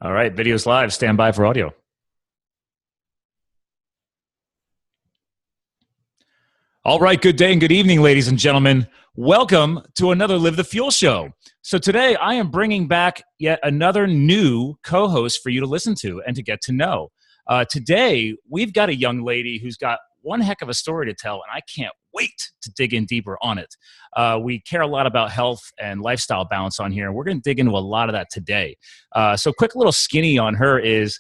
All right, video's live. Stand by for audio. All right, good day and good evening, ladies and gentlemen. Welcome to another Live the Fuel show. So today I am bringing back yet another new co-host for you to listen to and to get to know. Today, we've got a young lady who's got one heck of a story to tell, and I can't wait to dig in deeper on it. We care a lot about health and lifestyle balance on here, and we're going to dig into a lot of that today. So quick little skinny on her is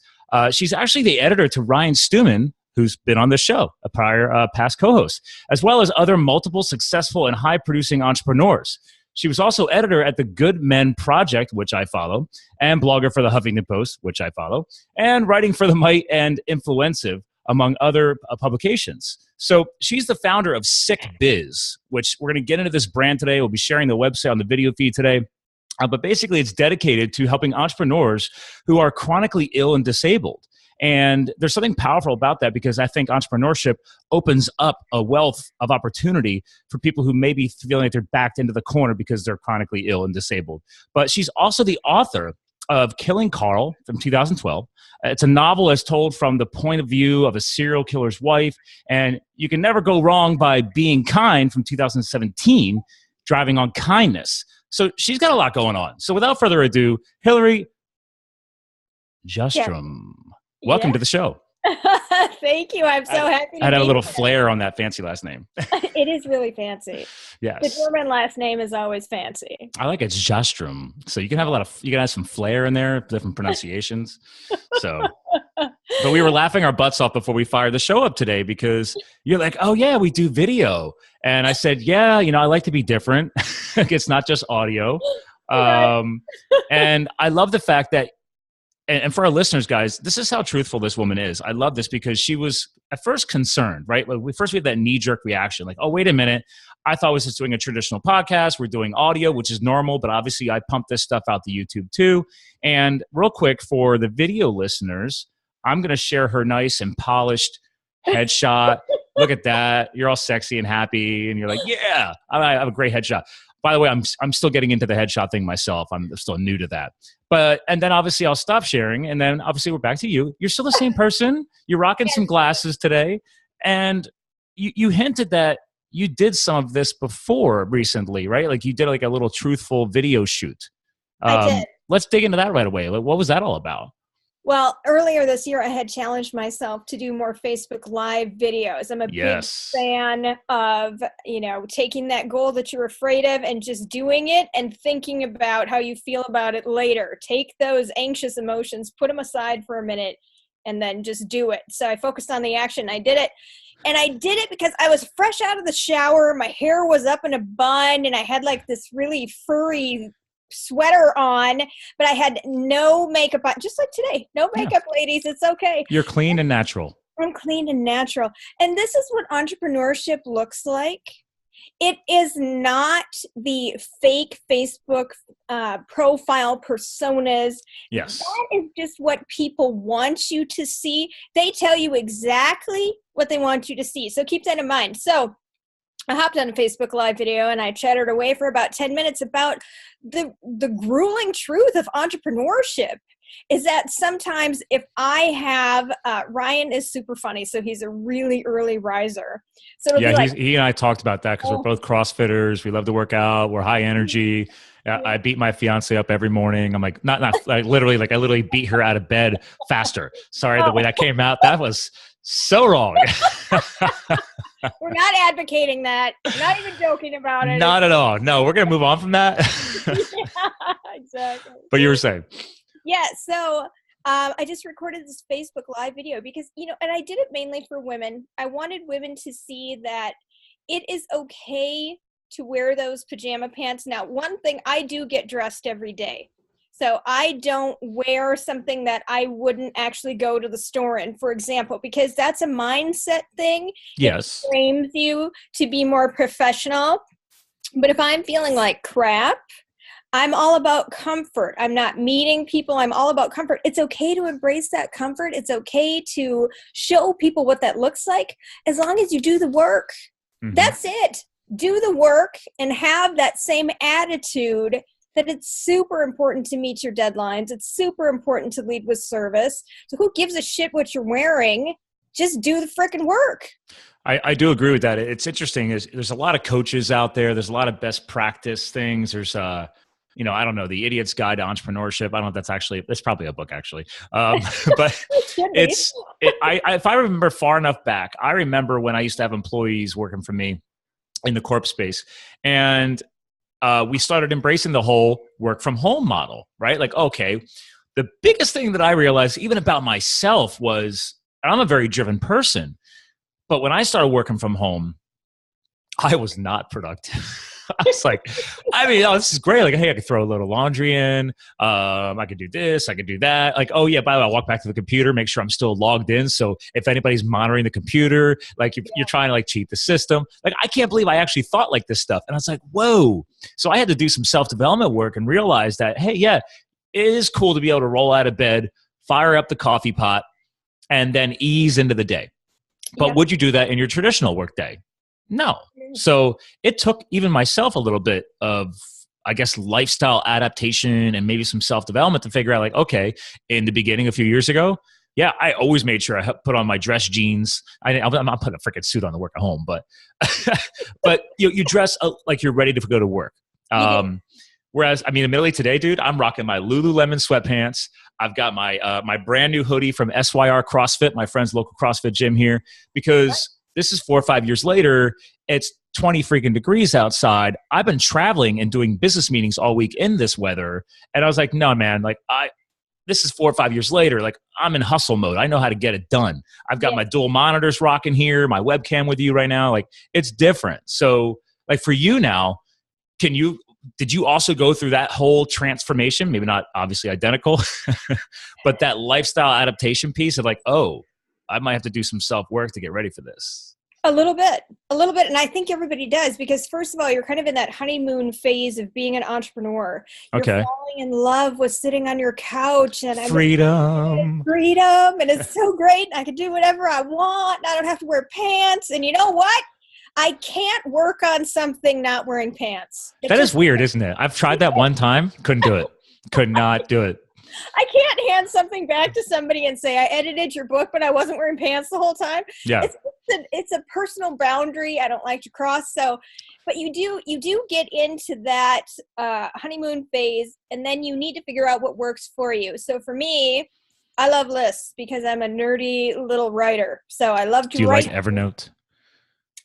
she's actually the editor to Ryan Stewman, who's been on this show, a prior past co-host, as well as other multiple successful and high-producing entrepreneurs. She was also editor at the Good Men Project, which I follow, and blogger for the Huffington Post, which I follow, and writing for the Might and Influencive, among other publications. So she's the founder of Sick Biz, which we're going to get into this brand today. We'll be sharing the website on the video feed today. But basically, it's dedicated to helping entrepreneurs who are chronically ill and disabled. And there's something powerful about that because I think entrepreneurship opens up a wealth of opportunity for people who may be feeling like they're backed into the corner because they're chronically ill and disabled. But she's also the author of Killing Karl from 2012. It's a novel as told from the point of view of a serial killer's wife. And you can never go wrong by being kind from 2017, driving on kindness. So she's got a lot going on. So without further ado, Hilary Jastram. Welcome to the show. Thank you. I'm so happy to I had a little here. Flair on that fancy last name. It is really fancy. Yes. The German last name is always fancy. I like it. It's Jastram. So you can have you can have some flair in there, different pronunciations. So, but we were laughing our butts off before we fired the show up today because you're like, oh yeah, we do video. And I said, yeah, I like to be different. It's not just audio. And I love the fact that, and for our listeners, guys, this is how truthful this woman is. I love this because she was at first concerned, right? Like we had that knee-jerk reaction, like, oh, wait a minute. I thought I was just doing a traditional podcast. We're doing audio, which is normal, but obviously I pump this stuff out to YouTube too. And real quick, for the video listeners, I'm going to share her nice and polished headshot. Look at that. You're all sexy and happy. And you're like, yeah, I have a great headshot. By the way, I'm still getting into the headshot thing myself. I'm still new to that. And then obviously I'll stop sharing. And then obviously we're back to you. You're still the same person. You're rocking some glasses today. And you hinted that you did some of this before recently, right? Like you did like a little truthful video shoot. I did. Let's dig into that right away. Like, what was that all about? Well, earlier this year, I had challenged myself to do more Facebook Live videos. I'm a big fan of, taking that goal that you're afraid of and just doing it and thinking about how you feel about it later. Take those anxious emotions, put them aside for a minute, and then just do it. So I focused on the action. I did it. And I did it because I was fresh out of the shower. My hair was up in a bun, and I had like this really furry sweater on, but I had no makeup on, just like today. No makeup, ladies. It's okay. You're clean and natural. I'm clean and natural. And this is what entrepreneurship looks like. It is not the fake Facebook profile personas. Yes. That is just what people want you to see. They tell you exactly what they want you to see. So keep that in mind. So I hopped on a Facebook Live video and I chattered away for about 10 minutes about the grueling truth of entrepreneurship is that sometimes if I have, Ryan is super funny, so he's a really early riser. So yeah, he and I talked about that because we're both CrossFitters. We love to work out. We're high energy. I beat my fiance up every morning. I'm like, not like literally, like I literally beat her out of bed faster. Sorry, the way that came out, that was so wrong. We're not advocating that. We're not even joking about it. Not at all. No, we're going to move on from that. Yeah, exactly. But you were saying. Yeah, so I just recorded this Facebook Live video because, and I did it mainly for women. I wanted women to see that it is okay to wear those pajama pants. Now, one thing, I do get dressed every day. So I don't wear something that I wouldn't actually go to the store in, for example, because that's a mindset thing. Yes. It frames you to be more professional. But if I'm feeling like crap, I'm all about comfort. I'm not meeting people. I'm all about comfort. It's okay to embrace that comfort. It's okay to show people what that looks like as long as you do the work. Mm-hmm. That's it. Do the work and have that same attitude that it's super important to meet your deadlines. It's super important to lead with service. So who gives a shit what you're wearing? Just do the freaking work. I do agree with that. It's interesting. There's a lot of coaches out there. There's a lot of best practice things. There's I don't know, The Idiot's Guide to Entrepreneurship. I don't know if that's probably a book actually. But if I remember far enough back, I remember when I used to have employees working for me in the corp space, and we started embracing the whole work from home model, right? Like, okay, the biggest thing that I realized even about myself was, I'm a very driven person, but when I started working from home, I was not productive. I was like, this is great. Like, hey, I could throw a little laundry in. I could do this. I could do that. Like, oh yeah, by the way, I'll walk back to the computer, make sure I'm still logged in. So if anybody's monitoring the computer, like you're trying to like cheat the system. Like, I can't believe I actually thought like this stuff. And I was like, whoa. So I had to do some self-development work and realize that, hey, yeah, it is cool to be able to roll out of bed, fire up the coffee pot, and then ease into the day. But would you do that in your traditional work day? No. So it took even myself a little bit of, I guess, lifestyle adaptation and maybe some self-development to figure out like, okay, in the beginning a few years ago, yeah, I always made sure I put on my dress jeans. I'm not putting a freaking suit on to work at home, but but you dress like you're ready to go to work. Whereas, admittedly today, dude, I'm rocking my Lululemon sweatpants. I've got my my brand new hoodie from SYR CrossFit, my friend's local CrossFit gym here, because this is 4 or 5 years later. It's 20 freaking degrees outside. I've been traveling and doing business meetings all week in this weather. And I was like, no, man, like this is 4 or 5 years later. Like, I'm in hustle mode. I know how to get it done. I've got my dual monitors rocking here, my webcam with you right now. Like, it's different. So like for you now, did you also go through that whole transformation? Maybe not obviously identical, but that lifestyle adaptation piece of like, oh, I might have to do some self-work to get ready for this. A little bit. And I think everybody does, because first of all, you're kind of in that honeymoon phase of being an entrepreneur. You're falling in love with sitting on your couch and freedom. And it's so great. I can do whatever I want. I don't have to wear pants. And you know what? I can't work on something not wearing pants. That is weird, isn't it? I've tried that one time. Couldn't do it. Could not do it. I can't hand something back to somebody and say, I edited your book, but I wasn't wearing pants the whole time. Yeah. It's a personal boundary I don't like to cross. So, but you do get into that honeymoon phase, and then you need to figure out what works for you. So for me, I love lists because I'm a nerdy little writer. So I love to write. Do you like Evernote?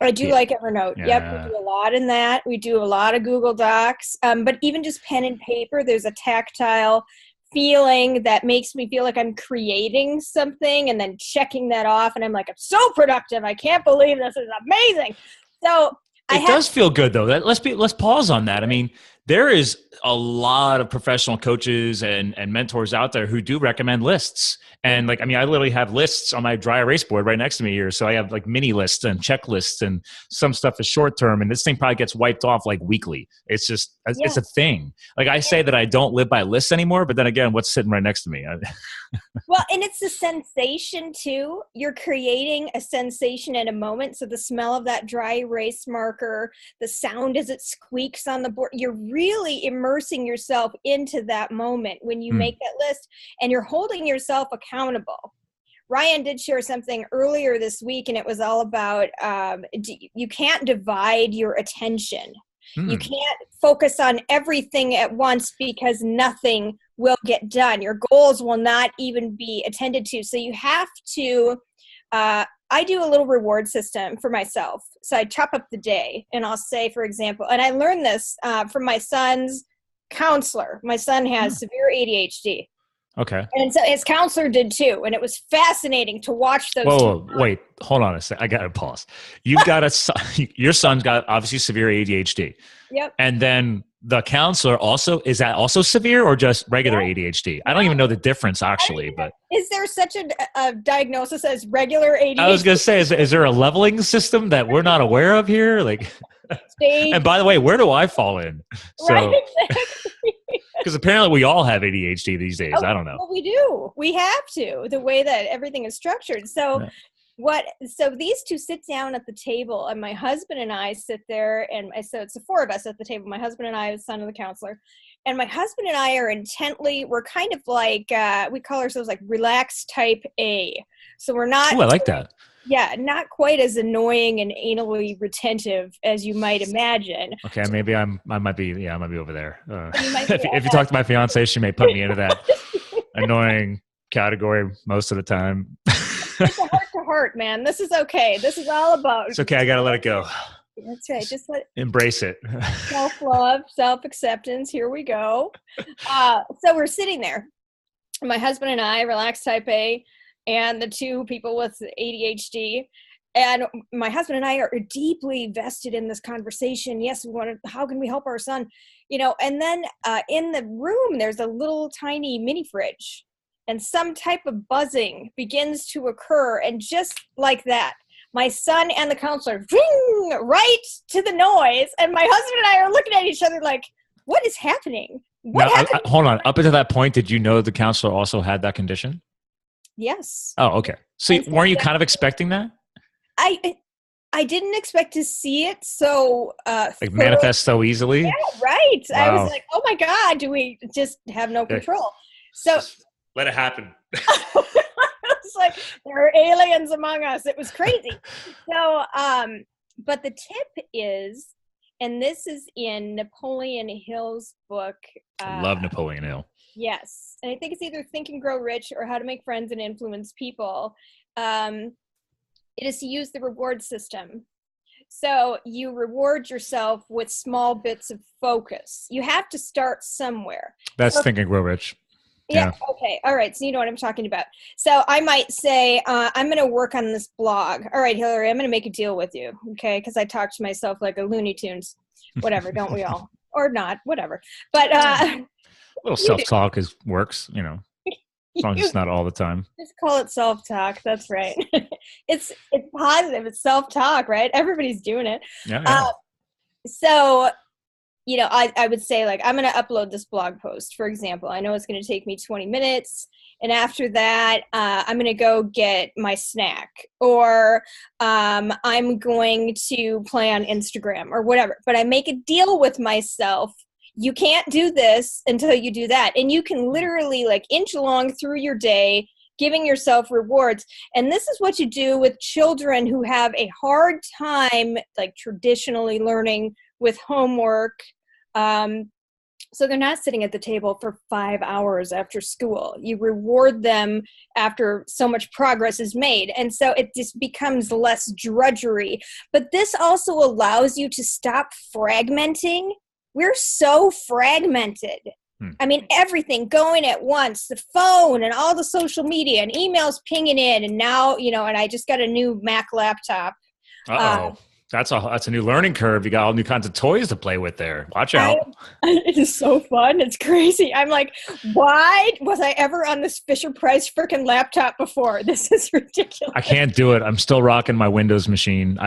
I do like Evernote. Yeah. Yep, we do a lot in that. We do a lot of Google Docs. But even just pen and paper, there's a tactile feeling that makes me feel like I'm creating something and then checking that off. And I'm like, I'm so productive. I can't believe this is amazing. So it does feel good though. Let's pause on that. I mean, there is a lot of professional coaches and mentors out there who do recommend lists. And like, I literally have lists on my dry erase board right next to me here. So I have like mini lists and checklists, and some stuff is short term, and this thing probably gets wiped off like weekly. It's just, it's a thing. Like I say that I don't live by lists anymore, but then again, what's sitting right next to me? Well, and it's the sensation too. You're creating a sensation in a moment. So the smell of that dry erase marker, the sound as it squeaks on the board, you're really immersing yourself into that moment when you make that list, and you're holding yourself accountable. Ryan did share something earlier this week, and it was all about you can't divide your attention. You can't focus on everything at once because nothing will get done. Your goals will not even be attended to. So you have to, I do a little reward system for myself. So I chop up the day, and I'll say, for example, and I learned this from my son's counselor. My son has severe ADHD. Okay. And so his counselor did too. And it was fascinating to watch those. Whoa, wait, hold on a second. I got to pause. You've got your son's got obviously severe ADHD. Yep. And then the counselor is that also severe or just regular ADHD? I don't even know the difference actually, but. Is there such a diagnosis as regular ADHD? I was going to say, is there a leveling system that we're not aware of here? Like, and by the way, where do I fall in? So, right, exactly. Because apparently we all have ADHD these days. I don't know. Well, we do. We have to, the way that everything is structured. So so these two sit down at the table, and my husband and I sit there, and so it's the four of us at the table, my husband and I, the son of the counselor, And my husband and I are we're kind of like, we call ourselves like relaxed type A. So we're not. Oh, I like that. Yeah, not quite as annoying and anally retentive as you might imagine. Okay, maybe I might be over there. If you talk to my fiance, she may put me into that annoying category most of the time. It's a heart to heart, man. This is okay. This is all about. It's okay. I gotta let it go. That's right. Just embrace it. Self-love, self-acceptance. Here we go. So we're sitting there. My husband and I, relaxed type A, and the two people with ADHD. And my husband and I are deeply vested in this conversation. Yes, how can we help our son? And then in the room, there's a little tiny mini fridge. And some type of buzzing begins to occur. And just like that, my son and the counselor, ring, right to the noise. And my husband and I are looking at each other like, what is happening? Hold on. Up until that point, did you know the counselor also had that condition? Yes. Oh, okay. So weren't you kind of expecting that? I didn't expect to see it so manifest so easily. Yeah, right. Wow. I was like, oh my God, do we just have no control? So just let it happen. It's like there are aliens among us. It was crazy. So, but the tip is, and this is in Napoleon Hill's book. I love Napoleon Hill. Yes. And I think it's either Think and Grow Rich or How to Make Friends and Influence People. It is to use the reward system. So you reward yourself with small bits of focus. You have to start somewhere. That's Think and Grow Rich. Yeah. Okay. All right. So you know what I'm talking about. So I might say, I'm going to work on this blog. All right, Hilary, I'm going to make a deal with you. Okay. Because I talk to myself like a Looney Tunes. Whatever. Don't we all? Or not. Whatever. But a little self-talk works, as long as it's not all the time. Just call it self-talk. That's right. It's positive. It's self-talk, right? Everybody's doing it. Yeah. So, I would say, like, I'm going to upload this blog post, for example. I know it's going to take me 20 minutes. And after that, I'm going to go get my snack. Or I'm going to play on Instagram or whatever. But I make a deal with myself. You can't do this until you do that. And you can literally inch along through your day, giving yourself rewards. And this is what you do with children who have a hard time, traditionally learning with homework. So they're not sitting at the table for 5 hours after school. You reward them after so much progress is made. And so it just becomes less drudgery. But this also allows you to stop fragmenting. We're so fragmented. I mean, everything going at once, the phone and all the social media and emails pinging in. And now, and I just got a new Mac laptop. That's a new learning curve. You got all new kinds of toys to play with there. Watch out. It is so fun. It's crazy. I'm like, why was I ever on this Fisher-Price freaking laptop before? This is ridiculous. I can't do it. I'm still rocking my Windows machine.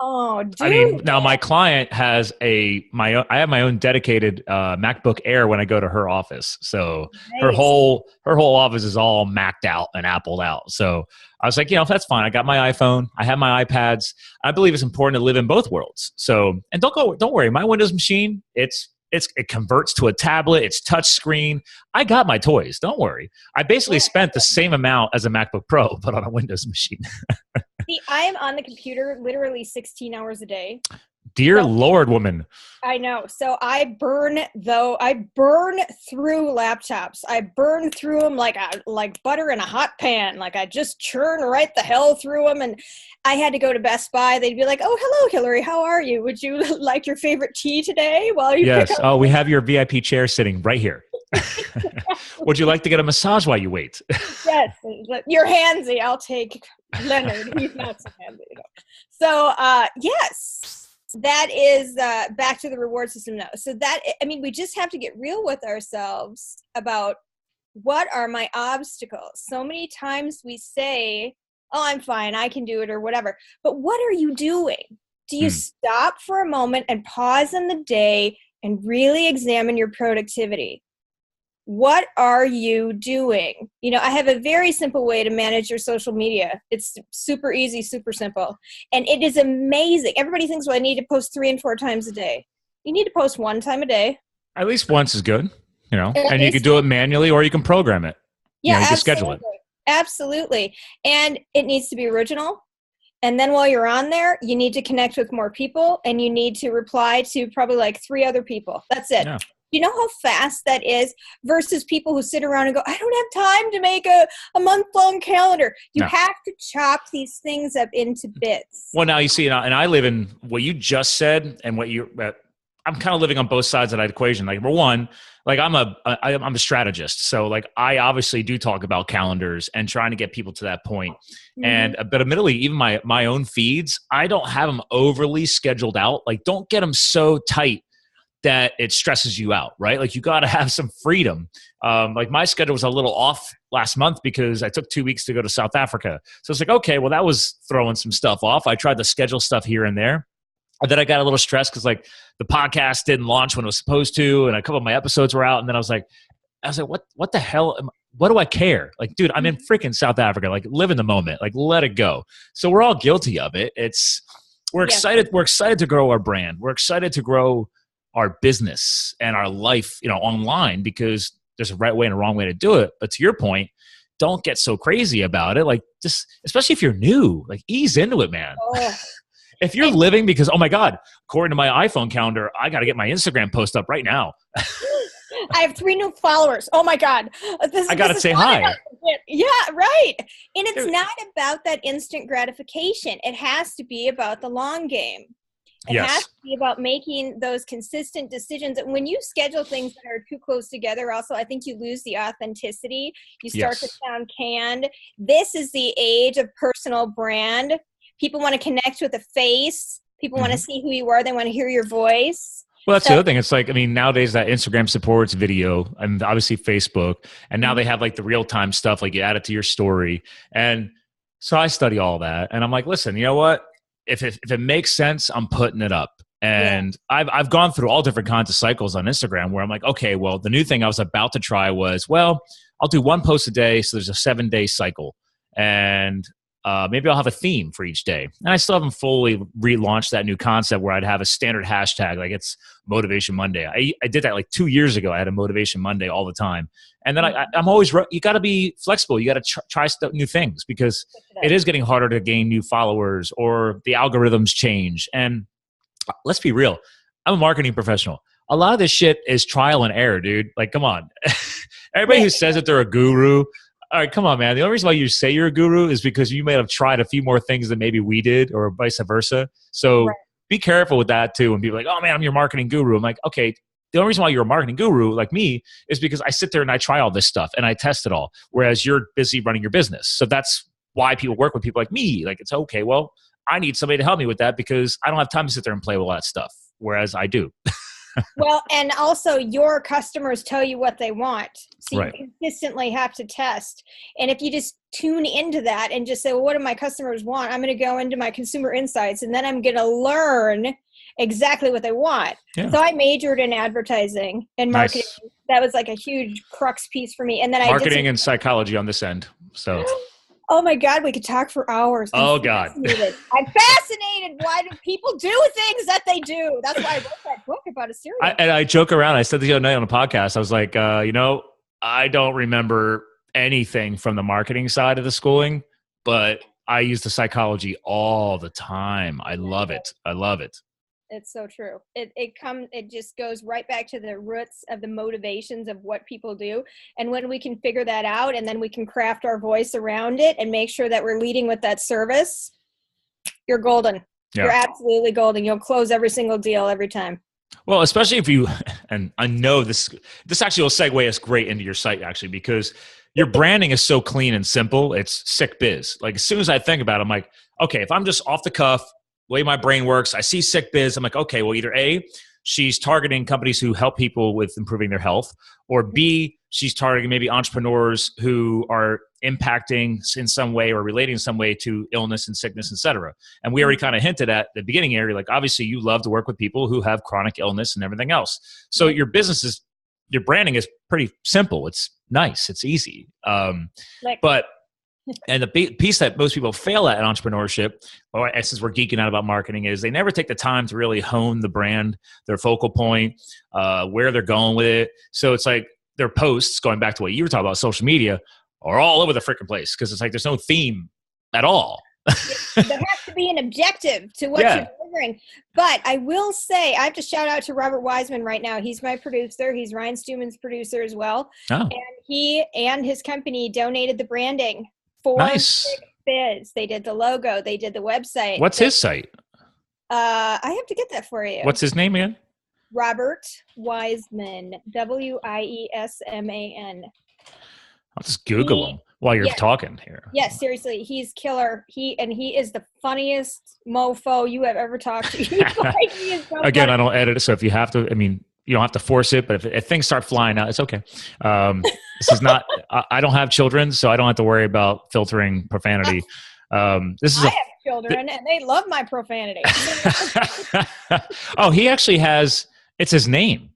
Oh, dude. I mean, now my client has I have my own dedicated MacBook Air when I go to her office. So nice. her whole office is all Mac'd out and Appled out. So I was like, that's fine. I got my iPhone. I have my iPads. I believe it's important to live in both worlds. So, and don't worry, my Windows machine, it converts to a tablet. It's touch screen. I got my toys. Don't worry. I basically spent the same amount as a MacBook Pro, but on a Windows machine. See, I am on the computer literally 16 hours a day. Dear Lord, woman. I know. So I burn through laptops. I burn through them like butter in a hot pan. Like I just churn right the hell through them. And I had to go to Best Buy. They'd be like, "Oh, hello, Hilary. How are you? Would you like your favorite tea today?" Yes. Oh, we have your VIP chair sitting right here. Would you like to get a massage while you wait? Yes. You're handsy. I'll take Leonard. He's not so handsy. So, yes. That is back to the reward system now. So we just have to get real with ourselves about what are my obstacles. So many times we say, "Oh, I'm fine. I can do it," or whatever. But what are you doing? Do you stop for a moment and pause in the day and really examine your productivity? What are you doing? I have a very simple way to manage your social media. It's super easy, super simple. And it is amazing. Everybody thinks, well, I need to post 3 and 4 times a day. You need to post 1 time a day. At least once is good. and you could do it manually or you can program it. Yeah, you can schedule it. Absolutely. And it needs to be original. And then while you're on there, you need to connect with more people and you need to reply to probably like 3 other people. That's it. Yeah. You know how fast that is versus people who sit around and go, I don't have time to make a month-long calendar. You have to chop these things up into bits. Well, now you see, and I live in what you just said and what I'm kind of living on both sides of that equation. Like, number one, like I'm a strategist. So like I obviously do talk about calendars and trying to get people to that point. And but admittedly, even my own feeds, I don't have them overly scheduled out. Like, don't get them so tight that it stresses you out, right? Like, you got to have some freedom. Like, my schedule was a little off last month because I took 2 weeks to go to South Africa. So it's like, okay, well, that was throwing some stuff off. I tried to schedule stuff here and there. And then I got a little stressed because like the podcast didn't launch when it was supposed to, and a couple of my episodes were out. And then I was like, what the hell? What do I care? Like, dude, I'm in freaking South Africa. Like, live in the moment. Like, let it go. So we're all guilty of it. We're excited. We're excited to grow our brand. We're excited to grow our business and our life, online, because there's a right way and a wrong way to do it. But to your point, don't get so crazy about it. Like, just, especially if you're new, like, ease into it, man. Oh. If you're living because, oh my God, according to my iPhone calendar, I got to get my Instagram post up right now. I have 3 new followers. Oh my God. I got to say hi. Yeah, right. And it's not about that instant gratification. It has to be about the long game. It has to be about making those consistent decisions. And when you schedule things that are too close together, also, I think you lose the authenticity. You start to sound canned. This is the age of personal brand. People want to connect with a face. People want to see who you are. They want to hear your voice. Well, that's the other thing. It's like, I mean, nowadays that Instagram supports video and obviously Facebook. And now they have like the real-time stuff, like you add it to your story. And so I study all that. And I'm like, listen, you know what? If it makes sense, I'm putting it up. And I've gone through all different kinds of cycles on Instagram where I'm like, okay, well, the new thing I was about to try was, well, I'll do 1 post a day. So there's a 7-day cycle. And maybe I'll have a theme for each day. And I still haven't fully relaunched that new concept where I'd have a standard hashtag, like it's Motivation Monday. I did that like 2 years ago. I had a Motivation Monday all the time. And then I'm always, you got to be flexible. You got to try new things because it is getting harder to gain new followers or the algorithms change. And let's be real. I'm a marketing professional. A lot of this shit is trial and error, dude. Like, come on. Everybody who says that they're a guru, all right, come on, man. The only reason why you say you're a guru is because you may have tried a few more things than maybe we did or vice versa. So be careful with that too. And people are like, oh man, I'm your marketing guru. I'm like, okay, the only reason why you're a marketing guru like me is because I sit there and I try all this stuff and I test it all. Whereas you're busy running your business. So that's why people work with people like me. Like, it's okay. Well, I need somebody to help me with that because I don't have time to sit there and play with all that stuff. Whereas I do. Well, and also your customers tell you what they want. So you consistently have to test. And if you just tune into that and just say, well, what do my customers want? I'm going to go into my consumer insights and then I'm going to learn exactly what they want. Yeah. So I majored in advertising and marketing. Nice. That was like a huge crux piece for me. And then marketing and psychology on this end. So oh my God, we could talk for hours. I'm fascinated. I'm fascinated. Why do people do things that they do? That's why I wrote that book about a series. And I joke around. I said the other night on a podcast, I was like, I don't remember anything from the marketing side of the schooling, but I use the psychology all the time. I love it. I love it. It's so true. It just goes right back to the roots of the motivations of what people do. And when we can figure that out and then we can craft our voice around it and make sure that we're leading with that service, you're golden. Yeah. You're absolutely golden. You'll close every single deal every time. Well, especially if you, and I know this actually will segue us great into your site actually, because your branding is so clean and simple. It's Sick Biz. Like as soon as I think about it, I'm like, okay, if I'm just off the cuff, the way my brain works, I see Sick Biz. I'm like, okay, well, either A, she's targeting companies who help people with improving their health, or B, she's targeting maybe entrepreneurs who are impacting in some way or relating in some way to illness and sickness, et cetera. And we already kind of hinted at the beginning area, like obviously you love to work with people who have chronic illness and everything else. So your branding is pretty simple. It's nice. It's easy. And the piece that most people fail at in entrepreneurship, or since we're geeking out about marketing, is they never take the time to really hone the brand, their focal point, where they're going with it. So it's like their posts, going back to what you were talking about, social media, are all over the freaking place because it's like there's no theme at all. There has to be an objective to what you're delivering. But I will say, I have to shout out to Robert Wiseman right now. He's my producer. He's Ryan Stewman's producer as well. Oh. And he and his company donated the branding for Sick Biz. They did the logo. They did the website. What's his site? I have to get that for you. What's his name again? Robert Wiseman. Wiesman. I'll just Google him while you're talking here. Yes, seriously. He's killer. He is the funniest mofo you have ever talked to. He is so Again, funny. I don't edit it, so if you have to, I mean, you don't have to force it, but if things start flying out, it's okay. This is not, I don't have children, so I don't have to worry about filtering profanity. I have children, and they love my profanity. Oh, he actually has, it's his name.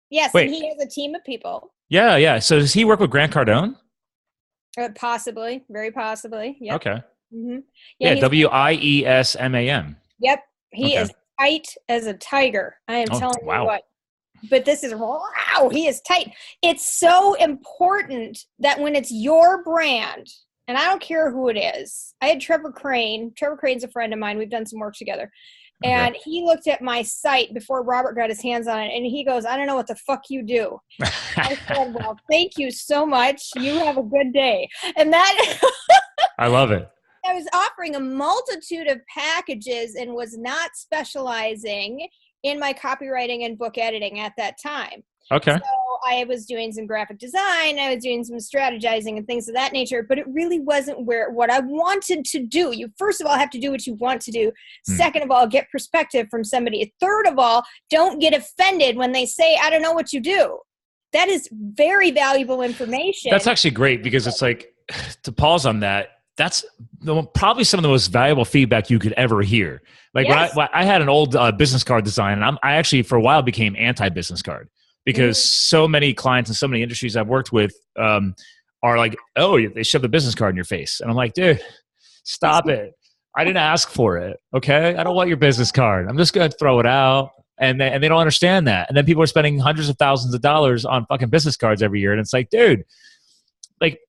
Yes, and he has a team of people. Yeah. So does he work with Grant Cardone? Possibly. Very possibly. Yep. Okay. Mm-hmm. Yeah, Wiesman. Yep. He is tight as a tiger. I am telling you what. But this is, wow, he is tight. It's so important that when it's your brand, and I don't care who it is. I had Trevor Crane. Trevor Crane's a friend of mine. We've done some work together. And he looked at my site before Robert got his hands on it, and he goes, I don't know what the fuck you do. I said, well, thank you so much. You have a good day. And that... I love it. I was offering a multitude of packages and was not specializing in my copywriting and book editing at that time. Okay. So I was doing some graphic design. I was doing some strategizing and things of that nature, but it really wasn't what I wanted to do. You, first of all, have to do what you want to do. Second of all, get perspective from somebody. Third of all, don't get offended when they say, I don't know what you do. That is very valuable information. That's actually great because it's like, to pause on that, that's probably some of the most valuable feedback you could ever hear. Like when I had an old business card design, and I actually for a while became anti-business card. Because so many clients in so many industries I've worked with are like, oh, they shove the business card in your face. And I'm like, dude, stop it. I didn't ask for it, okay? I don't want your business card. I'm just going to throw it out. And they don't understand that. And then people are spending hundreds of thousands of dollars on fucking business cards every year. And it's like, dude, like,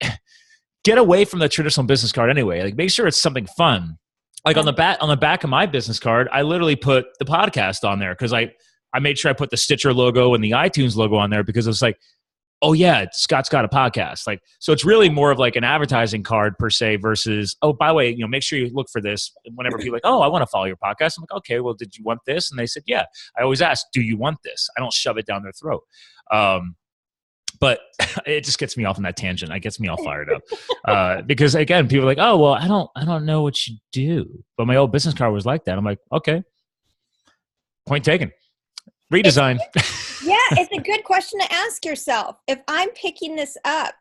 get away from the traditional business card anyway. Like, make sure it's something fun. Like on the back of my business card, I literally put the podcast on there because I made sure I put the Stitcher logo and the iTunes logo on there because it was like, oh yeah, Scott's got a podcast. Like, so it's really more of like an advertising card per se versus, oh, by the way, make sure you look for this whenever people are like, oh, I want to follow your podcast. I'm like, okay, well, did you want this? And they said, yeah. I always ask, do you want this? I don't shove it down their throat. But it just gets me off on that tangent. It gets me all fired up because again, people are like, oh, well, I don't know what you do. But my old business card was like that. I'm like, okay, point taken. Redesign. It's a good question to ask yourself. If I'm picking this up,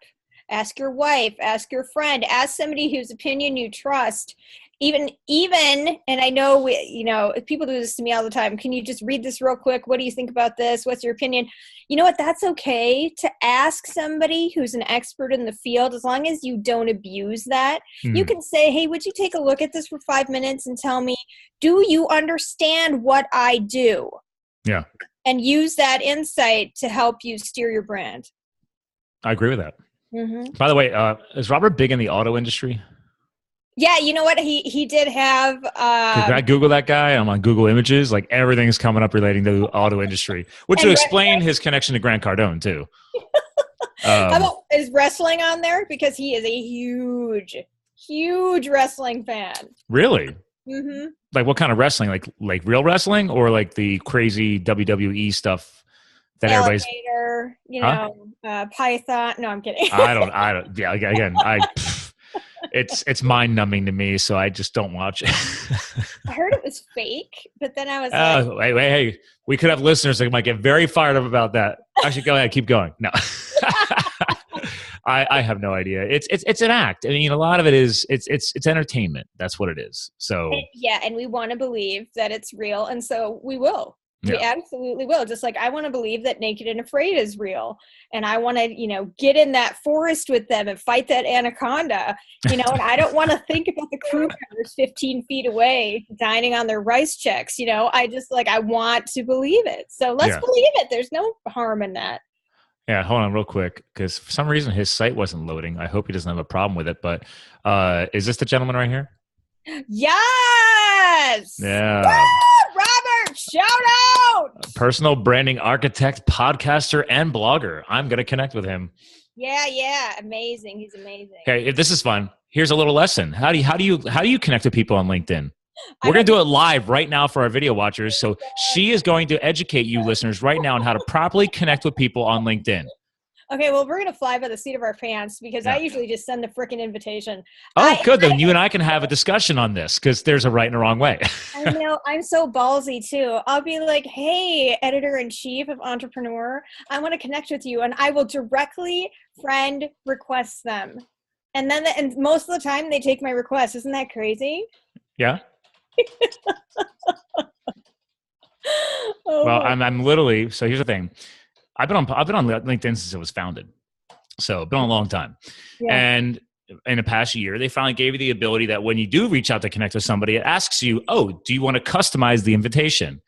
ask your wife, ask your friend, ask somebody whose opinion you trust. Even, and I know, people do this to me all the time. Can you just read this real quick? What do you think about this? What's your opinion? You know what? That's okay to ask somebody who's an expert in the field, as long as you don't abuse that. You can say, hey, would you take a look at this for 5 minutes and tell me, do you understand what I do? Yeah. And use that insight to help you steer your brand. I agree with that. By the way, is Robert big in the auto industry? Yeah, you know what? He did have... Can I Google that guy? I'm on Google Images. Like everything's coming up relating to the auto industry, which would explain his connection to Grant Cardone too. How about, is wrestling on there? Because he is a huge wrestling fan. Really? Like what kind of wrestling? Like real wrestling or like the crazy WWE stuff that Alligator, Python. No, I'm kidding. I don't. Yeah. Again, it's mind numbing to me, so I just don't watch it. I heard it was fake, but then I was like, wait, hey, we could have listeners that might get very fired up about that. Actually, go ahead, keep going. No. I have no idea. It's an act. I mean, a lot of it is it's entertainment. That's what it is. So and we want to believe that it's real, and so we will. We absolutely will. Just like I want to believe that Naked and Afraid is real, and I want to get in that forest with them and fight that anaconda. And I don't want to think about the crew members 15 feet away dining on their rice checks. I just I want to believe it. So let's believe it. There's no harm in that. Yeah, hold on real quick, because for some reason his site wasn't loading. I hope he doesn't have a problem with it. But is this the gentleman right here? Yes! Yeah. Woo! Robert, shout out! Personal branding architect, podcaster, and blogger. I'm going to connect with him. Yeah. Amazing. He's amazing. Okay, if this is fun, here's a little lesson. How do you connect with people on LinkedIn? We're going to do it live right now for our video watchers. So she is going to educate you listeners right now on how to properly connect with people on LinkedIn. Okay, well, we're going to fly by the seat of our pants because I usually just send the freaking invitation. Oh, good. Then you and I can have a discussion on this because there's a right and a wrong way. I know. I'm so ballsy, too. I'll be like, hey, editor-in-chief of Entrepreneur, I want to connect with you. And I will directly friend request them. And then and most of the time, they take my request. Isn't that crazy? Yeah. Well, I'm literally, so here's the thing. I've been on LinkedIn since it was founded. So been on a long time. Yeah. And in the past year, they finally gave you the ability that when you do reach out to connect with somebody, it asks you, oh, do you want to customize the invitation?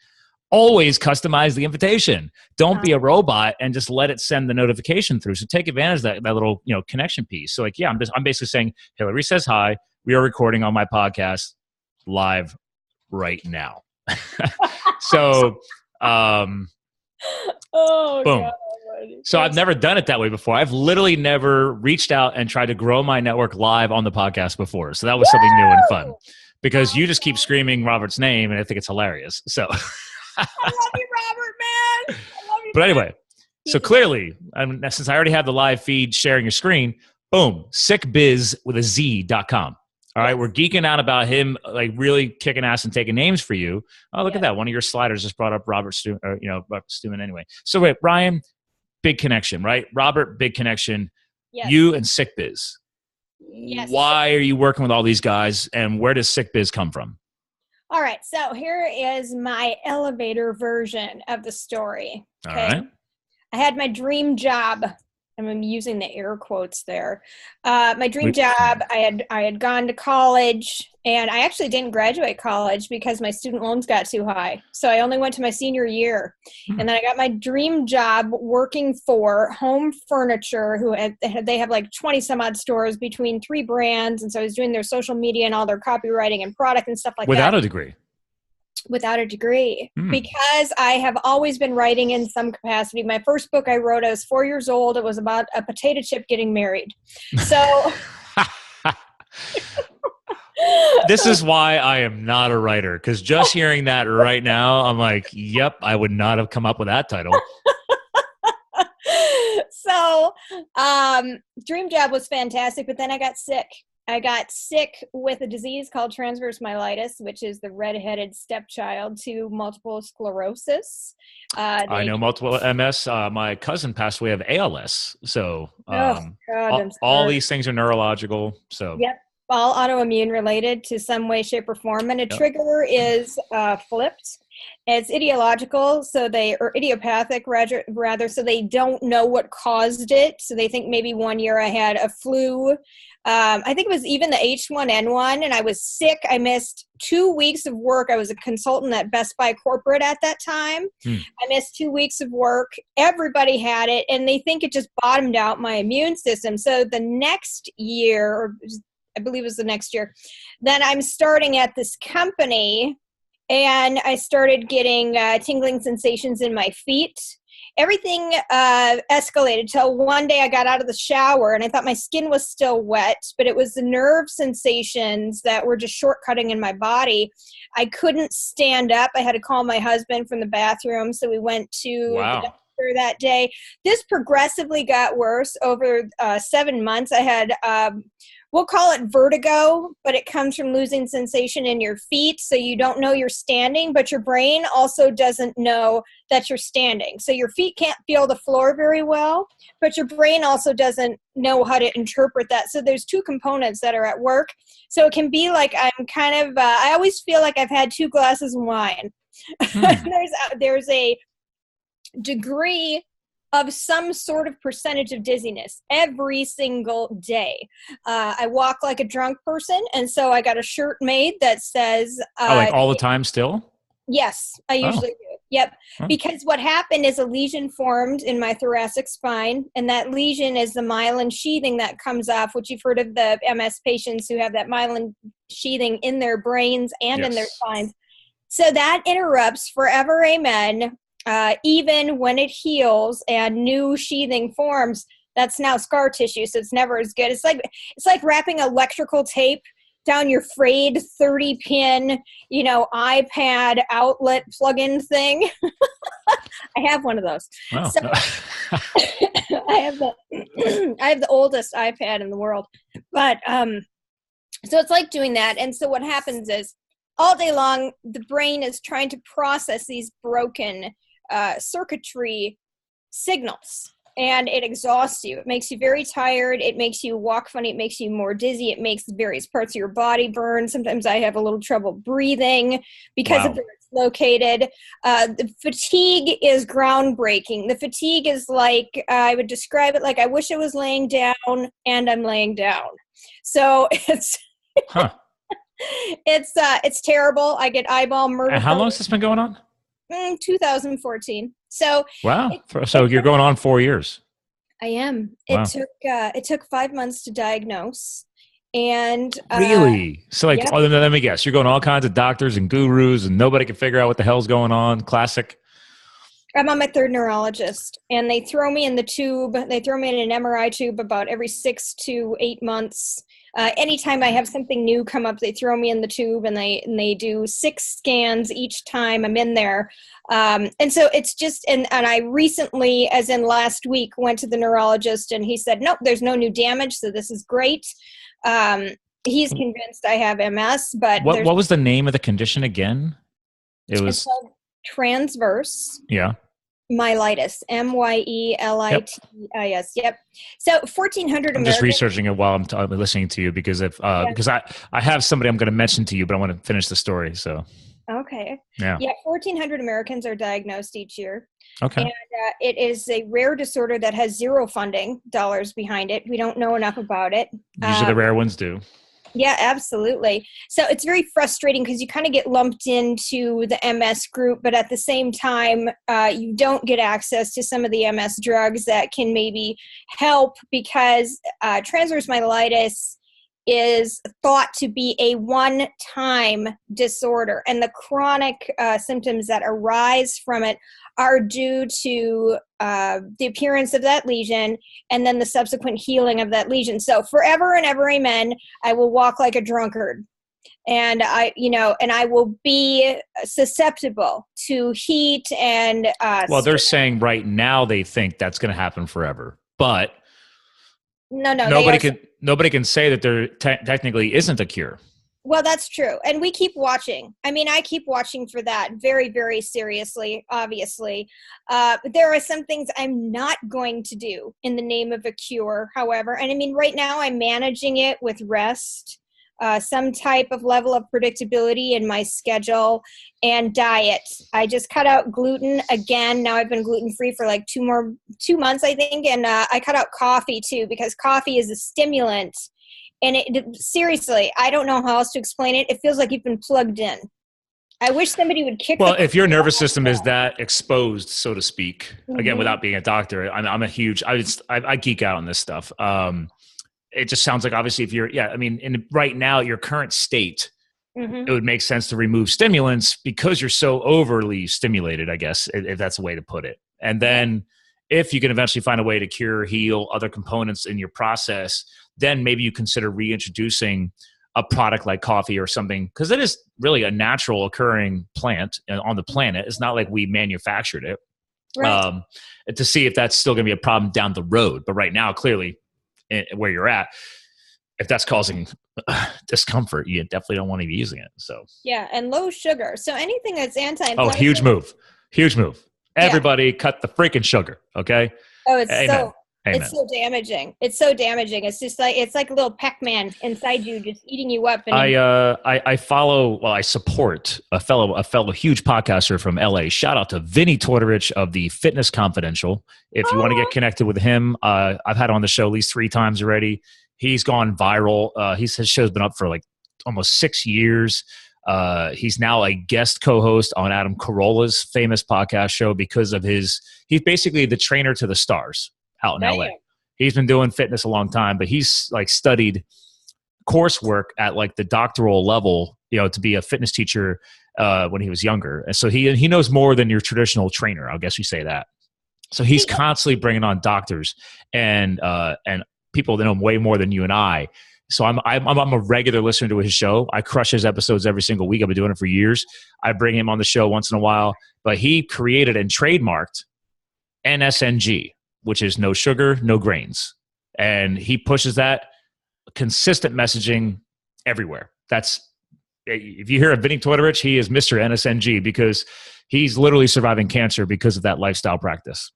Always customize the invitation. Don't be a robot and just let it send the notification through. So take advantage of that little, connection piece. So like, yeah, I'm basically saying, Hilary says hi. We are recording on my podcast live right now. So, boom. God. So I've never done it that way before. I've literally never reached out and tried to grow my network live on the podcast before. So that was something new and fun because you just keep screaming Robert's name and I think it's hilarious. So I love you, Robert, man. I love you. But anyway, so clearly, since I already have the live feed sharing your screen, boom, SickBiz with a Z.com. All right, we're geeking out about him, like really kicking ass and taking names for you. Oh, look at that! One of your sliders just brought up Robert Stewman. Anyway, so wait, Ryan, big connection, right? Robert, big connection. Yes. You and Sick Biz. Yes. Why are you working with all these guys, and where does Sick Biz come from? All right, so here is my elevator version of the story. Okay? All right. I had my dream job. I'm using the air quotes there. My dream job, I had gone to college, and I actually didn't graduate college because my student loans got too high. So I only went to my senior year. And then I got my dream job working for Home Furniture, they have like 20 some odd stores between 3 brands. And so I was doing their social media and all their copywriting and product and stuff like that. Without a degree? Without a degree, because I have always been writing in some capacity. My first book I wrote, I was 4 years old. It was about a potato chip getting married. So this is why I am not a writer, because just hearing that right now, I'm like, yep, I would not have come up with that title. So dream job was fantastic, but then I got sick. I got sick with a disease called Transverse Myelitis, which is the redheaded stepchild to multiple sclerosis. I know multiple MS. My cousin passed away of ALS. So all these things are neurological. So yep, all autoimmune related to some way, shape, or form. And a trigger is flipped. It's ideological, or idiopathic rather, so they don't know what caused it. So they think maybe one year I had a flu. I think it was even the H1N1, and I was sick. I missed 2 weeks of work. I was a consultant at Best Buy corporate at that time. I missed 2 weeks of work. Everybody had it, and they think it just bottomed out my immune system. So the next year, or I believe it was the next year, then I'm starting at this company, and I started getting tingling sensations in my feet. Everything escalated till one day I got out of the shower and I thought my skin was still wet, but it was the nerve sensations that were just shortcutting in my body. I couldn't stand up. I had to call my husband from the bathroom, so we went to the doctor that day. This progressively got worse over 7 months. I had we'll call it vertigo, but it comes from losing sensation in your feet. So you don't know you're standing, but your brain also doesn't know that you're standing. So your feet can't feel the floor very well, but your brain also doesn't know how to interpret that. So there's 2 components that are at work. So it can be like I'm kind of, I always feel like I've had 2 glasses of wine. There's a degree of some sort of percentage of dizziness every single day. I walk like a drunk person, and so I got a shirt made that says... like all the time still? Yes, I usually do. Yep. Huh. Because what happened is a lesion formed in my thoracic spine, and that lesion is the myelin sheathing that comes off, which you've heard of the MS patients who have that myelin sheathing in their brains and in their spines. So that interrupts forever, amen. Even when it heals and new sheathing forms, that's now scar tissue, so it's never as good. It's like wrapping electrical tape down your frayed 30-pin, iPad outlet plug-in thing. I have one of those. Wow. So I have the oldest iPad in the world. But so it's like doing that. And so what happens is all day long, the brain is trying to process these broken circuitry signals. And it exhausts you. It makes you very tired. It makes you walk funny. It makes you more dizzy. It makes various parts of your body burn. Sometimes I have a little trouble breathing because of where it's located. The fatigue is groundbreaking. The fatigue is like, I would describe it like I wish I was laying down and I'm laying down. So it's it's terrible. I get eyeball murder. And how long has this been going on? 2014. So wow. So you're going on 4 years. I am. Wow. It took 5 months to diagnose. And really? So yep. Let me guess. You're going to all kinds of doctors and gurus and nobody can figure out what the hell's going on. Classic. I'm on my third neurologist, and they throw me in the tube. They throw me in an MRI tube about every 6 to 8 months. Anytime I have something new come up, they throw me in the tube, and they do 6 scans each time I'm in there. And so it's just, and I recently, as in last week, went to the neurologist, and he said, nope, there's no new damage, so this is great. He's convinced I have MS, but what was the name of the condition again? It's called Transverse Myelitis, Myelitis. Yep. So 1,400 I'm just researching it while I'm listening to you because because I have somebody I'm going to mention to you, but I want to finish the story. So okay. Yeah. 1,400 Americans are diagnosed each year. Okay. And it is a rare disorder that has zero funding dollars behind it. We don't know enough about it. Usually the rare ones do. Yeah, absolutely. So it's very frustrating because you kind of get lumped into the MS group, but at the same time, you don't get access to some of the MS drugs that can maybe help because transverse myelitis is thought to be a one-time disorder, and the chronic symptoms that arise from it are due to the appearance of that lesion and then the subsequent healing of that lesion. So forever and ever, amen, I will walk like a drunkard. And I will be susceptible to heat and well, they're saying right now they think that's going to happen forever, but nobody can say that there technically isn't a cure. Well, that's true. And we keep watching. I mean, I keep watching for that very, very seriously, obviously. But there are some things I'm not going to do in the name of a cure, however. And I mean, right now I'm managing it with rest, some type of level of predictability in my schedule, and diet. I just cut out gluten again. Now I've been gluten-free for like 2 months, I think. And I cut out coffee too, because coffee is a stimulant. And seriously, I don't know how else to explain it. It feels like you've been plugged in. I wish somebody would kick. Well, if your nervous system is that exposed, so to speak, again, without being a doctor, I'm a huge, I geek out on this stuff. It just sounds like obviously if you're, right now, your current state, it would make sense to remove stimulants because you're so overly stimulated, I guess, if that's a way to put it. And then if you can eventually find a way to cure, heal other components in your process, then maybe you consider reintroducing a product like coffee or something, because it is really a natural occurring plant on the planet. It's not like we manufactured it, right. To see if that's still going to be a problem down the road. But right now, clearly, where you're at, if that's causing discomfort, you definitely don't want to be using it. So yeah, and low sugar. So anything that's anti-inflammatory. Oh, huge move. Everybody cut the freaking sugar, okay? Oh, it's Amen. It's so damaging. It's so damaging. It's just like, it's like a little Pac-Man inside you, just eating you up. And I support a fellow huge podcaster from LA. Shout out to Vinny Tortorich of the Fitness Confidential. If you want to get connected with him, I've had him on the show at least 3 times already. He's gone viral. His show's been up for like almost 6 years. He's now a guest co-host on Adam Carolla's famous podcast show because of he's basically the trainer to the stars out in LA. He's been doing fitness a long time, but he's like studied coursework at like the doctoral level, to be a fitness teacher when he was younger. And so he knows more than your traditional trainer. I guess you say that. So he's constantly bringing on doctors and people that know way more than you and I. So I'm a regular listener to his show. I crush his episodes every single week. I've been doing it for years. I bring him on the show once in a while, but he created and trademarked NSNG, which is no sugar, no grains. And he pushes that consistent messaging everywhere. If you hear of Vinny Tortorich, he is Mr. NSNG because he's literally surviving cancer because of that lifestyle practice.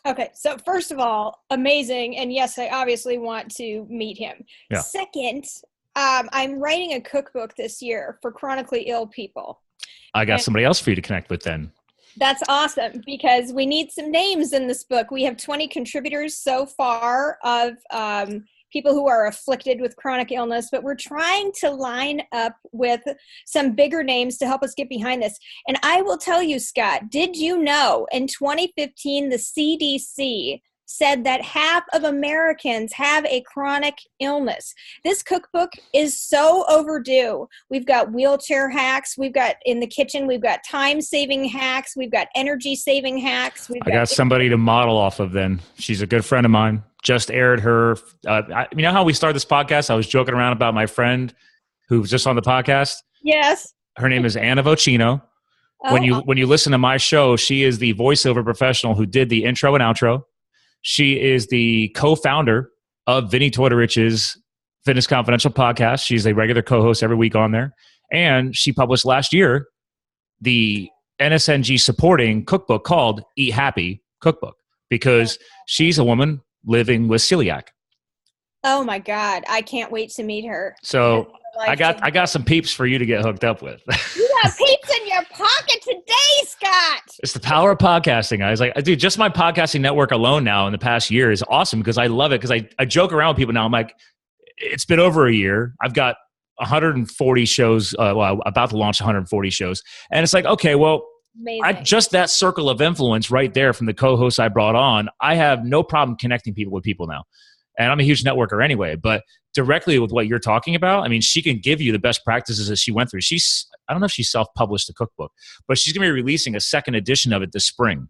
Okay, so first of all, amazing. And yes, I obviously want to meet him. Yeah. Second, I'm writing a cookbook this year for chronically ill people. I got somebody else for you to connect with then. That's awesome because we need some names in this book. We have 20 contributors so far of people who are afflicted with chronic illness, but we're trying to line up with some bigger names to help us get behind this. And I will tell you, Scott, did you know in 2015, the CDC said that half of Americans have a chronic illness? This cookbook is so overdue. We've got wheelchair hacks. We've got in the kitchen, we've got time-saving hacks. We've got energy-saving hacks. I got somebody to model off of then. She's a good friend of mine. Just aired her. You know how we started this podcast? I was joking around about my friend who was just on the podcast. Yes. Her name is Anna Vocino. Oh. When you listen to my show, she is the voiceover professional who did the intro and outro. She is the co-founder of Vinny Tortorich's Fitness Confidential podcast. She's a regular co-host every week on there. And she published last year the NSNG supporting cookbook called Eat Happy Cookbook because she's a woman living with celiac. Oh my God. I can't wait to meet her. So I got some peeps for you to get hooked up with. You got peeps in your pocket today, Scott. It's the power of podcasting. I was like, dude, just my podcasting network alone now in the past year is awesome because I love it. Because I joke around with people now. I'm like, it's been over a year. I've got 140 shows. About to launch 140 shows. And it's like, okay, well, just that circle of influence right there from the co-hosts I brought on, I have no problem connecting people with people now. And I'm a huge networker anyway, but directly with what you're talking about, I mean, she can give you the best practices that she went through. I don't know if she self-published the cookbook, but she's going to be releasing a second edition of it this spring.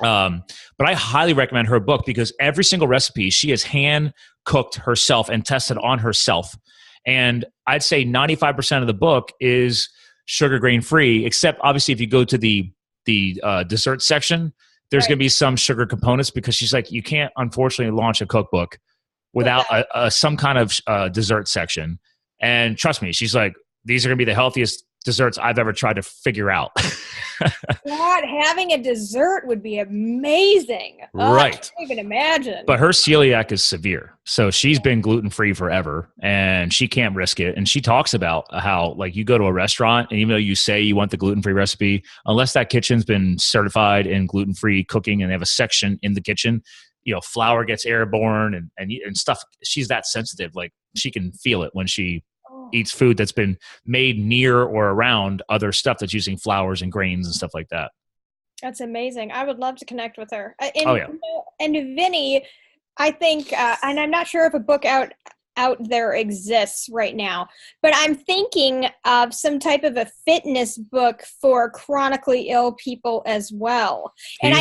But I highly recommend her book because every single recipe she has hand cooked herself and tested on herself. And I'd say 95% of the book is sugar grain free, except obviously if you go to the dessert section, there's going to be some sugar components because she's like, you can't unfortunately launch a cookbook without some kind of dessert section. And trust me, she's like, these are going to be the healthiest desserts I've ever tried to figure out. God, having a dessert would be amazing. Right. I can't even imagine. But her celiac is severe. So she's been gluten-free forever and she can't risk it. And she talks about how like you go to a restaurant and even though you say you want the gluten-free recipe, unless that kitchen's been certified in gluten-free cooking and they have a section in the kitchen, flour gets airborne and stuff. She's that sensitive. Like she can feel it when she eats food that's been made near or around other stuff that's using flours and grains and stuff like that. That's amazing. I would love to connect with her. And Vinny, I think, and I'm not sure if a book out there exists right now, but I'm thinking of some type of a fitness book for chronically ill people as well. And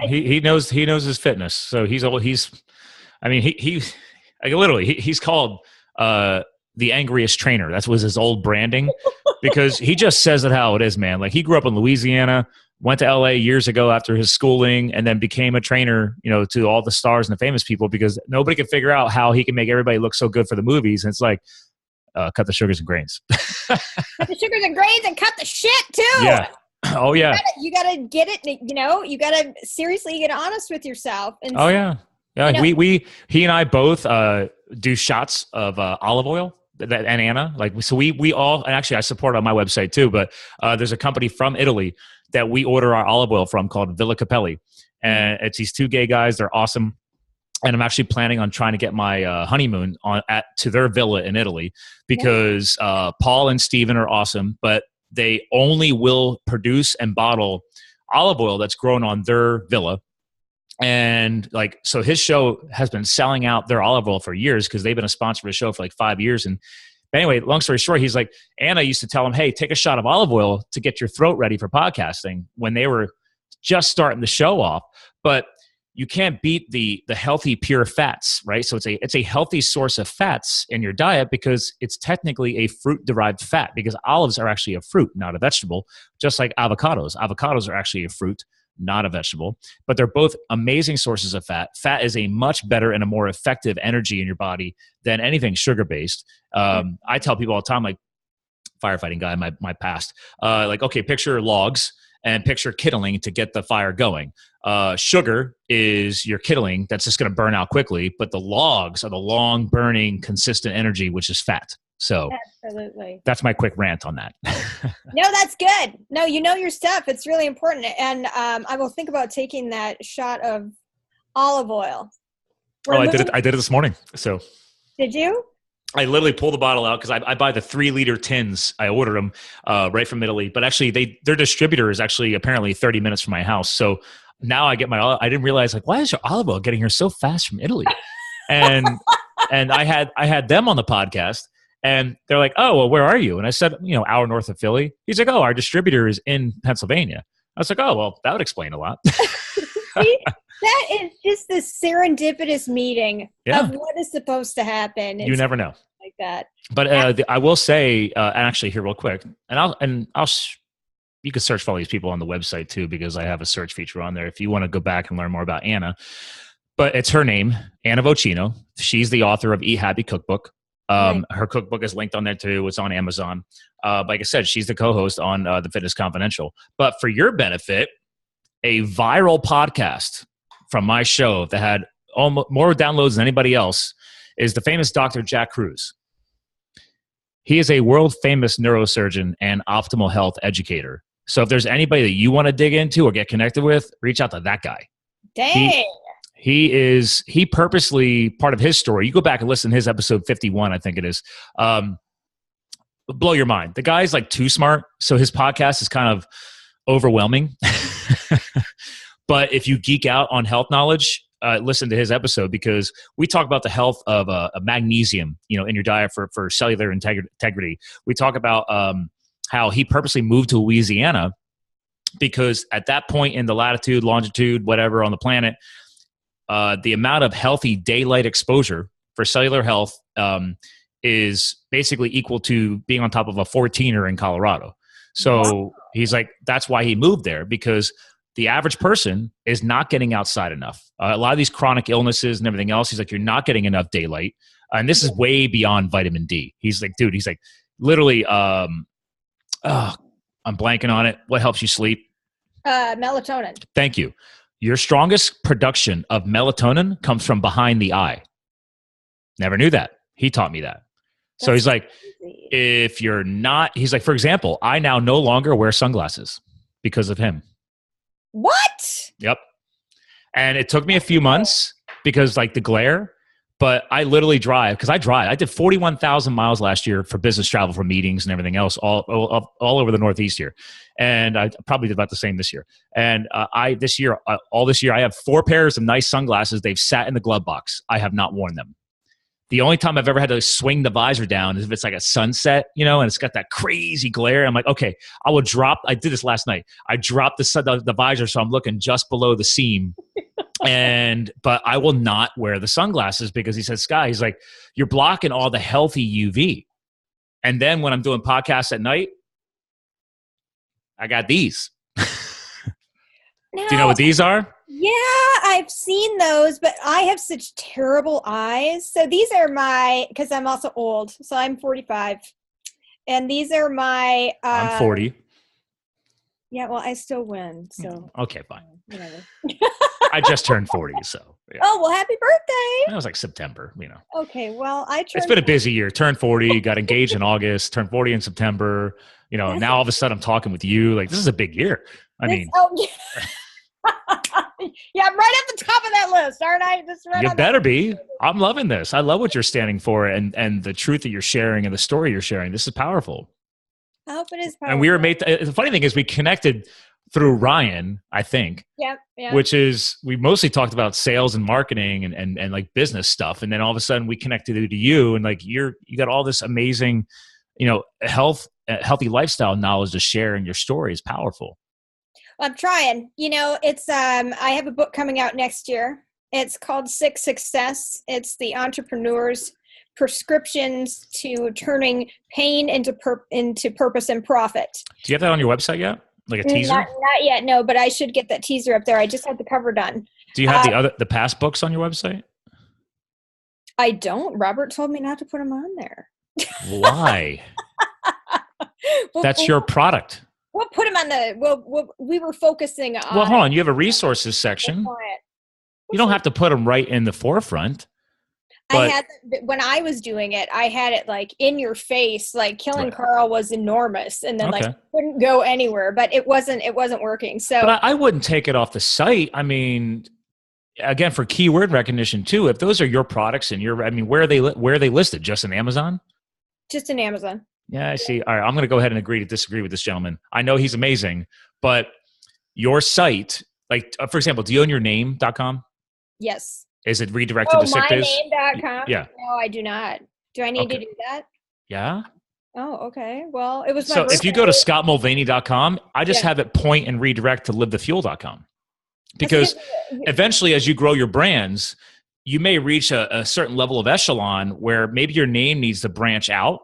he knows his fitness. So he's called, the angriest trainer. That was his old branding because he just says it how it is, man. Like he grew up in Louisiana, went to LA years ago after his schooling and then became a trainer, to all the stars and the famous people because nobody could figure out how he can make everybody look so good for the movies. And it's like, cut the sugars and grains. Cut the sugars and grains and cut the shit too. Yeah. Oh yeah. You gotta get it, you gotta seriously get honest with yourself. And yeah. Yeah. He and I both do shots of olive oil. And Anna, we all, and actually I support it on my website too, but there's a company from Italy that we order our olive oil from called Villa Capelli. And it's these two gay guys. They're awesome. And I'm actually planning on trying to get my honeymoon to their villa in Italy because Paul and Steven are awesome, but they only will produce and bottle olive oil that's grown on their villa. And like, so his show has been selling out their olive oil for years because they've been a sponsor of the show for like 5 years. And anyway, long story short, he's like, Anna used to tell him, hey, take a shot of olive oil to get your throat ready for podcasting when they were just starting the show off. But you can't beat the healthy, pure fats, right? So it's a healthy source of fats in your diet because it's technically a fruit-derived fat because olives are actually a fruit, not a vegetable, just like avocados. Avocados are actually a fruit, not a vegetable, but they're both amazing sources of fat. Fat is a much better and a more effective energy in your body than anything sugar-based. I tell people all the time, like firefighting guy, my past, like, okay, picture logs and picture kindling to get the fire going. Sugar is your kindling that's just going to burn out quickly, but the logs are the long burning, consistent energy, which is fat. So absolutely, that's my quick rant on that. No, that's good. No, you know your stuff. It's really important. And I will think about taking that shot of olive oil. I did it this morning. So did you? I literally pull the bottle out because I buy the 3-liter tins. I order them right from Italy, but actually their distributor is actually apparently 30 minutes from my house. So now I didn't realize, like, why is your olive oil getting here so fast from Italy? And I had them on the podcast and they're like, oh, well, where are you? And I said, hour north of Philly. He's like, oh, our distributor is in Pennsylvania. I was like, oh, well, that would explain a lot. See, that is just the serendipitous meeting of what is supposed to happen. You never know. Like that. But I will say, actually here real quick, and I'll you can search for all these people on the website too, because I have a search feature on there if you want to go back and learn more about Anna. But it's her name, Anna Vocino. She's the author of Eat Happy Cookbook. Her cookbook is linked on there too. It's on Amazon. Like I said, she's the co-host on The Fitness Confidential. But for your benefit, a viral podcast from my show that had almost more downloads than anybody else is the famous Dr. Jack Cruz. He is a world famous neurosurgeon and optimal health educator. So if there's anybody that you want to dig into or get connected with, reach out to that guy. Dang. He purposely, part of his story, you go back and listen to his episode 51, I think it is, blow your mind. The guy's like too smart. So his podcast is kind of overwhelming. But if you geek out on health knowledge, listen to his episode because we talk about the health of a magnesium, in your diet for cellular integrity. We talk about how he purposely moved to Louisiana because at that point in the latitude, longitude, whatever on the planet, the amount of healthy daylight exposure for cellular health is basically equal to being on top of a 14er in Colorado. So he's like, that's why he moved there, because the average person is not getting outside enough. A lot of these chronic illnesses and everything else, he's like, you're not getting enough daylight. And this is way beyond vitamin D. He's like, dude, literally, I'm blanking on it. What helps you sleep? Melatonin. Thank you. Your strongest production of melatonin comes from behind the eye. Never knew that. He taught me that. So he's like, if you're not, he's like, for example, I now no longer wear sunglasses because of him. What? Yep. And it took me a few months because like the glare, but I literally drive because I drive. I did 41,000 miles last year for business travel, for meetings and everything else, all over the Northeast here. And I probably did about the same this year. And all this year, I have 4 pairs of nice sunglasses. They've sat in the glove box. I have not worn them. The only time I've ever had to swing the visor down is if it's like a sunset, and it's got that crazy glare. I'm like, okay, I did this last night. I dropped the visor so I'm looking just below the seam. But I will not wear the sunglasses because he said, Sky, he's like, you're blocking all the healthy UV. And then when I'm doing podcasts at night, I got these. Now, do you know what these are? Yeah, I've seen those, but I have such terrible eyes. So these are because I'm also old. So I'm 45. And these are my... I'm 40. Yeah, well, I still win. So okay, fine. Whatever. I just turned 40, so. Yeah. Oh, well, happy birthday. That was like September, Okay, well, It's been a busy year. Turned 40, got engaged in August, turned 40 in September. Now all of a sudden I'm talking with you. Like, this is a big year. I mean... Yeah, I'm right at the top of that list, aren't I? Just right. You better be. I'm loving this. I love what you're standing for and the truth that you're sharing and the story you're sharing. This is powerful. I hope it is powerful. And we were made. The funny thing is, we connected through Ryan, I think. Yep. Which is, we mostly talked about sales and marketing and like business stuff, and then all of a sudden we connected to you, and like you got all this amazing, healthy lifestyle knowledge to share, and your story is powerful. I'm trying. It's I have a book coming out next year. It's called Sick Success. It's the entrepreneur's prescriptions to turning pain into purpose and profit. Do you have that on your website yet? Like a teaser? Not yet, no, but I should get that teaser up there. I just had the cover done. Do you have the past books on your website? I don't. Robert told me not to put them on there. Why? That's your product. We'll put them on we were focusing on. Well, hold on. You have a resources section. You don't have to put them right in the forefront. When I was doing it, I had it like in your face, like Killing Karl was enormous, and then like couldn't go anywhere, but it wasn't working. So, but I wouldn't take it off the site. I mean, again, for keyword recognition too. If those are your products and where are they listed? Just in Amazon? Just in Amazon. Yeah, I see. All right, I'm going to go ahead and agree to disagree with this gentleman. I know he's amazing, but your site, like for example, do you own your name.com? Yes. Is it redirected to Sick Biz? myname.com? Yeah. No, I do not. Do I need to do that? Yeah. Oh, okay. Well, it was my So birthday. if you go to scottmulvaney.com, I just have it point and redirect to livethefuel.com. Because eventually, as you grow your brands, you may reach a certain level of echelon where maybe your name needs to branch out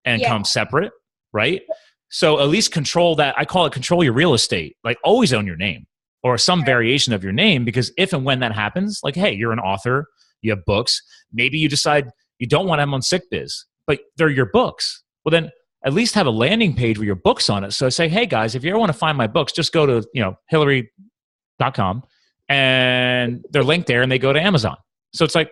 and come separate, right? So at least control that. I call it control your real estate. Like always own your name or some variation of your name, because if and when that happens, like, hey, you're an author, you have books, maybe you decide you don't want to have them on Sick Biz, but they're your books. Well, then at least have a landing page with your books on it. So say, hey guys, if you ever want to find my books, just go to, Hilary.com and they're linked there and they go to Amazon. So it's like,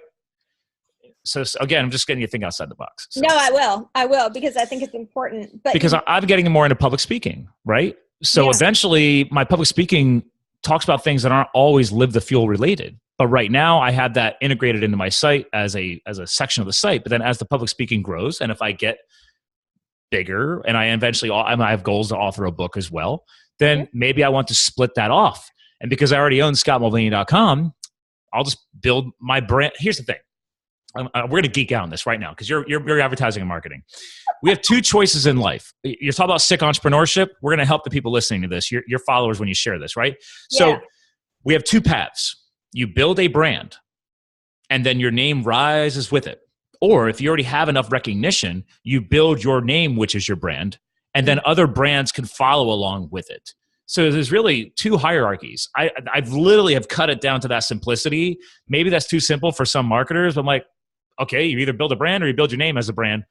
again, I'm just getting you to think outside the box. So. No, I will, because I think it's important. But because I'm getting more into public speaking, right? So eventually my public speaking talks about things that aren't always Live the Fuel related. But right now I have that integrated into my site as a section of the site. But then as the public speaking grows, and if I get bigger and I have goals to author a book as well, then maybe I want to split that off. And because I already own scottmulvaney.com, I'll just build my brand. Here's the thing. We're going to geek out on this right now because you're advertising and marketing. We have two choices in life. You're talking about sick entrepreneurship. We're going to help the people listening to this, your followers, when you share this, right? Yeah. So we have two paths. You build a brand and then your name rises with it. Or if you already have enough recognition, you build your name, which is your brand, and then other brands can follow along with it. So there's really two hierarchies. I've literally have cut it down to that simplicity. Maybe that's too simple for some marketers, but I'm like, okay, you either build a brand or you build your name as a brand.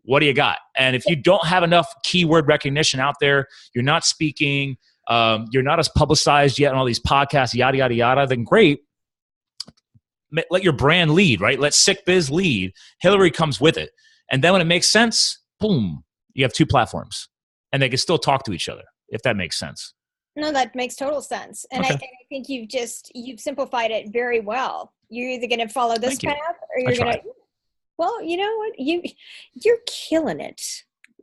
What do you got? And if you don't have enough keyword recognition out there, you're not speaking, you're not as publicized yet on all these podcasts, yada, yada, yada, then great. Let your brand lead, right? Let Sick Biz lead. Hilary comes with it. And then when it makes sense, boom, you have two platforms. And they can still talk to each other, if that makes sense. No, that makes total sense. And I think you've simplified it very well. You're either going to follow this path or you're going to, well, you know what? You're killing it.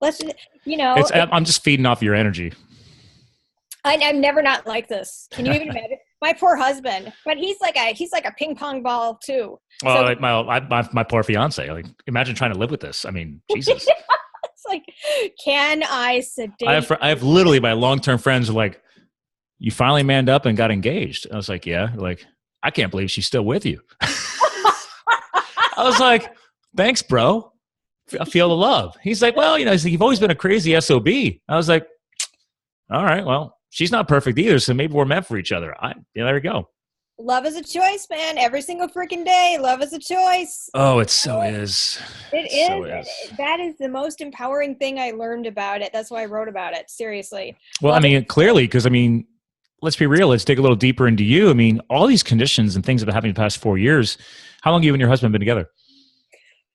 I'm just feeding off your energy. I'm never not like this. Can you even imagine? My poor husband, but he's like a ping pong ball too. Well, so, my poor fiance. Like, imagine trying to live with this. I mean, Jesus. It's like, can I sedate? I have literally my long-term friends are like, you finally manned up and got engaged. I was like, yeah. Like, I can't believe she's still with you. I was like, thanks, bro. I feel the love. He's like, well, you've always been a crazy SOB. I was like, all right, well, she's not perfect either, so maybe we're meant for each other. There we go. Love is a choice, man. Every single freaking day, love is a choice. Oh, it so is. It is. That is the most empowering thing I learned about it. That's why I wrote about it. Seriously. Well, clearly, because let's be real. Let's dig a little deeper into you. All these conditions and things that have happened in the past 4 years. How long have you and your husband been together?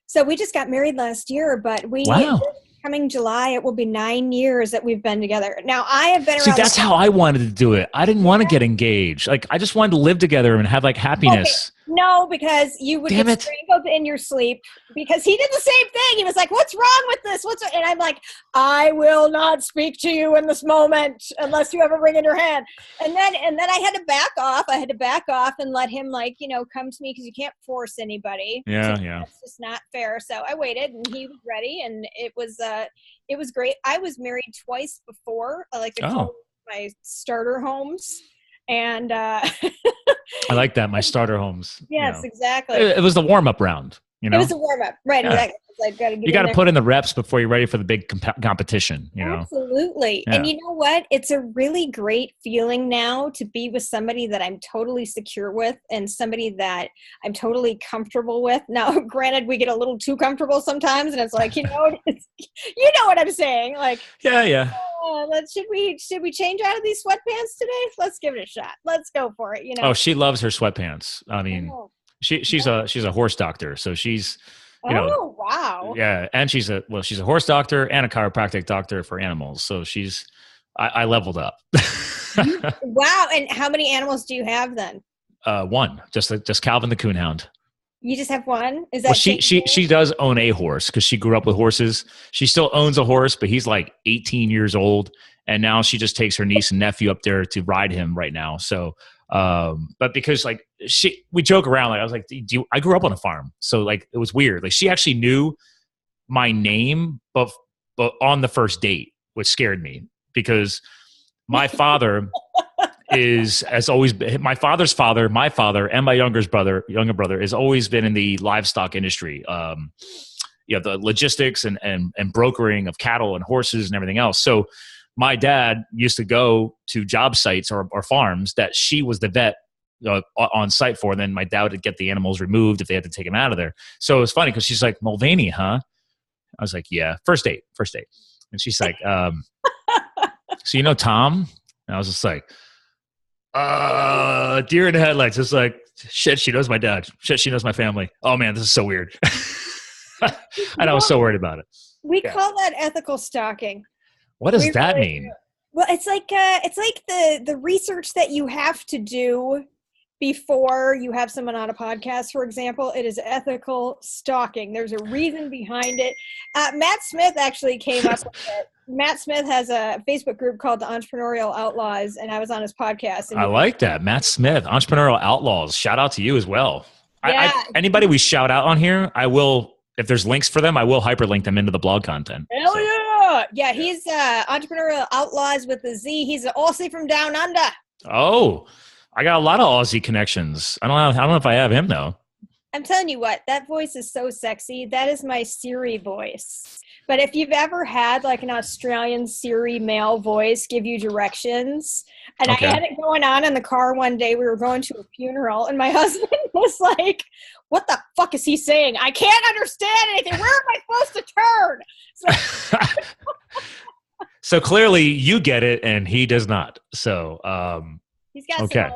So we just got married last year, but wow. coming July, it will be 9 years that we've been together. Now, I have been around. See, that's how I wanted to do it. I didn't want to get engaged. Like, I just wanted to live together and have like happiness. Okay. No, because you would get strangled in your sleep, because he did the same thing. He was like, what's wrong with this? And I'm like, I will not speak to you in this moment unless you have a ring in your hand. And then I had to back off. I had to back off and let him, like, you know, come to me, because you can't force anybody. Yeah. That's just not fair. So I waited, and he was ready, and it was great. I was married twice before. I like to call my starter homes. And I like that, my starter homes. Yes, you know. Exactly. It was the warm-up round. You know? It was a warm-up, right? Yeah. Exactly. You got to put in the reps before you're ready for the big competition. You know? Absolutely. Yeah. And you know what? It's a really great feeling now to be with somebody that I'm totally secure with, and somebody that I'm totally comfortable with. Now, granted, we get a little too comfortable sometimes, and it's like, you know, you know what I'm saying? Like, yeah. Should we change out of these sweatpants today? Let's give it a shot. Let's go for it. You know. Oh, she loves her sweatpants. I mean, she's a horse doctor, so she's. You know, oh, wow. Yeah. And she's a horse doctor and a chiropractic doctor for animals. So I leveled up. Wow. And how many animals do you have then? One, just Calvin the Coonhound. You just have one? Is that well, she does own a horse because she grew up with horses. She still owns a horse, but he's like 18 years old. And now she just takes her niece and nephew up there to ride him right now. So, but because like we joke around, like I was like, I grew up on a farm. So like, it was weird. Like she actually knew my name, but on the first date, which scared me because my father has always been my father's father, my father, and my younger brother has always been in the livestock industry. You know, the logistics and brokering of cattle and horses and everything else. So my dad used to go to job sites or farms that she was the vet on site for. And then my dad would get the animals removed if they had to take them out of there. So it was funny because she's like, Mulvaney, huh? I was like, yeah, first date. And she's like, so you know Tom? And I was just like, deer in the headlights. It's like, shit, she knows my dad. Shit, she knows my family. Oh man, this is so weird. And I was so worried about it. We call that ethical stalking. What does that mean? Well, it's like the research that you have to do before you have someone on a podcast, for example. It is ethical stalking. There's a reason behind it. Matt Smith actually came up with it. Matt Smith has a Facebook group called the Entrepreneurial Outlaws, and I was on his podcast. And I like that. Matt Smith, Entrepreneurial Outlaws. Shout out to you as well. Yeah. Anybody we shout out on here, I will, if there's links for them, I will hyperlink them into the blog content. Hell yeah. Yeah, he's Entrepreneurial Outlaws with a Z. He's an Aussie from down under. Oh, I got a lot of Aussie connections. I don't know if I have him though. I'm telling you what, that voice is so sexy. That is my Siri voice. But if you've ever had like an Australian Siri male voice give you directions, and I had it going on in the car one day, we were going to a funeral, and my husband was like, what the fuck is he saying? I can't understand anything. Where am I supposed to turn? So clearly you get it and he does not. So he's got some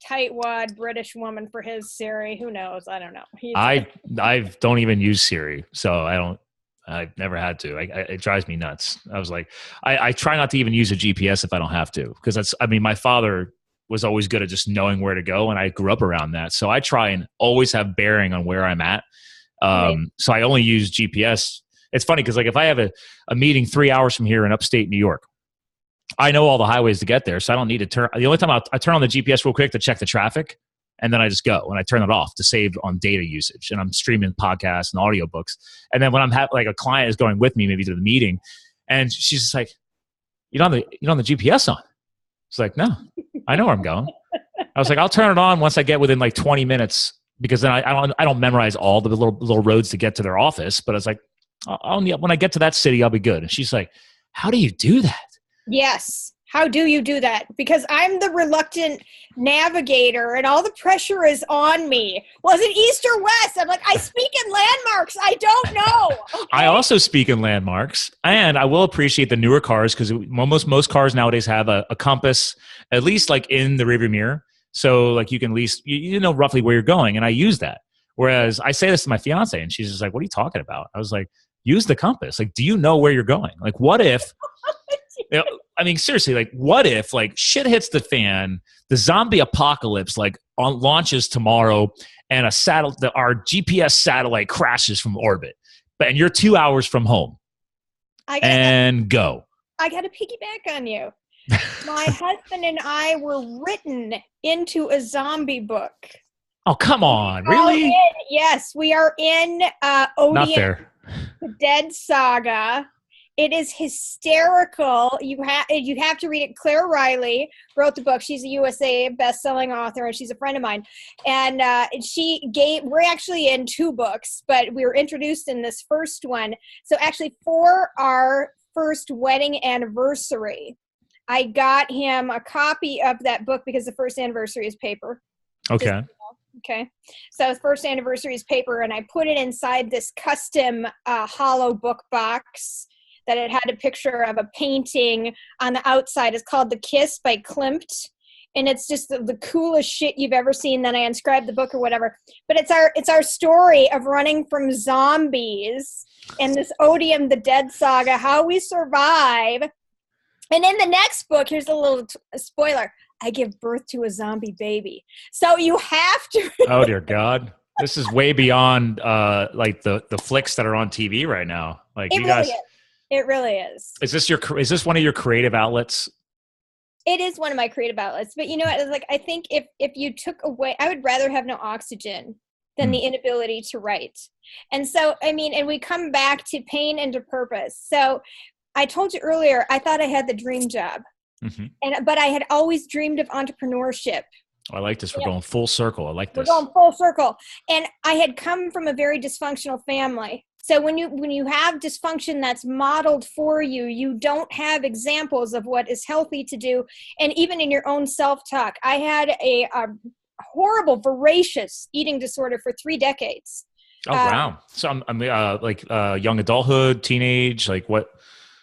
tightwad British woman for his Siri. Who knows? I don't know. I don't even use Siri, so I've never had to. It drives me nuts. I was like, I try not to even use a GPS if I don't have to, because my father was always good at just knowing where to go, and I grew up around that. So I try and always have bearing on where I'm at. So I only use GPS. It's funny because like if I have a meeting 3 hours from here in upstate New York, I know all the highways to get there, so I don't need to turn. The only time I turn on the GPS real quick to check the traffic, and then I just go and I turn it off to save on data usage. And I'm streaming podcasts and audiobooks. And then when I'm like a client is going with me maybe to the meeting, and she's just like, you don't have the GPS on. It's like, no, I know where I'm going. I was like, I'll turn it on once I get within like 20 minutes, because then I don't memorize all the little roads to get to their office. But it's like, when I get to that city, I'll be good. And she's like, how do you do that? Yes. How do you do that? Because I'm the reluctant navigator and all the pressure is on me. Was it east or west? I'm like, I speak in landmarks. I don't know. Okay? I also speak in landmarks, and I will appreciate the newer cars because most cars nowadays have a compass, at least like in the rearview mirror. So like you can at least, you know roughly where you're going. And I use that. Whereas I say this to my fiance and she's just like, what are you talking about? I was like, use the compass. Like, do you know where you're going? Like, what if, I mean, seriously, like, what if like shit hits the fan, the zombie apocalypse like launches tomorrow, and our GPS satellite crashes from orbit, and you're 2 hours from home, go. I got to piggyback on you. My husband and I were written into a zombie book. Oh, come on. Really? Yes, we are in Odium, the Dead Saga. It is hysterical. You have to read it. Claire Riley wrote the book. She's a USA best-selling author, and she's a friend of mine. And we're actually in 2 books, but we were introduced in this first one. So actually for our first wedding anniversary, I got him a copy of that book because the first anniversary is paper. Okay. Okay. So the first anniversary is paper, and I put it inside this custom hollow book box that it had a picture of a painting on the outside. It's called The Kiss by Klimt. And it's just the coolest shit you've ever seen. Then I inscribed the book or whatever. But it's our story of running from zombies in this Odium, the Dead Saga, how we survive. And in the next book, here's a little spoiler. I give birth to a zombie baby. So you have to. Oh, dear God. This is way beyond like the flicks that are on TV right now. Like it you really guys. Is. It really is. Is this one of your creative outlets? It is one of my creative outlets. But you know what? Like, I think if you took away, I would rather have no oxygen than the inability to write. And so, I mean, and we come back to pain and to purpose. So I told you earlier, I thought I had the dream job. But I had always dreamed of entrepreneurship. I like this. We're going full circle. I like this. We're going full circle. And I had come from a very dysfunctional family. So when you have dysfunction that's modeled for you, you don't have examples of what is healthy to do. And even in your own self-talk, I had a horrible, voracious eating disorder for 3 decades. Oh, wow. So I'm like young adulthood, teenage, like what?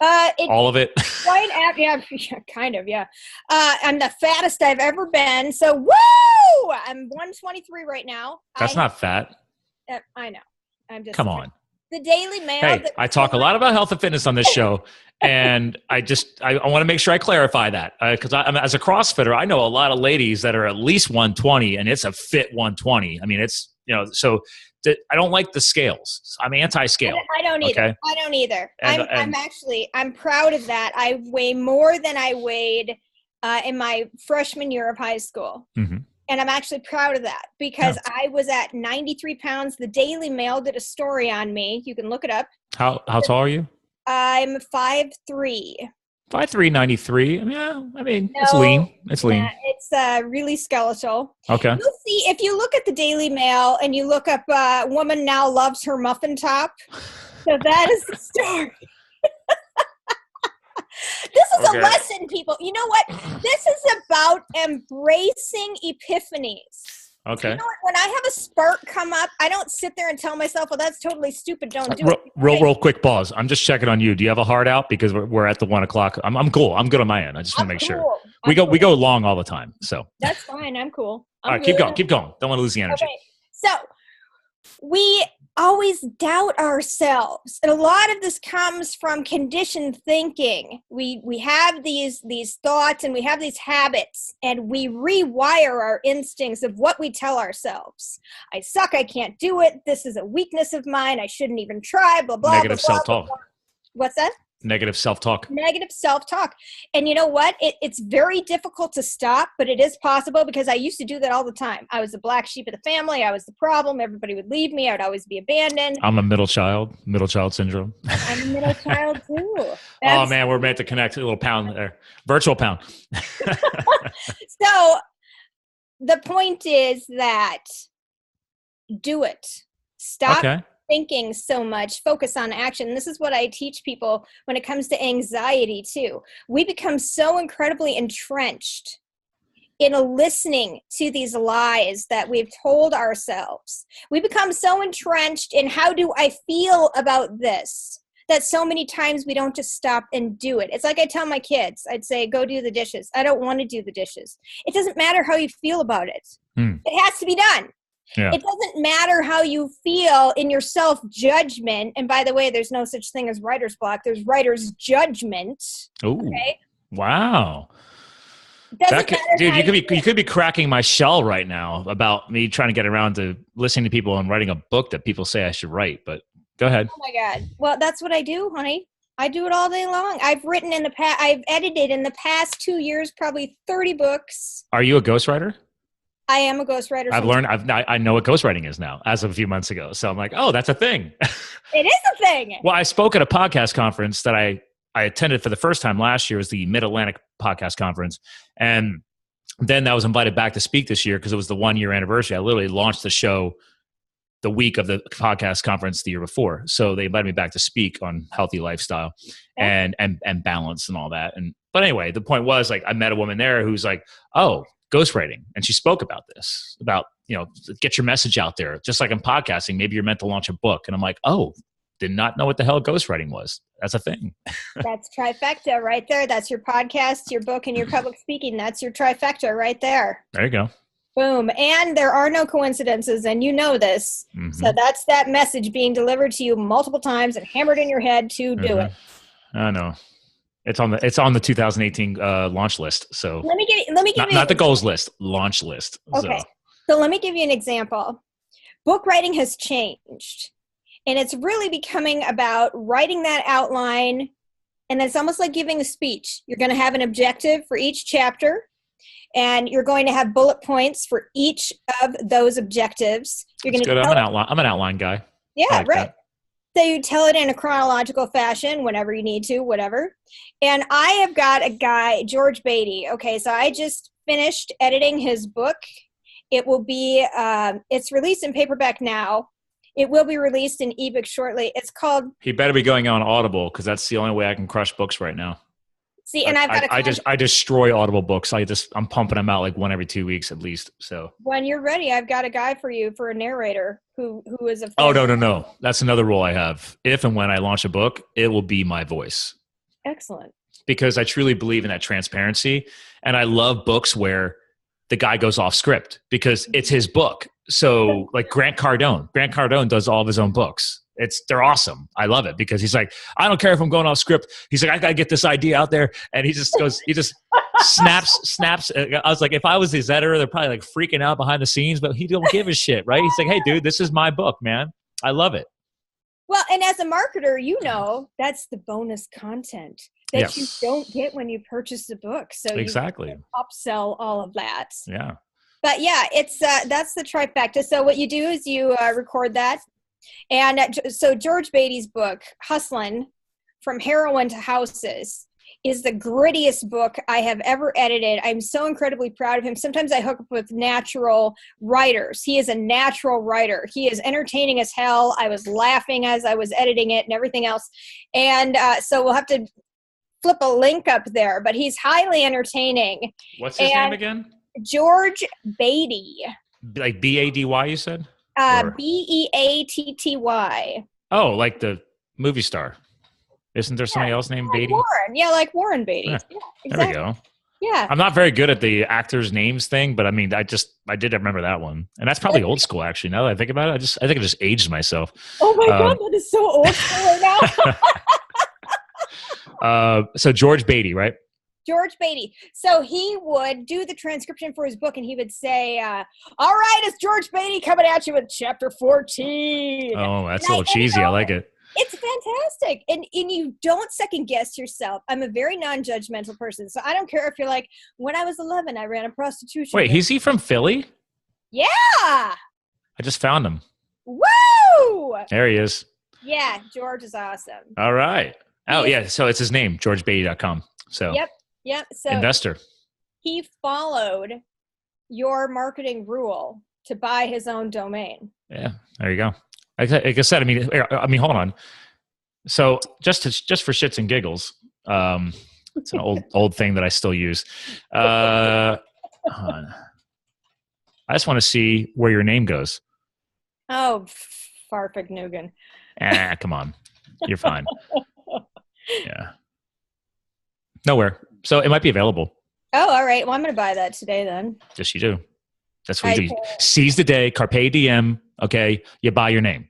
All of it? Right after, yeah, kind of, yeah. I'm the fattest I've ever been. So, woo! I'm 123 right now. That's not fat. I know. I'm just. Come on. The Daily Mail. Hey, I talk a lot about health and fitness on this show, and I want to make sure I clarify that because as a CrossFitter, I know a lot of ladies that are at least 120, and it's a fit 120. I mean, it's so. I don't like the scales. I'm anti-scale. I don't either. Okay? I don't either. I'm proud of that. I weigh more than I weighed in my freshman year of high school. And I'm actually proud of that because I was at 93 pounds. The Daily Mail did a story on me. You can look it up. How tall are you? I'm 5'3". 5'3", 93. It's lean. It's lean. It's really skeletal. Okay. You'll see, if you look at the Daily Mail and you look up woman now loves her muffin top. So that is the story. This is a lesson, people. You know what? This is about embracing epiphanies. Okay. You know what? When I have a spark come up, I don't sit there and tell myself, well, that's totally stupid. Don't do it. Real quick pause. I'm just checking on you. Do you have a heart out? Because we're at the 1 o'clock. I'm cool. I'm good on my end. I just want to make sure. We go long all the time. So that's fine. I'm cool. All right, keep going. Don't want to lose the energy. Okay. So we always doubt ourselves. And a lot of this comes from conditioned thinking. We have these thoughts and we have these habits, and we rewire our instincts of what we tell ourselves. I suck, I can't do it, this is a weakness of mine, I shouldn't even try, blah, blah, Negative blah, self-talk. blah, blah. What's that? Negative self-talk. Negative self-talk. And you know what? It's very difficult to stop, but it is possible because I used to do that all the time. I was the black sheep of the family. I was the problem. Everybody would leave me. I would always be abandoned. I'm a middle child syndrome. I'm a middle child too. Oh man, we're meant to connect. A little pound there. Virtual pound. So the point is that do it. Stop thinking so much, focus on action. This is what I teach people when it comes to anxiety too. We become so incredibly entrenched in listening to these lies that we've told ourselves. We become so entrenched in how do I feel about this, that so many times we don't just stop and do it. It's like I tell my kids, I'd say, go do the dishes. I don't want to do the dishes. It doesn't matter how you feel about it. It has to be done. Yeah. It doesn't matter how you feel in your self-judgment. And by the way, there's no such thing as writer's block. There's writer's judgment. Oh, okay? Wow. Dude, you could be cracking my shell right now about me trying to get around to listening to people and writing a book that people say I should write. But go ahead. Oh my God. Well, that's what I do, honey. I do it all day long. I've edited in the past 2 years, probably 30 books. Are you a ghostwriter? I am a ghostwriter. I know what ghostwriting is now as of a few months ago. So I'm like, oh, that's a thing. It is a thing. Well, I spoke at a podcast conference that I attended for the first time last year. It was the Mid-Atlantic Podcast Conference. And then I was invited back to speak this year because it was the 1 year anniversary. I literally launched the show the week of the podcast conference the year before. So they invited me back to speak on healthy lifestyle and balance and all that. But anyway, the point was, like, I met a woman there who's like, oh, ghostwriting. And she spoke about this, about, get your message out there. Just like in podcasting, maybe you're meant to launch a book. And I'm like, oh, did not know what the hell ghostwriting was. That's a thing. That's trifecta right there. That's your podcast, your book, and your public speaking. That's your trifecta right there. There you go. Boom. And there are no coincidences, and you know this. Mm-hmm. So that's that message being delivered to you multiple times and hammered in your head to do it. I know. It's on the 2018 launch list. So let me give you not the goals list, launch list. Okay. So let me give you an example. Book writing has changed, and it's really becoming about writing that outline, and it's almost like giving a speech. You're going to have an objective for each chapter, and you're going to have bullet points for each of those objectives. You're going to. I'm an outline guy. Yeah, like right. That. So you tell it in a chronological fashion whenever you need to, whatever. And I have got a guy, George Beatty. Okay, so I just finished editing his book. It will be, it's released in paperback now. It will be released in ebook shortly. It's called. He better be going on Audible because that's the only way I can crush books right now. See, and I destroy Audible books. I'm pumping them out like one every 2 weeks at least. So when you're ready, I've got a guy for you for a narrator who is a. Oh, no. That's another role I have. If and when I launch a book, it will be my voice. Excellent. Because I truly believe in that transparency. And I love books where the guy goes off script because it's his book. So like Grant Cardone does all of his own books. They're awesome. I love it because he's like, I don't care if I'm going off script. He's like, I got to get this idea out there. And he just snaps. I was like, if I was his editor, they're probably like freaking out behind the scenes, but he don't give a shit, right? He's like, hey dude, this is my book, man. I love it. Well, and as a marketer, that's the bonus content that you don't get when you purchase the book. So exactly. You upsell all of that. Yeah. But yeah, it's that's the trifecta. So what you do is you record that. And so George Beatty's book, Hustlin', From Heroin to Houses, is the grittiest book I have ever edited. I'm so incredibly proud of him. Sometimes I hook up with natural writers. He is a natural writer. He is entertaining as hell. I was laughing as I was editing it and everything else. And so we'll have to flip a link up there, but he's highly entertaining. What's his name again? George Beatty. Like B-A-D-Y, you said? Beatty. Oh, like the movie star. Isn't there somebody else named Beatty? Warren. Yeah, like Warren Beatty. Yeah, exactly. There we go. Yeah. I'm not very good at the actors' names thing, but I mean, I did remember that one. And that's probably old school, actually, now that I think about it. I think I just aged myself. Oh my God, that is so old school right now. So George Beatty, right? George Beatty. So he would do the transcription for his book and he would say, all right, it's George Beatty coming at you with chapter 14. Oh, that's a little cheesy. I like it. It's fantastic. And you don't second guess yourself. I'm a very non-judgmental person. So I don't care if you're like, when I was 11, I ran a prostitution. Wait, is he from Philly? Yeah. I just found him. Woo! There he is. Yeah, George is awesome. All right. Oh, yeah. So it's his name, georgebeatty.com. So Yep. So investor. He followed your marketing rule to buy his own domain. Yeah, there you go. Like I said, I mean, hold on. So just for shits and giggles, it's an old thing that I still use. Hold on. I just want to see where your name goes. Oh, Farfignugan. Come on, you're fine. Yeah, nowhere. So it might be available. Oh, all right. Well, I'm going to buy that today then. Yes, you do. That's what you do. Seize the day, carpe diem. Okay, you buy your name.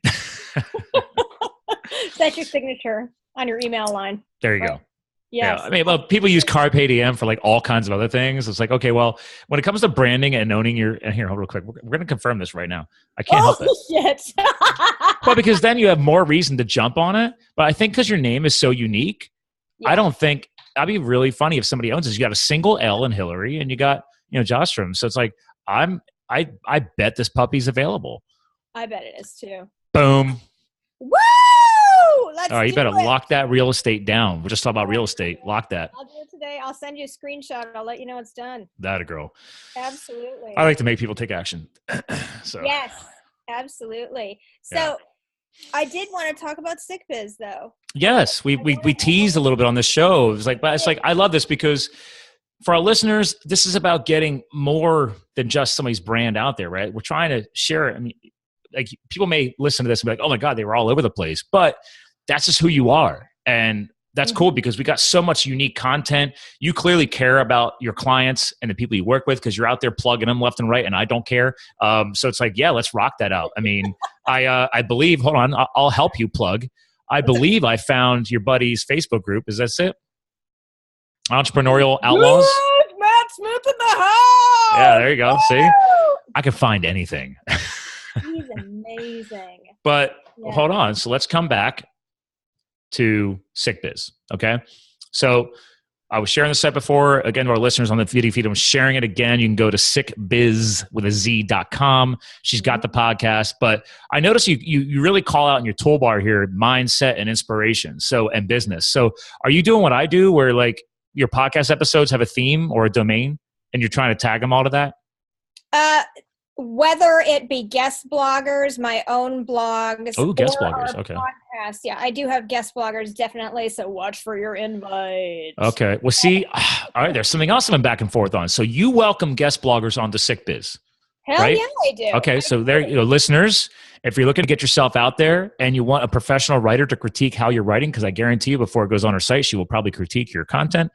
That's your signature on your email line. There you go. Yes. Yeah, I mean, well, people use carpe diem for like all kinds of other things. It's like, okay, well, when it comes to branding and owning your, and here, hold real quick, we're going to confirm this right now. I can't help it. Shit. Well, because then you have more reason to jump on it. But I think because your name is so unique, I don't think that'd be really funny if somebody owns this. You got a single L in Hilary, and you got Jastram. So it's like I bet this puppy's available. I bet it is too. Boom. Woo! Let's All right, you better lock that real estate down. We're just talking about real estate. Lock that. I'll do it today. I'll send you a screenshot. I'll let you know it's done. That a girl. Absolutely. I like to make people take action. So. Yes, absolutely. So I did want to talk about Sick Biz though. Yes, we teased a little bit on this show. It was like, but it's like, I love this because for our listeners, this is about getting more than just somebody's brand out there, right? We're trying to share it. I mean, like people may listen to this and be like, oh my God, they were all over the place, but that's just who you are. And that's cool because we got so much unique content. You clearly care about your clients and the people you work with because you're out there plugging them left and right, and I don't care. So it's like, yeah, let's rock that out. I mean, I believe, hold on, I'll help you plug. I believe I found your buddy's Facebook group. Is that it? Entrepreneurial Outlaws? Matt Smith in the house! Yeah, there you go. See? I can find anything. He's amazing. But hold on. So let's come back to Sick Biz. Okay. So I was sharing this site before, again, to our listeners on the video feed. I'm sharing it again. You can go to sickbiz with a Z.com. She's got the podcast, but I noticed you really call out in your toolbar here, mindset and inspiration. So, and business. So are you doing what I do where like your podcast episodes have a theme or a domain and you're trying to tag them all to that? Whether it be guest bloggers, my own blogs. Oh, guest bloggers. Okay. Podcasts. Yeah, I do have guest bloggers, definitely. So watch for your invite. Okay. Well, see, all right, there's something else I've been back and forth on. So you welcome guest bloggers onto Sick Biz. Hell right? Yeah, I do. Okay. So there, listeners, if you're looking to get yourself out there and you want a professional writer to critique how you're writing, because I guarantee you before it goes on her site, she will probably critique your content.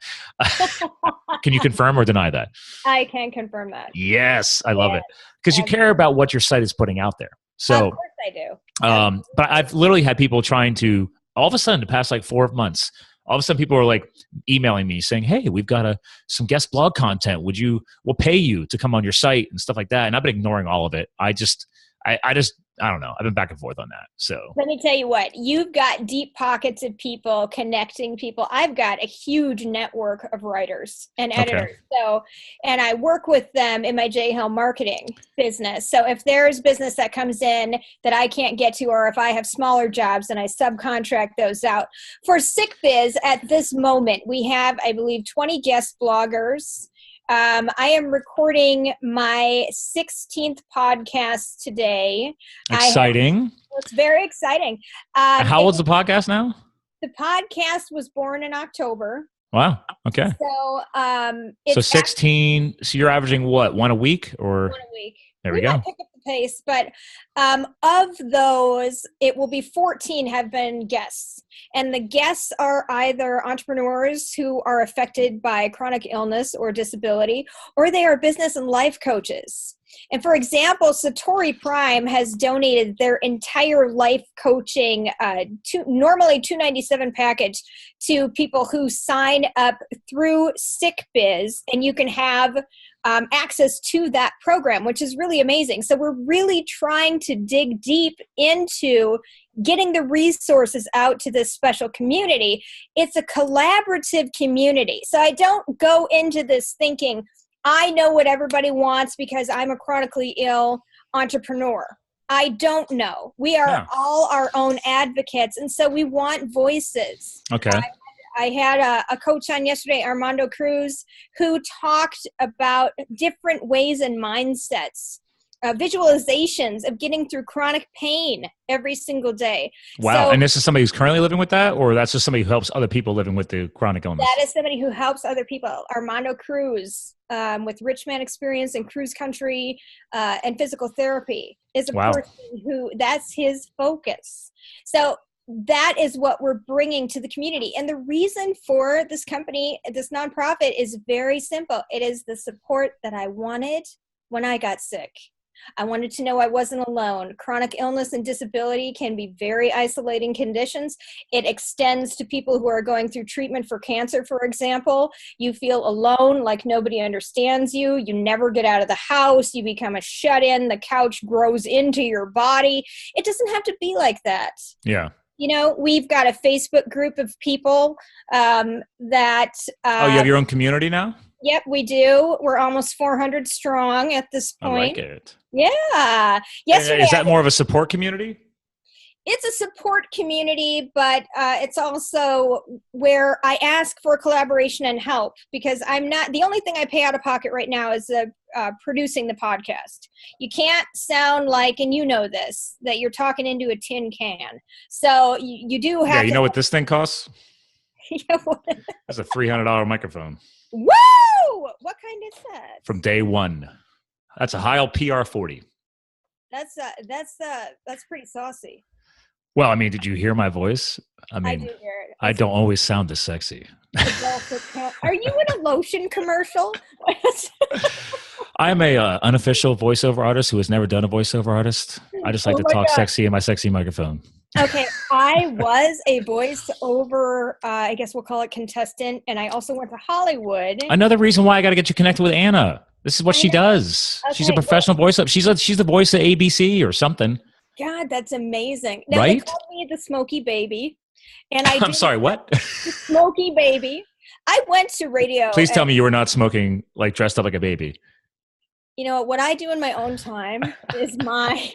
Can you confirm or deny that? I can confirm that. Yes. I love it. Because you care about what your site is putting out there. So, of course I do. But I've literally had people trying to, all of a sudden, the past like 4 months, all of a sudden people are like emailing me saying, hey, we've got some guest blog content. We'll pay you to come on your site and stuff like that. And I've been ignoring all of it. I don't know. I've been back and forth on that. So let me tell you what, you've got deep pockets of people connecting people. I've got a huge network of writers and editors. Okay. So, and I work with them in my J-Hill marketing business. So if there's business that comes in that I can't get to, or if I have smaller jobs, then I subcontract those out. For Sick Biz at this moment, we have, I believe, 20 guest bloggers. I am recording my 16th podcast today. Exciting. It's very exciting. How old's the podcast now? The podcast was born in October. Wow. Okay. So, 16. So you're averaging what? One a week or? One a week. There we go. Pick up the pace, but of those, it will be 14 have been guests. And the guests are either entrepreneurs who are affected by chronic illness or disability, or they are business and life coaches. And for example, Satori Prime has donated their entire life coaching, normally $297 package, to people who sign up through Sick Biz, and you can have access to that program, which is really amazing. So we're really trying to dig deep into getting the resources out to this special community. It's a collaborative community. So I don't go into this thinking, I know what everybody wants because I'm a chronically ill entrepreneur. I don't know. We are all our own advocates, and so we want voices. Okay. I had a coach on yesterday, Armando Cruz, who talked about different ways and mindsets, visualizations of getting through chronic pain every single day. Wow. So, and this is somebody who's currently living with that, or that's just somebody who helps other people living with the chronic illness? That is somebody who helps other people. Armando Cruz, with Rich Man Experience and Cruise Country and physical therapy, is a person who, that's his focus. So that is what we're bringing to the community. And the reason for this company, this nonprofit, is very simple. It is the support that I wanted when I got sick. I wanted to know I wasn't alone. Chronic illness and disability can be very isolating conditions. It extends to people who are going through treatment for cancer, for example. You feel alone, like nobody understands you. You never get out of the house. You become a shut-in. The couch grows into your body. It doesn't have to be like that. Yeah. You know, we've got a Facebook group of people that... oh, you have your own community now? Yep, we do. We're almost 400 strong at this point. I like it. Yeah. Yesterday, is that more of a support community? It's a support community, but it's also where I ask for collaboration and help, because I'm not, the only thing I pay out of pocket right now is producing the podcast. You can't sound like, and you know this, that you're talking into a tin can. So you do have you know what this thing costs? Yeah, what? That's a $300 microphone. Woo! What kind is that? From day one. That's a Heil PR40. That's pretty saucy. Well, I mean, did you hear my voice? I mean, I do hear it. I don't always sound this sexy. Are you in a lotion commercial? I'm a unofficial voiceover artist who has never done a voiceover artist. I just like to talk sexy in my sexy microphone. Okay, I was a voiceover, I guess we'll call it contestant, and I also went to Hollywood. Another reason why I got to get you connected with Anna. This is what she does. Okay, she's a professional voiceover. She's the voice of ABC or something. God, that's amazing. Now, right? They called me the Smoky Baby. And I'm sorry, what? The Smoky Baby. I went to radio. Please tell me you were not smoking, like dressed up like a baby. You know, what I do in my own time is my...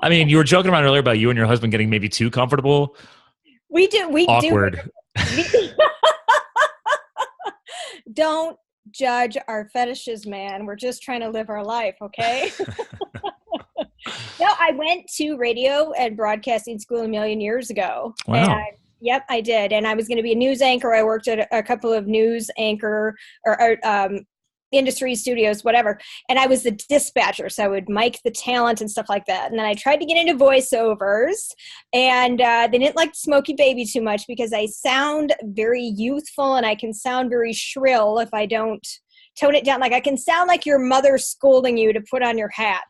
I mean, you were joking around earlier about you and your husband getting maybe too comfortable. We do. Awkward. Don't judge our fetishes, man. We're just trying to live our life, okay? No, I went to radio and broadcasting school a million years ago. Wow. Yep, I did. And I was going to be a news anchor. I worked at a couple of news anchor or industry studios, whatever. And I was the dispatcher. So I would mic the talent and stuff like that. And then I tried to get into voiceovers, and they didn't like Smoky Baby too much because I sound very youthful and I can sound very shrill if I don't tone it down. Like I can sound like your mother scolding you to put on your hat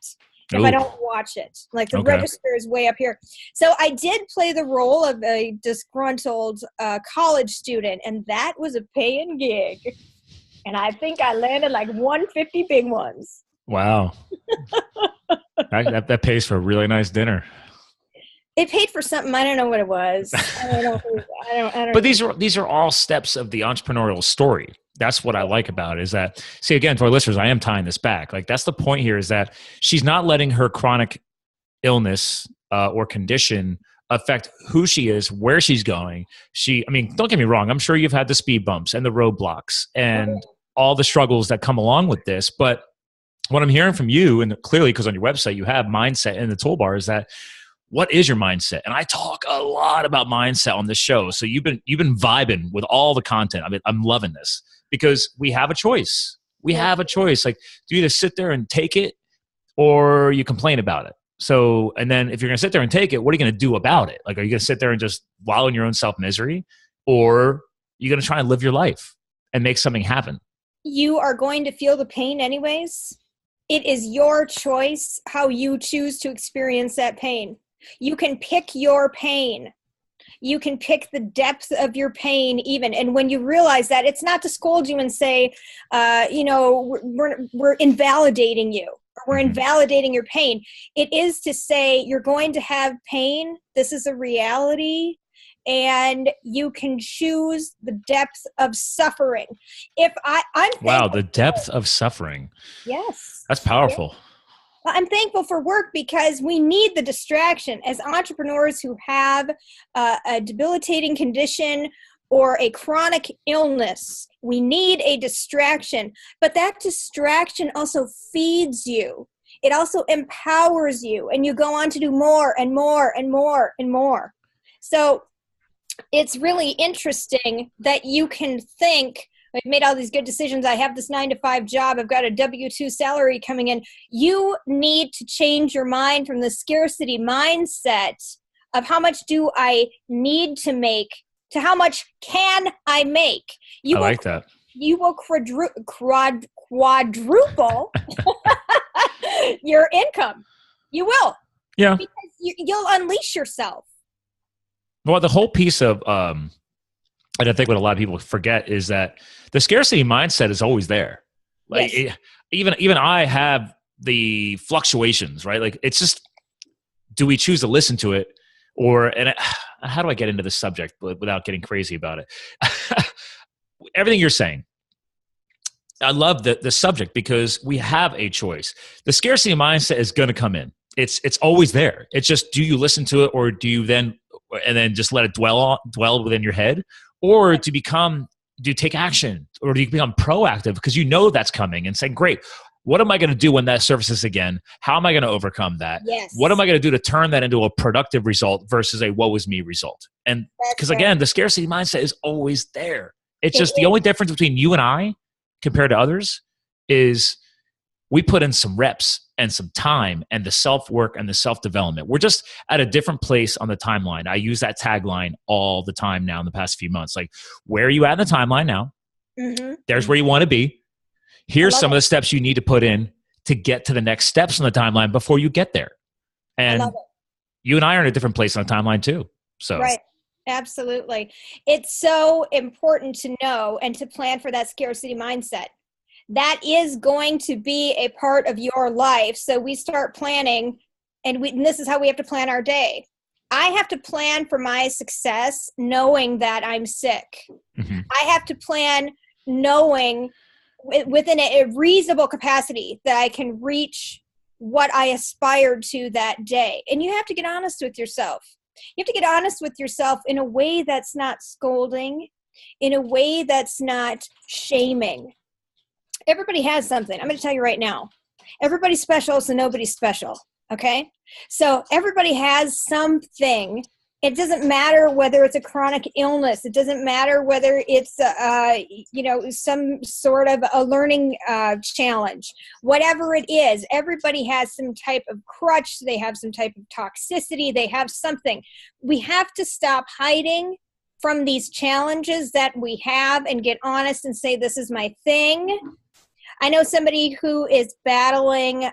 if I don't watch it. Like the register is way up here. So I did play the role of a disgruntled college student, and that was a paying gig. And I think I landed like 150 big ones. Wow. that pays for a really nice dinner. It paid for something. I don't know what it was. I don't But these are all steps of the entrepreneurial story. That's what I like about it, is that, see, again, to our listeners, I am tying this back. Like, that's the point here, is that she's not letting her chronic illness or condition affect who she is, where she's going. I mean, don't get me wrong. I'm sure you've had the speed bumps and the roadblocks and all the struggles that come along with this. But what I'm hearing from you, and clearly because on your website you have mindset in the toolbar, is that, what is your mindset? And I talk a lot about mindset on this show. So you've been vibing with all the content. I mean, I'm loving this because we have a choice. We have a choice. Like, do you either sit there and take it or you complain about it? So, and then if you're going to sit there and take it, what are you going to do about it? Like, are you going to sit there and just wallow in your own self-misery, or are you going to try and live your life and make something happen? You are going to feel the pain anyways. It is your choice how you choose to experience that pain. You can pick your pain. You can pick the depth of your pain even. And when you realize that, it's not to scold you and say, we're invalidating you, or we're invalidating your pain. It is to say, you're going to have pain. This is a reality. And you can choose the depth of suffering. Wow, the depth of suffering. Yes. That's powerful. I'm thankful for work because we need the distraction as entrepreneurs who have a debilitating condition or a chronic illness. We need a distraction, but that distraction also feeds you. It also empowers you, and you go on to do more and more and more and more. So it's really interesting that you can think, I've made all these good decisions. I have this 9-to-5 job. I've got a W-2 salary coming in. You need to change your mind from the scarcity mindset of how much do I need to make to how much can I make. I like that. You will quadruple your income. You will. Yeah. Because you'll unleash yourself. Well, the whole piece of, and I think what a lot of people forget is that the scarcity mindset is always there. Like Yes. even I have the fluctuations, right? Like it's just, do we choose to listen to it, how do I get into this subject without getting crazy about it? Everything you're saying, I love the subject because we have a choice. The scarcity mindset is going to come in. It's always there. It's just, do you listen to it, or do you then just let it dwell within your head, or do you take action, or do you become proactive because you know that's coming and say, great, what am I going to do when that surfaces again? How am I going to overcome that? Yes. What am I going to do to turn that into a productive result versus a woe is me result? And because again, the scarcity mindset is always there. It's just the only difference between you and I compared to others is we put in some reps and some time and the self-work and the self-development. We're just at a different place on the timeline. I use that tagline all the time now in the past few months. Like, where are you at in the timeline now? Mm-hmm. There's where you want to be. Here's some of the steps you need to put in to get to the next steps on the timeline before you get there. And you and I are in a different place on the timeline too. So right. Absolutely. It's so important to know and to plan for that scarcity mindset. That is going to be a part of your life. So we start planning, and this is how we have to plan our day. I have to plan for my success knowing that I'm sick. Mm-hmm. I have to plan knowing within a reasonable capacity that I can reach what I aspired to that day. And you have to get honest with yourself. You have to get honest with yourself in a way that's not scolding, in a way that's not shaming. Everybody has something. I'm going to tell you right now. Everybody's special, so nobody's special. Okay? So everybody has something. It doesn't matter whether it's a chronic illness. It doesn't matter whether it's some sort of a learning challenge. Whatever it is, everybody has some type of crutch. They have some type of toxicity. They have something. We have to stop hiding from these challenges that we have and get honest and say, this is my thing. I know somebody who is battling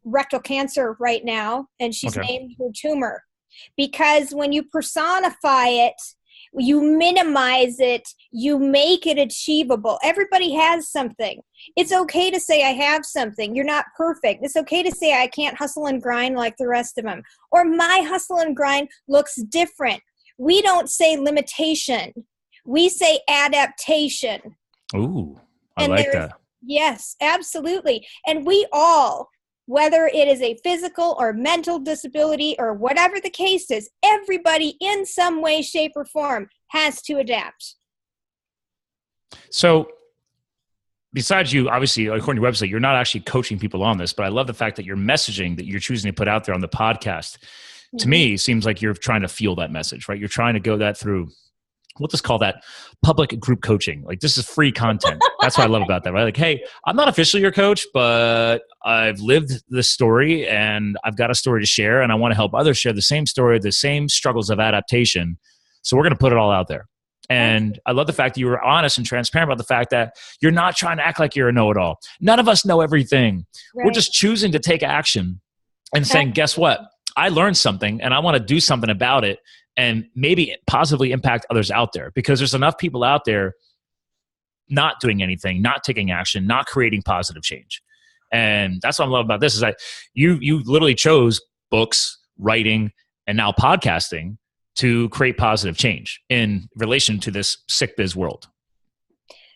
rectal cancer right now, and she's named her tumor. Because when you personify it, you minimize it, you make it achievable. Everybody has something. It's okay to say I have something. You're not perfect. It's okay to say I can't hustle and grind like the rest of them. Or my hustle and grind looks different. We don't say limitation. We say adaptation. Ooh, I like that. Yes, absolutely. And we all, whether it is a physical or mental disability or whatever the case is, everybody in some way, shape, or form has to adapt. So besides you, obviously, according to your website, you're not actually coaching people on this, but I love the fact that your messaging that you're choosing to put out there on the podcast, to me, seems like you're trying to fuel that message, right? You're trying to go that through, we'll just call that public group coaching. Like, this is free content. That's what I love about that, right? Like, hey, I'm not officially your coach, but I've lived this story and I've got a story to share, and I want to help others share the same story, the same struggles of adaptation. So we're going to put it all out there. And I love the fact that you were honest and transparent about the fact that you're not trying to act like you're a know-it-all. None of us know everything. Right. We're just choosing to take action and saying, guess what? I learned something and I want to do something about it and maybe positively impact others out there, because there's enough people out there not doing anything, not taking action, not creating positive change. And that's what I love about this is that you literally chose books, writing, and now podcasting to create positive change in relation to this sick biz world.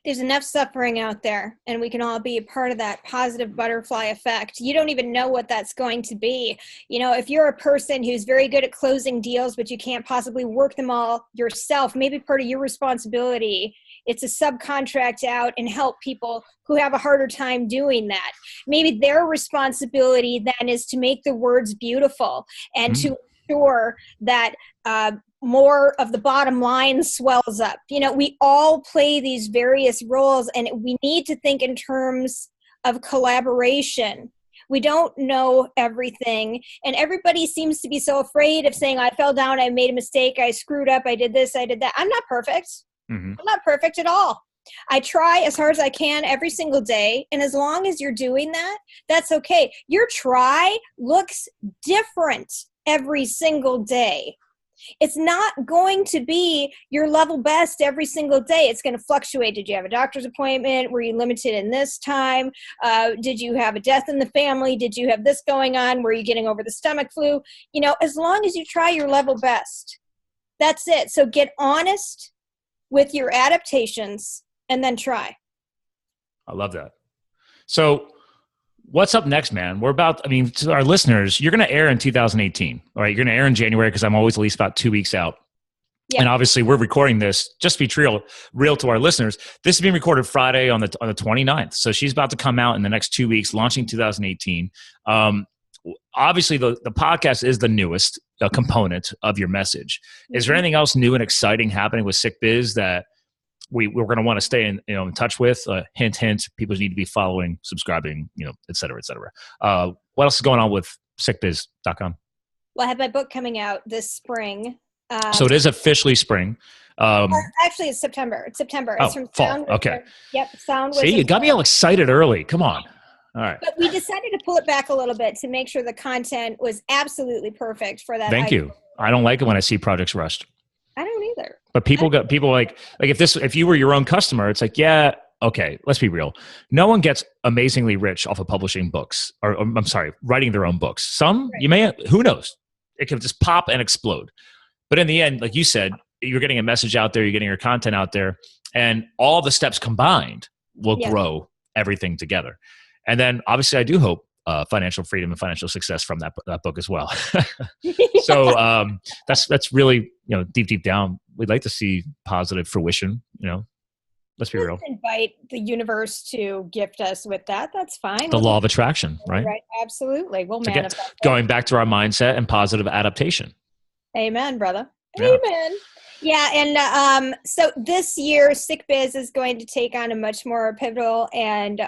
There's enough suffering out there, and we can all be a part of that positive butterfly effect. You don't even know what that's going to be. You know, if you're a person who's very good at closing deals, but you can't possibly work them all yourself, maybe part of your responsibility, it's to subcontract out and help people who have a harder time doing that. Maybe their responsibility then is to make the words beautiful and to ensure that more of the bottom line swells up. You know, we all play these various roles, and we need to think in terms of collaboration. We don't know everything, and everybody seems to be so afraid of saying, I fell down, I made a mistake, I screwed up, I did this, I did that. I'm not perfect. I'm not perfect at all. I try as hard as I can every single day. And as long as you're doing that, that's okay. Your try looks different every single day. It's not going to be your level best every single day. It's going to fluctuate. Did you have a doctor's appointment? Were you limited in this time? Did you have a death in the family? Did you have this going on? Were you getting over the stomach flu? You know, as long as you try your level best, that's it. So get honest with your adaptations and then try. I love that. So what's up next, man? To our listeners, you're going to air in 2018, all right? You're going to air in January because I'm always at least about 2 weeks out. Yep. And obviously we're recording this, just to be real to our listeners. This is being recorded Friday on the 29th. So she's about to come out in the next 2 weeks, launching 2018. Obviously the podcast is the newest component of your message. Is there anything else new and exciting happening with Sick Biz that we're going to want to stay in touch with? Hint, hint. People need to be following, subscribing, et cetera, et cetera. What else is going on with SickBiz.com? Well, I have my book coming out this spring. So it is officially spring. Actually, it's September. It's September. It's from fall. Sound Okay. Wizard. Yep. Sound See, you got me all excited early. Come on. All right. But we decided to pull it back a little bit to make sure the content was absolutely perfect for that. Thank you. I don't like it when I see projects rushed. I don't either. But people like if you were your own customer, it's like, yeah, okay, let's be real. No one gets amazingly rich off of publishing books or I'm sorry, writing their own books. Some who knows? It can just pop and explode. But in the end, like you said, you're getting a message out there, you're getting your content out there, and all the steps combined will grow everything together. And then obviously I do hope financial freedom and financial success from that book as well. So that's really, deep down, we'd like to see positive fruition, let's be real. Invite the universe to gift us with that. That's fine. The law of attraction, right? Right. Absolutely. We'll manifest. Going back to our mindset and positive adaptation. Amen, brother. Yeah. Amen. Yeah, and so this year, Sick Biz is going to take on a much more pivotal and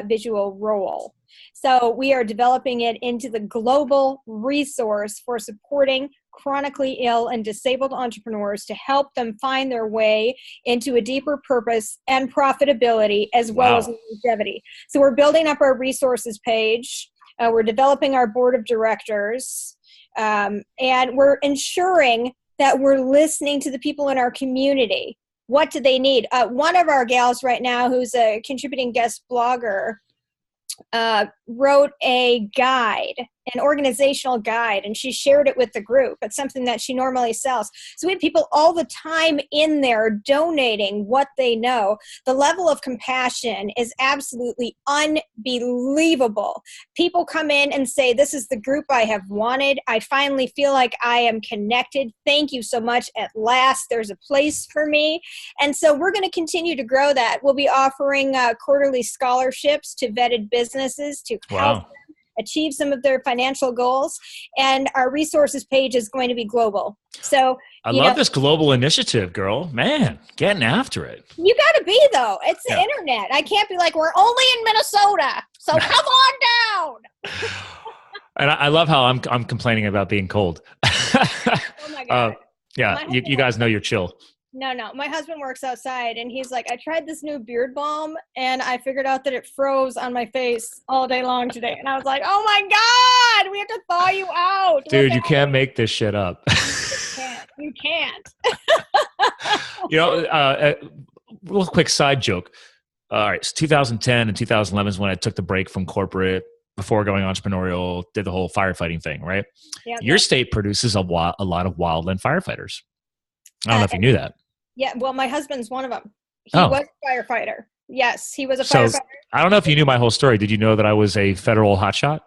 visual role. So we are developing it into the global resource for supporting chronically ill and disabled entrepreneurs to help them find their way into a deeper purpose and profitability as well as longevity. So we're building up our resources page. We're developing our board of directors, and we're ensuring that we're listening to the people in our community. What do they need? One of our gals right now, who's a contributing guest blogger, wrote a guide, an organizational guide, and she shared it with the group. It's something that she normally sells. So we have people all the time in there donating what they know. The level of compassion is absolutely unbelievable. People come in and say, this is the group I have wanted. I finally feel like I am connected. Thank you so much. At last, there's a place for me. And so we're going to continue to grow that. We'll be offering quarterly scholarships to vetted businesses to help them achieve some of their financial goals. And our resources page is going to be global. So I love this global initiative, girl. Man, getting after it. You got to be, though. It's the internet. I can't be like, we're only in Minnesota, so come on down. And I love how I'm complaining about being cold. Oh my God. You guys know you're chill. No. My husband works outside, and he's like, I tried this new beard balm, and I figured out that it froze on my face all day long today. And I was like, oh my God, we have to thaw you out. Dude, you can't make this shit up. You can't. Real quick side joke. All right, so 2010 and 2011 is when I took the break from corporate before going entrepreneurial, did the whole firefighting thing, right? Yeah, Your state produces a lot of wildland firefighters. I don't know if you knew that. Yeah, well, my husband's one of them. He was a firefighter. Yes, he was a firefighter. I don't know if you knew my whole story. Did you know that I was a federal hotshot?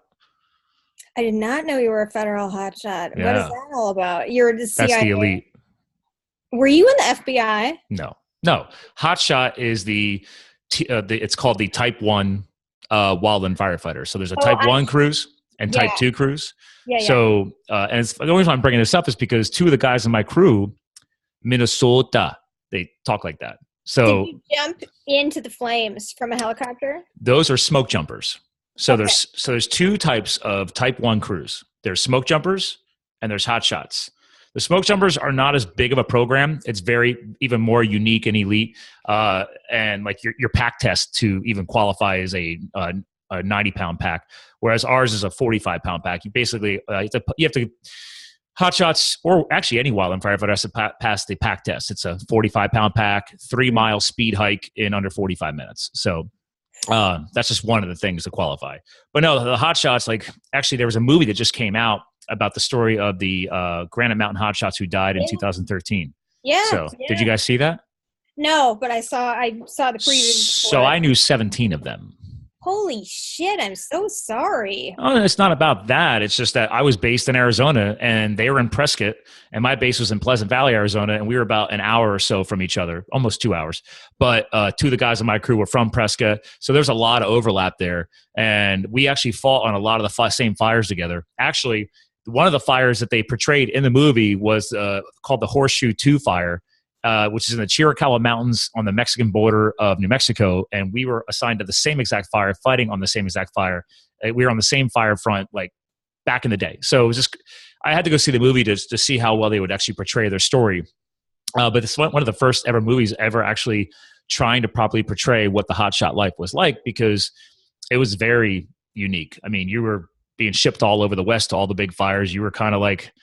I did not know you were a federal hotshot. Yeah. What is that all about? You're the CIA? That's the elite. Were you in the FBI? No. Hotshot is it's called the Type 1 wildland firefighter. So there's a Type 1 cruise and Type 2 cruise. Yeah. So, and the only reason I'm bringing this up is because two of the guys in my crew, Minnesota, they talk like that. So did you jump into the flames from a helicopter? Those are smoke jumpers. So there's two types of Type 1 crews. There's smoke jumpers and there's hot shots. The smoke jumpers are not as big of a program. It's even more unique and elite. And like your pack test to even qualify as a 90-pound pack, whereas ours is a 45-pound pack. You basically, you have to hot shots, or actually any wildland firefighter has to pass the pack test. It's a 45-pound pack, 3-mile speed hike in under 45 minutes. So that's just one of the things to qualify. But no, the hot shots, like actually there was a movie that just came out about the story of the Granite Mountain hotshots who died in 2013. Yeah. So did you guys see that? No, but I saw the preview. So I knew 17 of them. Holy shit, I'm so sorry. Oh, it's not about that. It's just that I was based in Arizona and they were in Prescott and my base was in Pleasant Valley, Arizona. And we were about an hour or so from each other, almost 2 hours. But two of the guys on my crew were from Prescott. So there's a lot of overlap there. And we actually fought on a lot of the same fires together. Actually, one of the fires that they portrayed in the movie was called the Horseshoe 2 fire. Which is in the Chiricahua Mountains on the Mexican border of New Mexico. And we were assigned to the same exact fire, fighting on the same exact fire. We were on the same fire front, like back in the day. So it was just, I had to go see the movie to see how well they would actually portray their story. But it's one of the first ever movies ever actually trying to properly portray what the hotshot life was like, because it was very unique. I mean, you were being shipped all over the West to all the big fires. You were kind of like,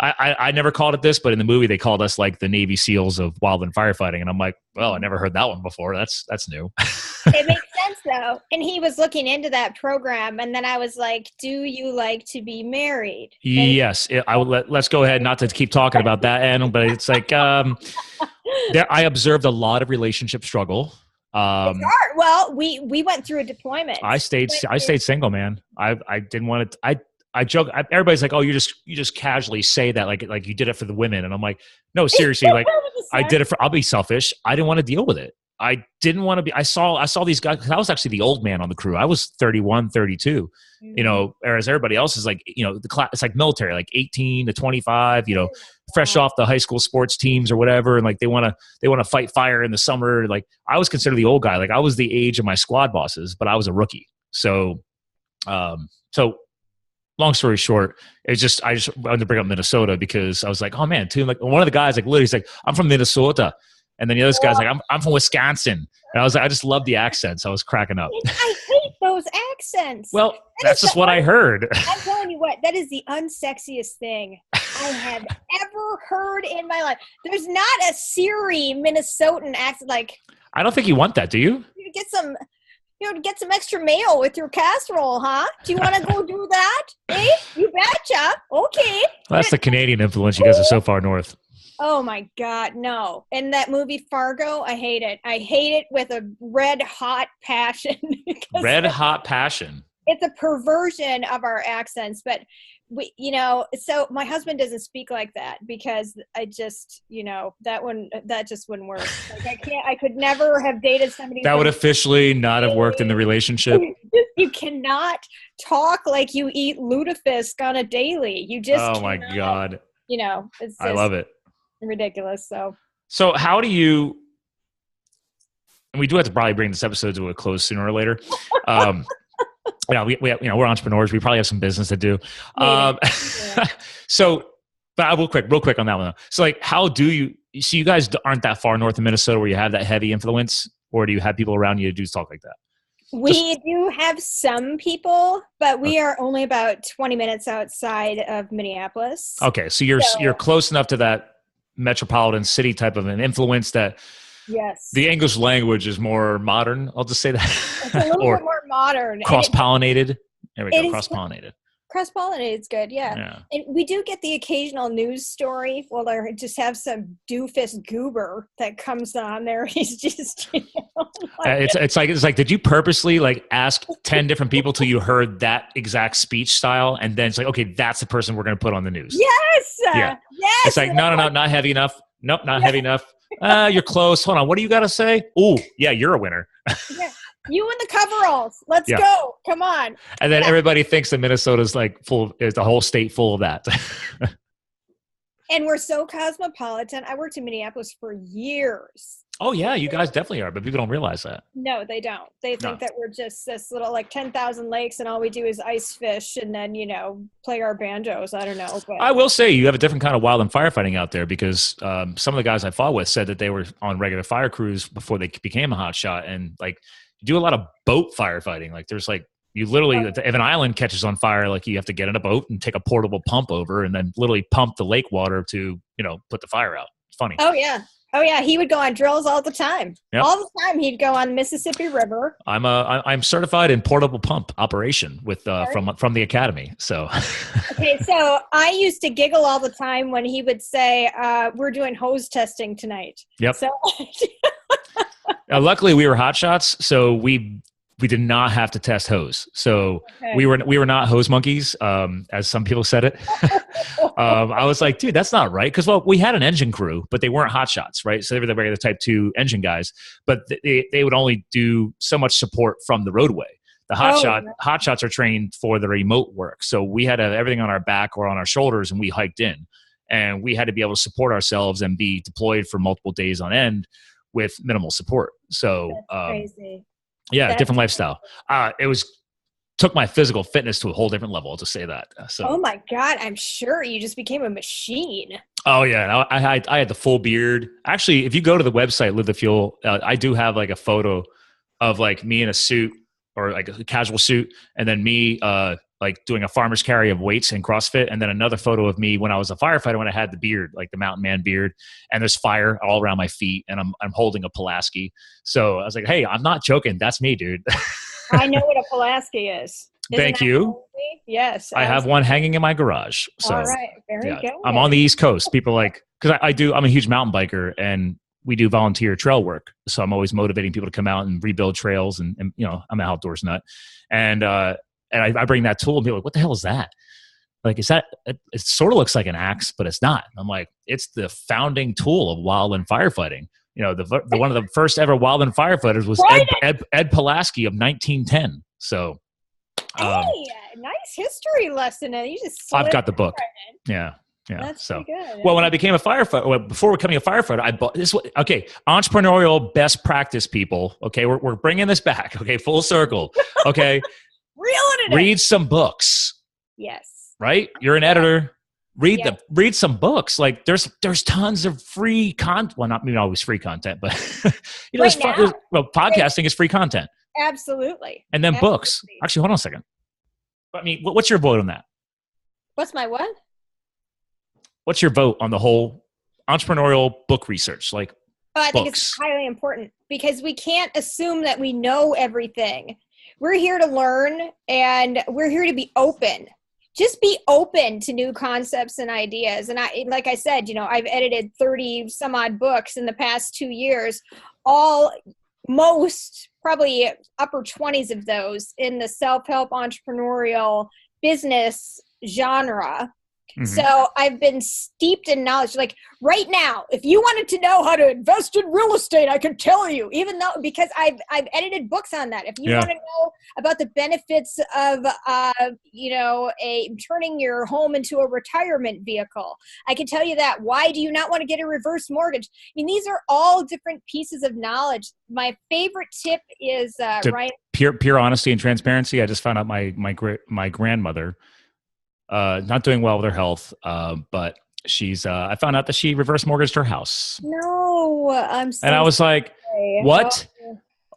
I never called it this, but in the movie they called us like the Navy SEALs of wildland firefighting, and I'm like, well, I never heard that one before. That's new. It makes sense though. And he was looking into that program, and then I was like, "Do you like to be married?" And yes, let's go ahead, not to keep talking about that, Ann, but it's like I observed a lot of relationship struggle. Well, we went through a deployment. I stayed single, man. I didn't want to. I joke. Everybody's like, "Oh, you just casually say that like you did it for the women," and I'm like, "No, seriously. Like, I did it for. I'll be selfish. I didn't want to deal with it. I didn't want to be. I saw these guys. 'Cause I was actually the old man on the crew. I was 31, 32. Mm-hmm. You know, whereas everybody else is like, you know, the class. It's like military, like 18 to 25. You know, fresh off the high school sports teams or whatever, and like they want to fight fire in the summer. Like I was considered the old guy. Like I was the age of my squad bosses, but I was a rookie. So. Long story short, I just wanted to bring up Minnesota because I was like, oh man, too. Like one of the guys, like literally, he's like, I'm from Minnesota, and then the other guy's like, I'm from Wisconsin, and I was like, I just love the accents. I was cracking up. I hate those accents. Well, that's just what I heard. I'm telling you what, that is the unsexiest thing I have ever heard in my life. There's not a Siri Minnesotan accent. Like, I don't think you want that, do you? You get some. You know, to get some extra mayo with your casserole, huh? Do you want to go do that? Hey, you betcha. Okay. Well, that's the Canadian influence. You guys are so far north. Oh my God, no. And that movie Fargo, I hate it. I hate it with a red hot passion. Red hot passion. It's a perversion of our accents, but we, you know, so my husband doesn't speak like that because I just, you know, that just wouldn't work. Like I could never have dated somebody that would officially not have worked in the relationship. You cannot talk like you eat lutefisk on a daily. You just oh my God. You know, it's just I love it. Ridiculous. So how do you? And we do have to probably bring this episode to a close sooner or later. Yeah, we you know, we're entrepreneurs. We probably have some business to do. Yeah. So, but real quick on that one. Though. So, like, how do you? So, you guys aren't that far north of Minnesota where you have that heavy influence, or do you have people around you to do talk like that? We do have some people, but we are only about 20 minutes outside of Minneapolis. Okay, so you're close enough to that metropolitan city type of an influence that. Yes. The English language is more modern. I'll just say that. It's a little bit more modern. Cross-pollinated. There we go. Cross-pollinated. Cross-pollinated is good. Yeah. And we do get the occasional news story. Well, they just have some doofus goober that comes on there. He's just, you know, it's like, did you purposely like ask 10 different people till you heard that exact speech style? And then it's like, okay, that's the person we're going to put on the news. Yes. Yeah. Yes. It's like, no, not heavy enough. Nope, not heavy enough. You're close. Hold on. What do you got to say? Ooh, yeah, you're a winner. Yeah. You and the coveralls. Let's go. Come on. And then everybody thinks that Minnesota's like is the whole state full of that. And we're so cosmopolitan. I worked in Minneapolis for years. Oh yeah, you guys definitely are, but people don't realize that. No, they don't. They think that we're just this little 10,000 lakes and all we do is ice fish and then, play our banjos. I don't know. But I will say you have a different kind of wild and firefighting out there because some of the guys I fought with said that they were on regular fire crews before they became a hotshot, and you do a lot of boat firefighting. There's you literally, if an island catches on fire, you have to get in a boat and take a portable pump over and then literally pump the lake water to, put the fire out. It's funny. Oh yeah. He would go on drills all the time. Yep. All the time he'd go on Mississippi River. I'm certified in portable pump operation with from the academy. So okay, so I used to giggle all the time when he would say, "We're doing hose testing tonight." Yep. So luckily we were hotshots, so we did not have to test hose. So we were not hose monkeys, as some people said it. I was like, dude, that's not right. Because, we had an engine crew, but they weren't hotshots, right? So they were the regular type 2 engine guys. But they would only do so much support from the roadway. The hotshots are trained for the remote work. So we had everything on our back or on our shoulders, and we hiked in. And we had to be able to support ourselves and be deployed for multiple days on end with minimal support. So that's crazy. Yeah, different lifestyle. Took my physical fitness to a whole different level, to say that. So. Oh my God, I'm sure you just became a machine. Oh yeah, I had the full beard. Actually, if you go to the website Live the Fuel, I do have a photo of me in a suit or a casual suit, and then me doing a farmer's carry of weights and CrossFit, and then another photo of me when I was a firefighter when I had the beard, the mountain man beard, and there's fire all around my feet, and I'm holding a Pulaski. So I was like, hey, I'm not joking. That's me, dude. I know what a Pulaski is. Thank you. Yes. I have one hanging in my garage. So, all right. Very good. I'm on the East Coast. People because I'm a huge mountain biker, and we do volunteer trail work. So I'm always motivating people to come out and rebuild trails, and I'm an outdoors nut. And I bring that tool, and people are like, what the hell is that? Is that, it sort of looks like an axe, but it's not. I'm like, it's the founding tool of wildland firefighting. The one of the first ever wildland firefighters was Ed Pulaski of 1910. So, hey, nice history lesson. You just I've got the book. Yeah. That's pretty good. Well, when I became a firefighter, before becoming a firefighter, I bought this. Okay, entrepreneurial best practice, people. Okay, we're bringing this back. Okay, full circle. Okay, read some books. Yes. Right? You're an editor. Read some books. There's tons of free content. Well, not always free content, but podcasting is free content. Absolutely. And then books. Actually, hold on a second. What's your vote on that? What's my what? What's your vote on the whole entrepreneurial book research? I think it's highly important because we can't assume that we know everything. We're here to learn, and we're here to be open. Just be open to new concepts and ideas. And like I said, I've edited 30 some odd books in the past 2 years, probably upper 20s of those in the self-help entrepreneurial business genre. Mm-hmm. So I've been steeped in knowledge. Right now, if you wanted to know how to invest in real estate, I could tell you, because I've edited books on that. If you want to know about the benefits of, turning your home into a retirement vehicle, I can tell you that. Why do you not want to get a reverse mortgage? These are all different pieces of knowledge. My favorite tip is, Ryan. Pure honesty and transparency. I just found out my grandmother, not doing well with her health, but she's, I found out that she reverse mortgaged her house. No, I'm sorry. And I was like, what?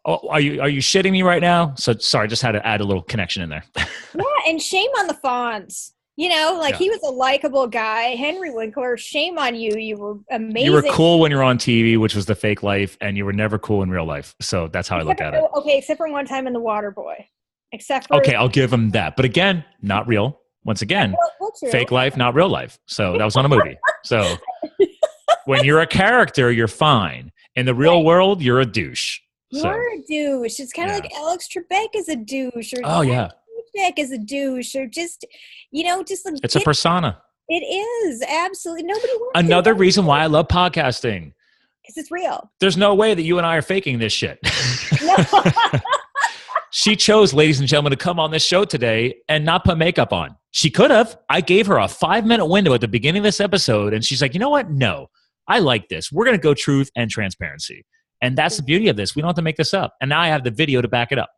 Oh, are you shitting me right now? So sorry, just had to add a little connection in there. Yeah, and shame on the Fonz. He was a likable guy. Henry Winkler, shame on you. You were amazing. You were cool when you were on TV, which was the fake life, and you were never cool in real life. So that's how I look at it. Okay, except for one time in The Waterboy. Okay, I'll give him that. But again, not real. Once again, fake life, not real life. So that was on a movie. So when you're a character, you're fine. In the real world, you're a douche. You're a douche. It's kind of like Alex Trebek is a douche. Or Trebek is a douche. Or just it's a persona. It is. Absolutely. Nobody wants Another reason why I love podcasting. Because it's real. There's no way that you and I are faking this shit. She chose, ladies and gentlemen, to come on this show today and not put makeup on. She could have. I gave her a 5-minute window at the beginning of this episode, and she's like, you know what? No, I like this. We're going to go truth and transparency. And that's the beauty of this. We don't have to make this up. And now I have the video to back it up.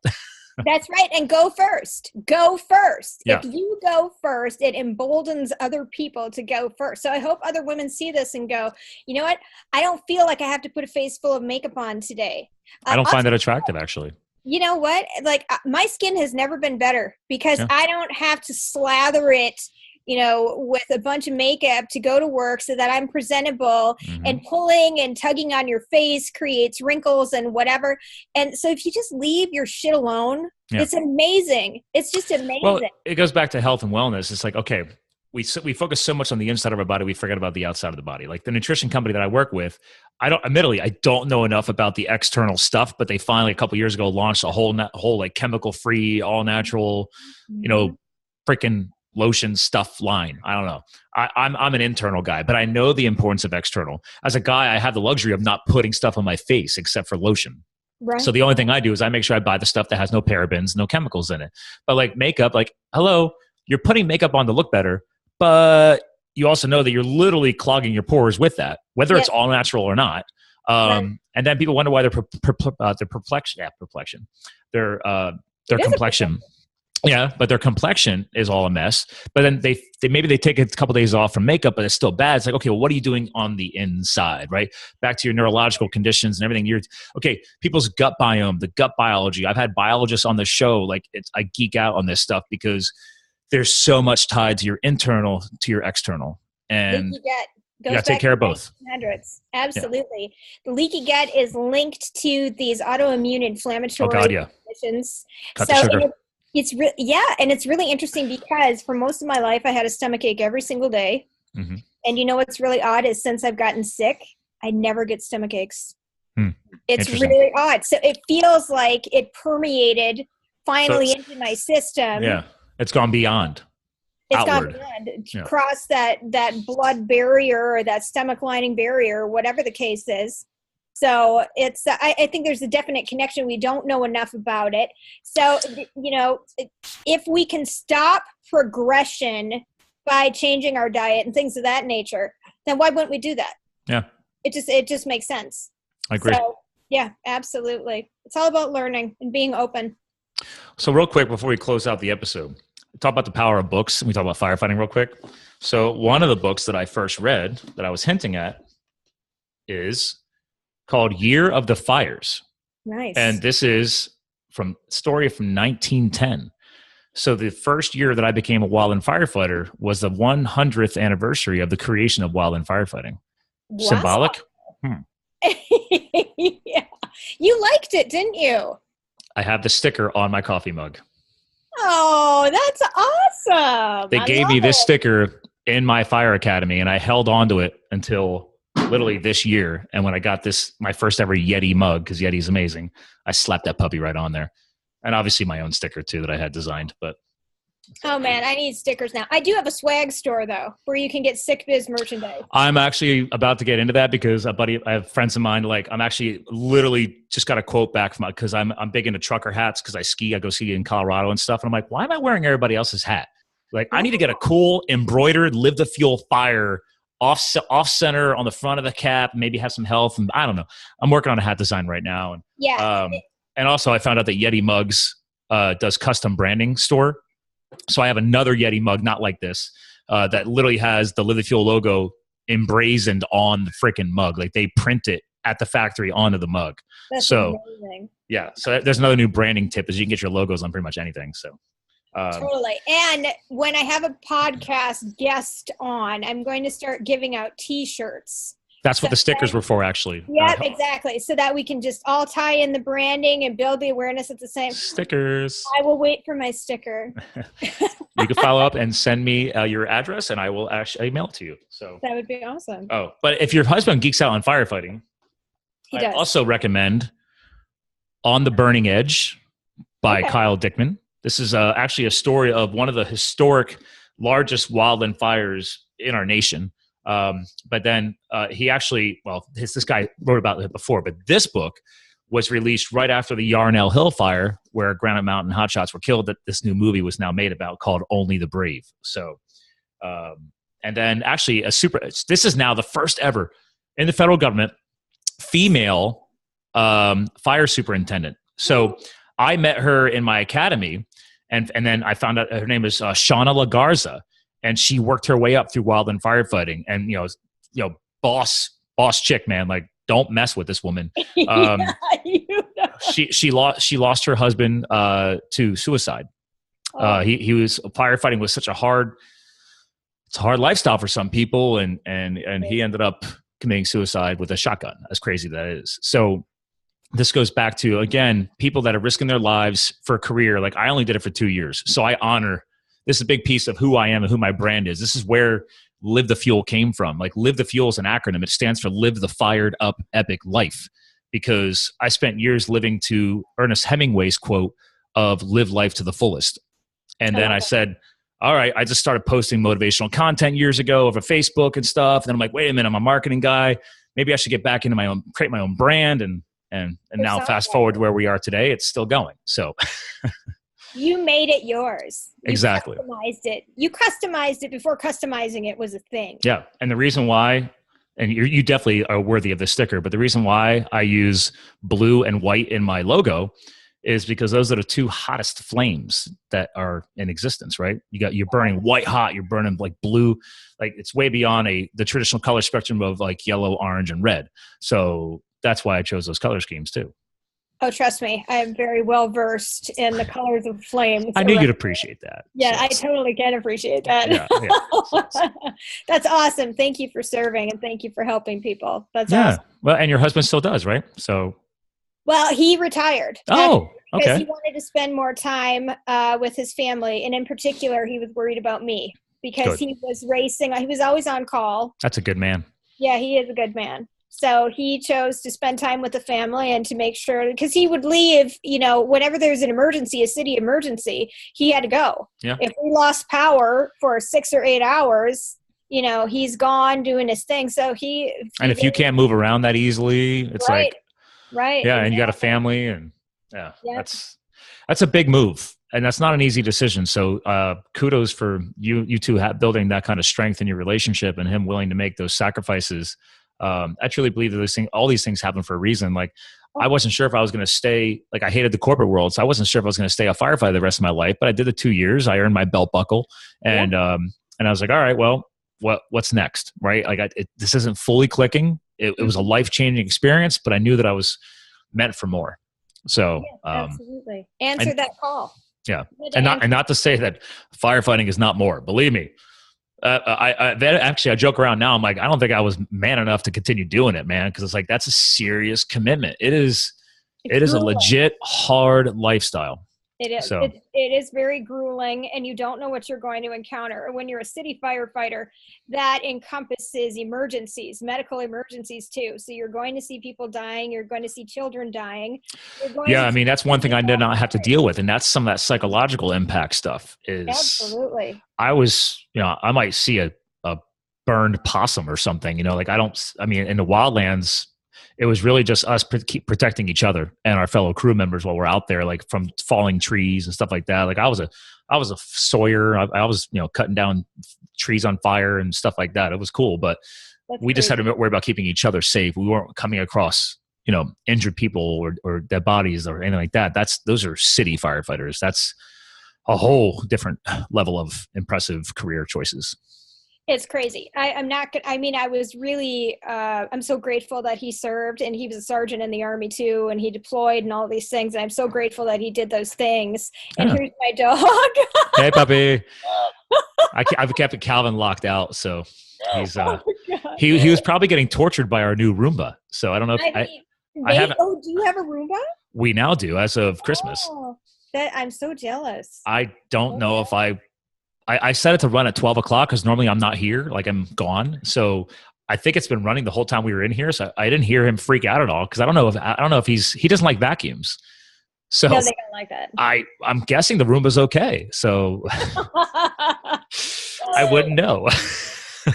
That's right. And go first. Go first. Yeah. If you go first, it emboldens other people to go first. So I hope other women see this and go, you know what? I don't feel like I have to put a face full of makeup on today. I don't find that attractive, actually. You know what? Like my skin has never been better because I don't have to slather it, with a bunch of makeup to go to work so that I'm presentable, and pulling and tugging on your face creates wrinkles and whatever. And so if you just leave your shit alone, it's amazing. It's just amazing. Well, it goes back to health and wellness. It's like, okay, we focus so much on the inside of our body, we forget about the outside of the body. Like the nutrition company that I work with, I don't know enough about the external stuff, but they finally a couple of years ago launched a whole like chemical free, all natural, freaking lotion stuff line. I don't know. I'm an internal guy, but I know the importance of external. As a guy, I have the luxury of not putting stuff on my face except for lotion. Right. So the only thing I do is I make sure I buy the stuff that has no parabens, no chemicals in it. But like makeup, like, hello, you're putting makeup on to look better, but you also know that you're literally clogging your pores with that, whether it's all natural or not. And then people wonder why their complexion. Yeah, but their complexion is all a mess. But then they maybe they take a couple days off from makeup, but it's still bad. It's like, okay, well, what are you doing on the inside, right? Back to your neurological conditions and everything. People's gut biome, the gut biology. I've had biologists on the show. Like I geek out on this stuff because there's so much tied to your internal to your external, and you got to take care of both. Absolutely. The leaky gut is linked to these autoimmune inflammatory conditions. Cut the sugar. And it's really interesting because for most of my life, I had a stomach ache every single day. And you know what's really odd is since I've gotten sick, I never get stomach aches. It's really odd. So it feels like it permeated finally into my system. Yeah, it's gone beyond. It's outward. gone beyond. Cross that blood barrier or that stomach lining barrier, whatever the case is. So it's, I think there's a definite connection. We don't know enough about it. So, if we can stop progression by changing our diet and things of that nature, then why wouldn't we do that? Yeah. It just makes sense. I agree. So, yeah, absolutely. It's all about learning and being open. So real quick, before we close out the episode, talk about the power of books. And we talk about firefighting real quick. So one of the books that I first read that I was hinting at is called Year of the Fires. Nice. And this is story from 1910. So the first year that I became a wildland firefighter was the 100th anniversary of the creation of wildland firefighting. Wow. Symbolic? Yeah. You liked it, didn't you? I have the sticker on my coffee mug. Oh, that's awesome. They gave me this sticker in my fire academy, and I held on to it until literally this year. And when I got my first ever Yeti mug, because Yeti's amazing, I slapped that puppy right on there. And obviously my own sticker too that I had designed. But oh man, I need stickers now. I do have a swag store though, where you can get Sick Biz merchandise. I'm actually about to get into that because I have friends of mine. Like I'm actually literally just got a quote back from, because I'm big into trucker hats because I go ski in Colorado and stuff. And I'm like, why am I wearing everybody else's hat? Like I need to get a cool embroidered Live the Fuel Fire off center on the front of the cap, maybe have some health. And I don't know. I'm working on a hat design right now. And and also I found out that Yeti Mugs does custom branding store. So I have another Yeti mug, not like this, that literally has the Live the Fuel logo emblazoned on the freaking mug. Like they print it at the factory onto the mug. That's amazing. Yeah. So there's another new branding tip is you can get your logos on pretty much anything. So totally. And when I have a podcast guest on, I'm going to start giving out T-shirts. That's what the stickers were for, actually. Yeah, exactly. So that we can just all tie in the branding and build the awareness at the same. Stickers. I will wait for my sticker. You can follow up and send me your address, and I will actually email it to you. So that would be awesome. Oh, but if your husband geeks out on firefighting, I also recommend On the Burning Edge by Kyle Dickman. This is actually a story of one of the historic largest wildland fires in our nation. But then he actually, this guy wrote about it before, but this book was released right after the Yarnell Hill fire where Granite Mountain hotshots were killed, that this new movie was now made about called Only the Brave. So, and then actually this is now the first ever in the federal government female fire superintendent. So I met her in my academy, and then I found out her name is Shauna LaGarza, and she worked her way up through wildland firefighting. And boss chick, man, like don't mess with this woman. She lost her husband to suicide. He was firefighting was such a hard lifestyle for some people, and he ended up committing suicide with a shotgun, as crazy that is. So this goes back to, again, people that are risking their lives for a career. Like I only did it for 2 years. So I honor, this is a big piece of who I am and who my brand is. This is where Live the Fuel came from. Like Live the Fuel is an acronym. It stands for Live the Fired Up Epic Life, because I spent years living to Ernest Hemingway's quote of live life to the fullest. And then I said, all right, I just started posting motivational content years ago over Facebook and stuff. And then I'm like, wait a minute, I'm a marketing guy. Maybe I should get back into create my own brand. And now fast forward to where we are today, it's still going. So you made it yours. Exactly. You customized it before customizing it was a thing. Yeah. And the reason why, and you definitely are worthy of this sticker, but the reason why I use blue and white in my logo is because those are the two hottest flames that are in existence, right? You're burning white hot, you're burning like blue, like it's way beyond the traditional color spectrum of like yellow, orange, and red. So that's why I chose those color schemes too. Oh, trust me, I am very well versed in the colors of flames. I knew you'd appreciate that. Yeah, so I totally can appreciate that. Yeah. That's awesome. Thank you for serving, and thank you for helping people. That's awesome. Well, and your husband still does, right? Well, he retired. Oh, okay. Because he wanted to spend more time with his family. And in particular, he was worried about me because he was racing. He was always on call. That's a good man. Yeah, he is a good man. So he chose to spend time with the family and to make sure, because he would leave, whenever there's an emergency, a city emergency, he had to go. Yeah. If we lost power for 6 or 8 hours, he's gone doing his thing. So if you can't move around that easily, it's right. like, right. Yeah. And you got a family, and that's a big move, and that's not an easy decision. So kudos for you two building that kind of strength in your relationship, and him willing to make those sacrifices. I truly believe that all these things happen for a reason. Like I wasn't sure if I was going to stay, like I hated the corporate world. So I wasn't sure if I was going to stay a firefighter the rest of my life, but I did the 2 years. I earned my belt buckle, and I was like, all right, well, what's next? Right. Like this isn't fully clicking. It was a life-changing experience, but I knew that I was meant for more. So absolutely. Answer that call. Yeah. And not to say that firefighting is not more, believe me. I joke around now. I'm like, I don't think I was man enough to continue doing it, man. Cause it's like, that's a serious commitment. It is a legit hard lifestyle. It is. So. It is very grueling, and you don't know what you're going to encounter. When you're a city firefighter, that encompasses emergencies, medical emergencies too. So you're going to see people dying. You're going to see children dying. I mean, that's one thing I did not have to deal with, and that's some of that psychological impact stuff. Absolutely. I might see a burned possum or something, in the wildlands, it was really just us keep protecting each other and our fellow crew members while we're out there, like from falling trees and stuff like that. Like I was a sawyer. I was, cutting down trees on fire and stuff like that. It was cool, but we just had to worry about keeping each other safe. We weren't coming across, injured people or dead bodies or anything like that. Those are city firefighters. That's a whole different level of impressive career choices. It's crazy. I'm so grateful that he served, and he was a sergeant in the Army too, and he deployed and all these things. And I'm so grateful that he did those things. And here's my dog. Hey, puppy. I've kept Calvin locked out, so he's he was probably getting tortured by our new Roomba. So I don't know if I have. Oh, do you have a Roomba? We now do, as of Christmas. Oh, I'm so jealous. I don't know if I set it to run at 12 o'clock because normally I'm not here, like I'm gone. So I think it's been running the whole time we were in here. So I didn't hear him freak out at all because I don't know if he doesn't like vacuums. So no, they don't like that. I'm guessing the Roomba's okay. So I wouldn't know.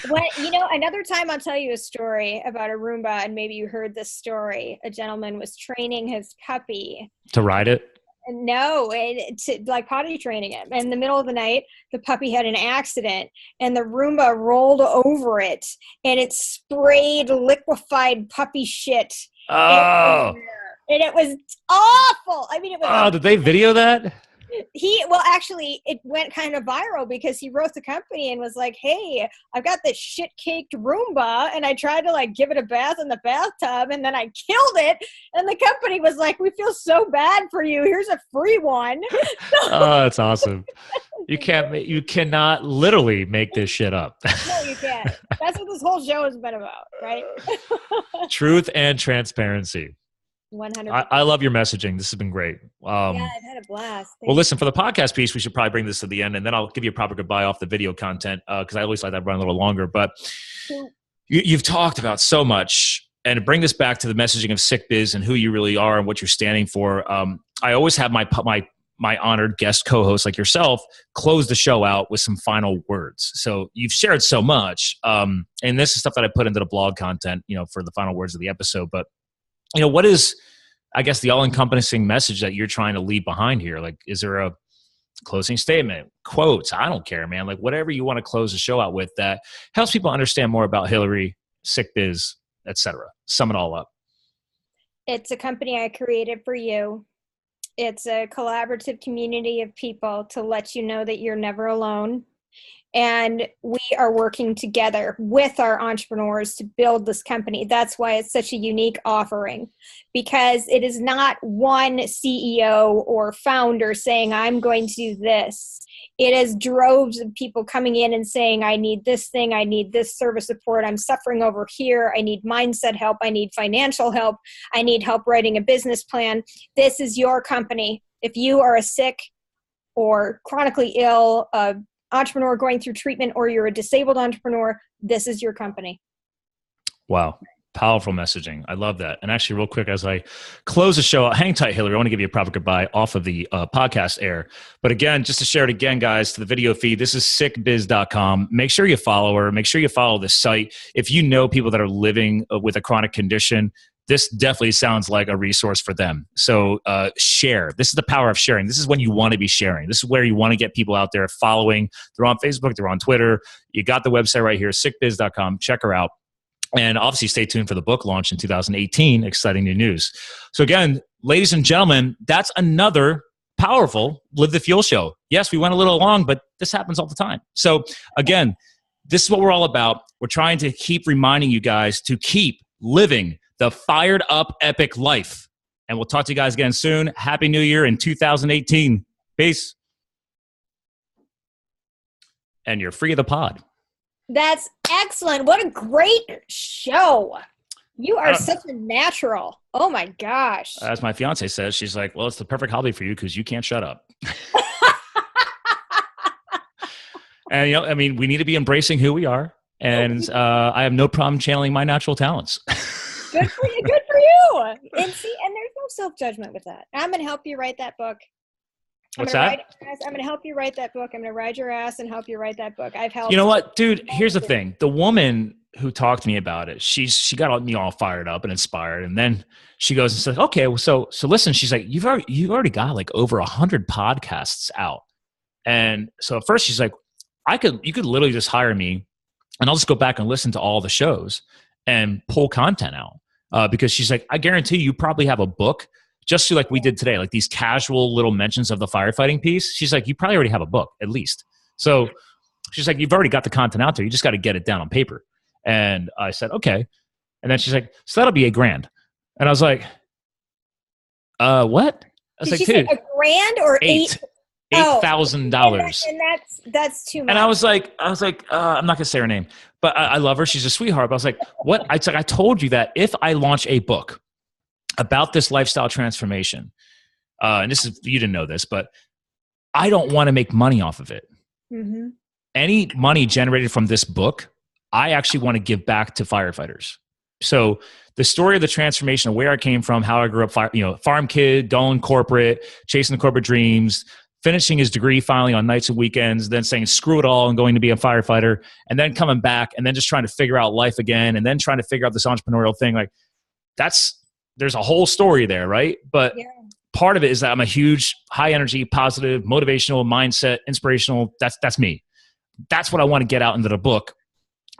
Well, another time I'll tell you a story about a Roomba, and maybe you heard this story. A gentleman was training his puppy to ride it. No, like potty training him. In the middle of the night, the puppy had an accident, and the Roomba rolled over it, and it sprayed liquefied puppy shit. Oh, And it was awful. I mean, it was. Oh, did they video that? Actually, it went kind of viral because he wrote the company and was like, hey, I've got this shit-caked Roomba, and I tried to like give it a bath in the bathtub, and then I killed it. And the company was like, we feel so bad for you. Here's a free one. Oh, that's awesome. You cannot literally make this shit up. No, you can't. That's what this whole show has been about, right? Truth and transparency. 100%. I love your messaging. This has been great. Yeah, I've had a blast. Well, listen, for the podcast piece, we should probably bring this to the end, and then I'll give you a proper goodbye off the video content because I always like that to run a little longer. But you've talked about so much, and to bring this back to the messaging of Sick Biz and who you really are and what you're standing for, I always have my honored guest co-host like yourself close the show out with some final words. So you've shared so much, and this is stuff that I put into the blog content, for the final words of the episode. But what is, I guess, the all-encompassing message that you're trying to leave behind here? Like, is there a closing statement, quotes? I don't care, man. Like, whatever you want to close the show out with that helps people understand more about Hilary, Sick Biz, etc. Sum it all up. It's a company I created for you. It's a collaborative community of people to let you know that you're never alone. And we are working together with our entrepreneurs to build this company. That's why it's such a unique offering, because it is not one CEO or founder saying, I'm going to do this. It is droves of people coming in and saying, I need this thing. I need this service support. I'm suffering over here. I need mindset help. I need financial help. I need help writing a business plan. This is your company. If you are a sick or chronically ill, entrepreneur going through treatment, or you're a disabled entrepreneur, this is your company. Wow. Powerful messaging. I love that. And actually, real quick, as I close the show, hang tight, Hilary. I want to give you a proper goodbye off of the podcast air. But again, just to share it again, guys, to the video feed, this is sickbiz.com. Make sure you follow her. Make sure you follow the site. If you know people that are living with a chronic condition, this definitely sounds like a resource for them. So share. This is the power of sharing. This is when you want to be sharing. This is where you want to get people out there following. They're on Facebook. They're on Twitter. You got the website right here, sickbiz.com. Check her out. And obviously stay tuned for the book launch in 2018. Exciting new news. So again, ladies and gentlemen, that's another powerful Live the Fuel show. Yes, we went a little long, but this happens all the time. So again, this is what we're all about. We're trying to keep reminding you guys to keep living the fired up epic life. And we'll talk to you guys again soon. Happy New Year in 2018. Peace. And you're free of the pod. That's excellent. What a great show. You are such a natural. Oh my gosh. As my fiance says, she's like, well, it's the perfect hobby for you because you can't shut up. And, we need to be embracing who we are. And I have no problem channeling my natural talents. Good for you. Good for you. And there's no self-judgment with that. I'm going to help you write that book. What's that? I'm going to help you write that book. I'm going to ride your ass and help you write that book. I've helped. You know what, dude? Here's the thing. The woman who talked to me about it, she got me all fired up and inspired. And then she goes and says, okay, well, so listen, she's like, you've already got like over 100 podcasts out. And so at first she's like, you could literally just hire me and I'll just go back and listen to all the shows and pull content out. Because she's like, I guarantee you probably have a book just like we did today, like these casual little mentions of the firefighting piece. She's like, you probably already have a book at least. So she's like, you've already got the content out there. You just got to get it down on paper. And I said, okay. And then she's like, so that'll be $1,000. And I was like, what? I was Did like, she dude, say $1,000 or $8,000. And that's too much. And I was like, I'm not gonna say her name, but I love her. She's a sweetheart. But I was like, what? I told you that if I launch a book about this lifestyle transformation, and this is, you didn't know this, but I don't want to make money off of it. Mm-hmm. Any money generated from this book, I actually want to give back to firefighters. So the story of the transformation of where I came from, how I grew up, farm kid, going corporate, chasing the corporate dreams, finishing his degree finally on nights and weekends, then saying screw it all and going to be a firefighter, and then coming back and then just trying to figure out life again, and then trying to figure out this entrepreneurial thing. Like there's a whole story there, right? But part of it is that I'm a huge high energy, positive, motivational, mindset, inspirational. That's me. That's what I want to get out into the book.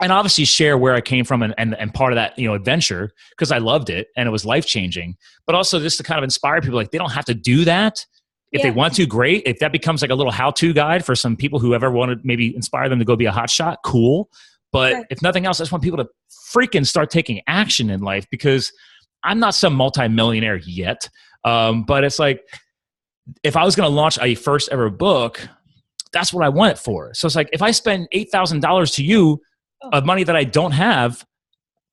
and obviously share where I came from and part of that, adventure, because I loved it and it was life-changing, but also just to kind of inspire people, like they don't have to do that. If they want to, great. If that becomes like a little how-to guide for some people who ever want to maybe inspire them to go be a hotshot, cool. But if nothing else, I just want people to freaking start taking action in life, because I'm not some multimillionaire yet. But it's like, if I was going to launch a first ever book, that's what I want it for. So it's like, if I spend $8,000 to you of money that I don't have,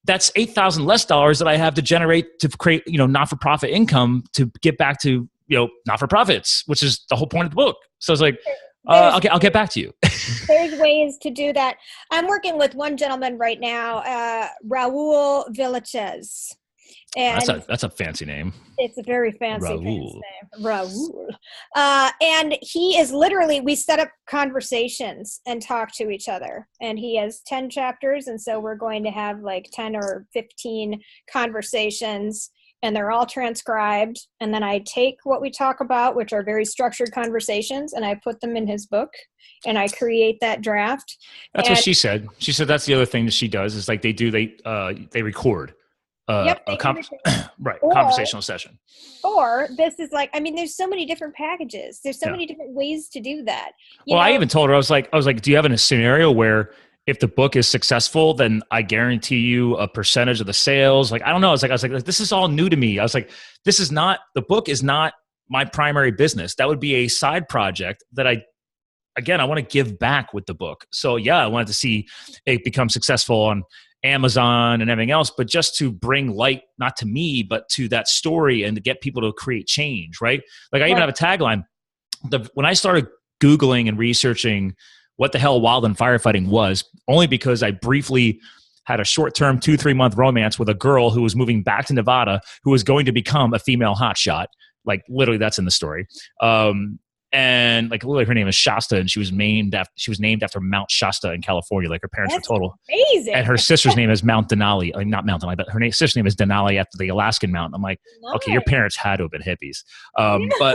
that's $8,000 less dollars that I have to generate to create, not-for-profit income to get back to, not-for-profits, which is the whole point of the book. So it's like, I'll get back to you. There's ways to do that. I'm working with one gentleman right now, Raul Villaches. And that's a fancy name. It's a very fancy name. Raul. And he is literally, we set up conversations and talk to each other. And he has 10 chapters. And so we're going to have like 10 or 15 conversations, and they're all transcribed. And then I take what we talk about, which are very structured conversations, and I put them in his book, and I create that draft. That's what she said. She said that's the other thing that she does is like they record. Conversational session. Or this is like, there's so many different packages. There's so many different ways to do that. I even told her, I was like, do you have a scenario where if the book is successful, then I guarantee you a percentage of the sales? Like, I don't know. I was like, this is all new to me. I was like, the book is not my primary business. That would be a side project that I want to give back with the book. So I wanted to see it become successful on Amazon and everything else, but just to bring light, not to me, but to that story, and to get people to create change, right? Like I even have a tagline. When I started Googling and researching what the hell wildland firefighting was, only because I briefly had a short-term 2-3 month romance with a girl who was moving back to Nevada, who was going to become a female hotshot. Like literally that's in the story. And like literally her name is Shasta, and she was named after Mount Shasta in California. Like her parents were total. Amazing. And her sister's name is Mount Denali. Not Mount Denali, but her sister's name is Denali after the Alaskan mountain. I'm like, okay, your parents had to have been hippies. But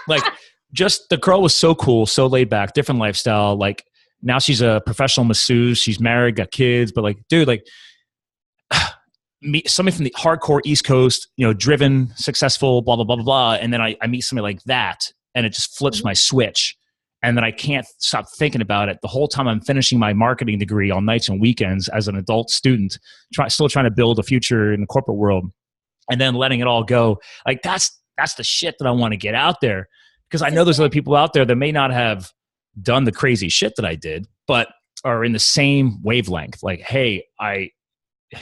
like just the girl was so cool, so laid back, different lifestyle. Like now she's a professional masseuse. She's married, got kids, but like, dude, like meet somebody from the hardcore East Coast, driven, successful, blah, blah, blah, blah, blah. And then I meet somebody like that, and it just flips my switch. And then I can't stop thinking about it the whole time I'm finishing my marketing degree on nights and weekends as an adult student, still trying to build a future in the corporate world, and then letting it all go. Like that's the shit that I want to get out there, because I know there's other people out there that may not have done the crazy shit that I did, but are in the same wavelength. Like, hey,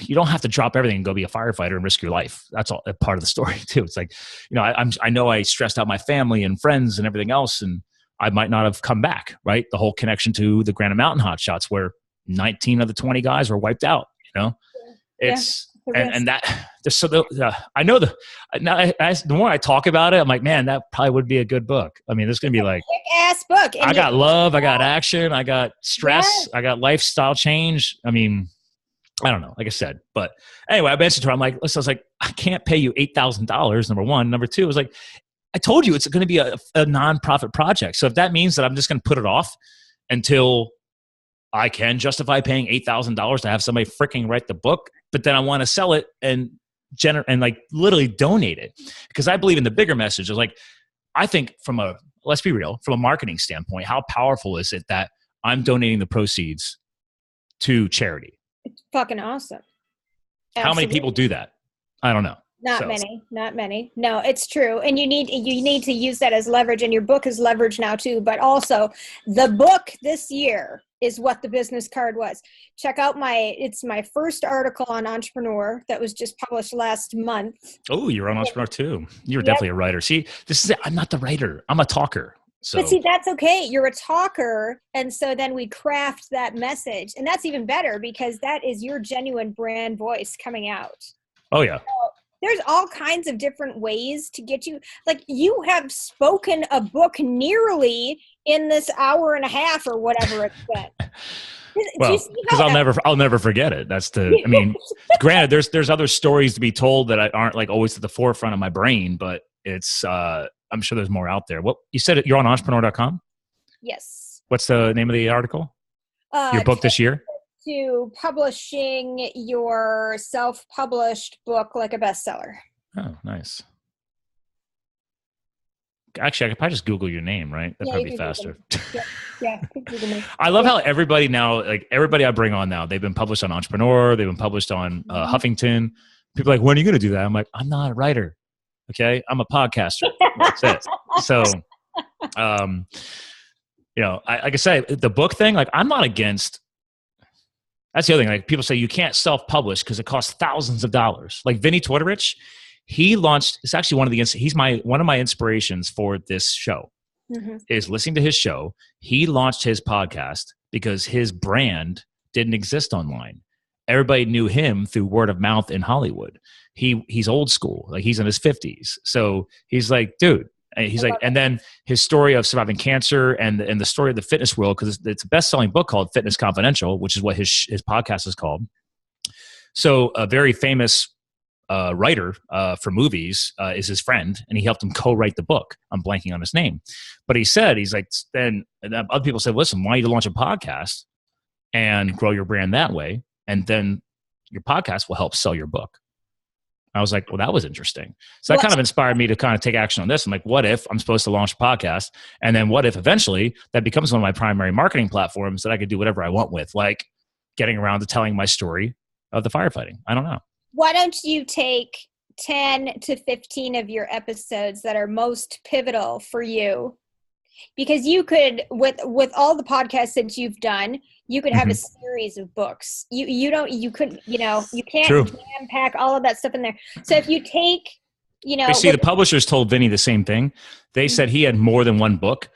you don't have to drop everything and go be a firefighter and risk your life. That's all a part of the story too. It's like, I know I stressed out my family and friends and everything else, and I might not have come back, right? The whole connection to the Granite Mountain hotshots, where 19 of the 20 guys were wiped out, it's, and that just I know the more I talk about it, I'm like, man, that probably would be a good book. There's going to be like ass book. I got love, I got action, I got stress, I got lifestyle change. I don't know, like I said, but anyway, I mentioned to her, I was like, I can't pay you $8,000. Number one. Number two, I was like, I told you it's going to be a nonprofit project. So if that means that I'm just going to put it off until I can justify paying $8,000 to have somebody freaking write the book, but then I want to sell it and like literally donate it, because I believe in the bigger message. Of like, I think let's be real, from a marketing standpoint, how powerful is it that I'm donating the proceeds to charity? It's fucking awesome. Absolutely. How many people do that? I don't know. Not many. No, it's true. And you need to use that as leverage, and your book is leverage now too. But also the book this year is what the business card was. Check out it's my first article on Entrepreneur that was just published last month. Oh, you're on Entrepreneur too. You're definitely a writer. See, this is it. I'm not the writer. I'm a talker. So. But see, that's okay. You're a talker. And so then we craft that message. And that's even better, because that is your genuine brand voice coming out. Oh, yeah. So there's all kinds of different ways to get you. Like, you have spoken a book nearly in this hour and a half or whatever it's been. Well, because I'll never forget it. That's granted, there's other stories to be told that aren't like always at the forefront of my brain, but it's, I'm sure there's more out there. What you said, you're on entrepreneur.com? Yes. What's the name of the article? Your book this year? to publishing your self-published book like a bestseller. Oh, nice. Actually, I could probably just Google your name, right? That'd probably be faster. Yeah. I love how everybody now, like everybody I bring on now, they've been published on Entrepreneur, they've been published on Huffington. People are like, when are you going to do that? I'm like, I'm not a writer. Okay. I'm a podcaster. That's it. So, you know, like I said, the book thing, like I'm not against. That's the other thing. Like people say you can't self-publish because it costs thousands of dollars. Like Vinny Tortorich, he launched. It's actually he's one of my inspirations for this show. Is listening to his show. He launched his podcast because his brand didn't exist online. Everybody knew him through word of mouth in Hollywood. He's old school. Like he's in his 50s. So he's like, dude. He's like, and then his story of surviving cancer and the story of the fitness world, because it's a best-selling book called Fitness Confidential, which is what his podcast is called. So a very famous writer for movies is his friend, and he helped him co-write the book. I'm blanking on his name, but he's like, then other people said, listen, why don't you launch a podcast and grow your brand that way, and then your podcast will help sell your book. I was like, well, that was interesting. So that kind of inspired me to kind of take action on this. I'm like, what if I'm supposed to launch a podcast? And then what if eventually that becomes one of my primary marketing platforms that I could do whatever I want with, like getting around to telling my story of the firefighting? I don't know. Why don't you take 10 to 15 of your episodes that are most pivotal for you? Because you could, with all the podcasts that you've done, you could have a series of books. You can't jam pack all of that stuff in there. So if you take, you see, the publishers told Vinny the same thing. They said he had more than one book.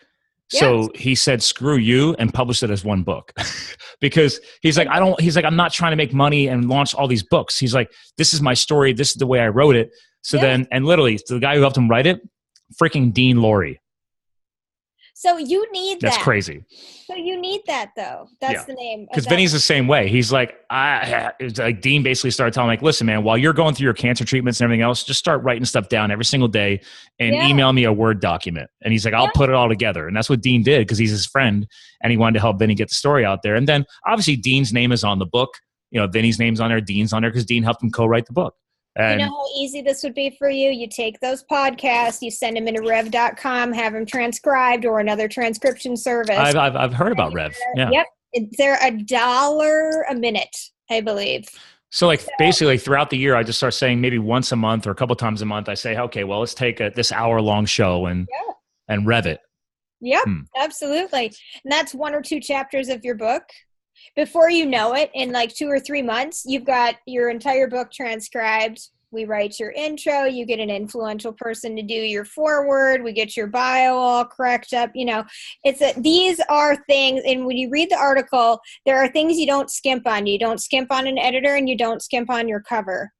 So he said, screw you, and published it as one book. Because he's like, I'm not trying to make money and launch all these books. He's like, this is my story. This is the way I wrote it. So then, and literally the guy who helped him write it, freaking Dean Lorey. So you need that. That's crazy. So you need that, though. That's the name. Because Vinny's the same way. He's like, Dean basically started telling me, like, listen, man, while you're going through your cancer treatments and everything else, just start writing stuff down every single day and email me a Word document. And he's like, I'll put it all together. And that's what Dean did because he's his friend and he wanted to help Vinny get the story out there. And then obviously Dean's name is on the book. You know, Vinny's name's on there, Dean's on there because Dean helped him co-write the book. And you know how easy this would be for you? You take those podcasts, you send them into rev.com, have them transcribed or another transcription service. I've heard about Rev. Yeah. Yep. They're $1 a minute, I believe. So basically throughout the year, I just start saying maybe once a month or a couple times a month, I say, okay, well, let's take this hour-long show and rev it. Yep, absolutely. And that's 1 or 2 chapters of your book. Before you know it, in like 2 or 3 months, you've got your entire book transcribed. We write your intro. You get an influential person to do your foreword. We get your bio all correct up. You know, these are things. And when you read the article, there are things you don't skimp on. You don't skimp on an editor and you don't skimp on your cover.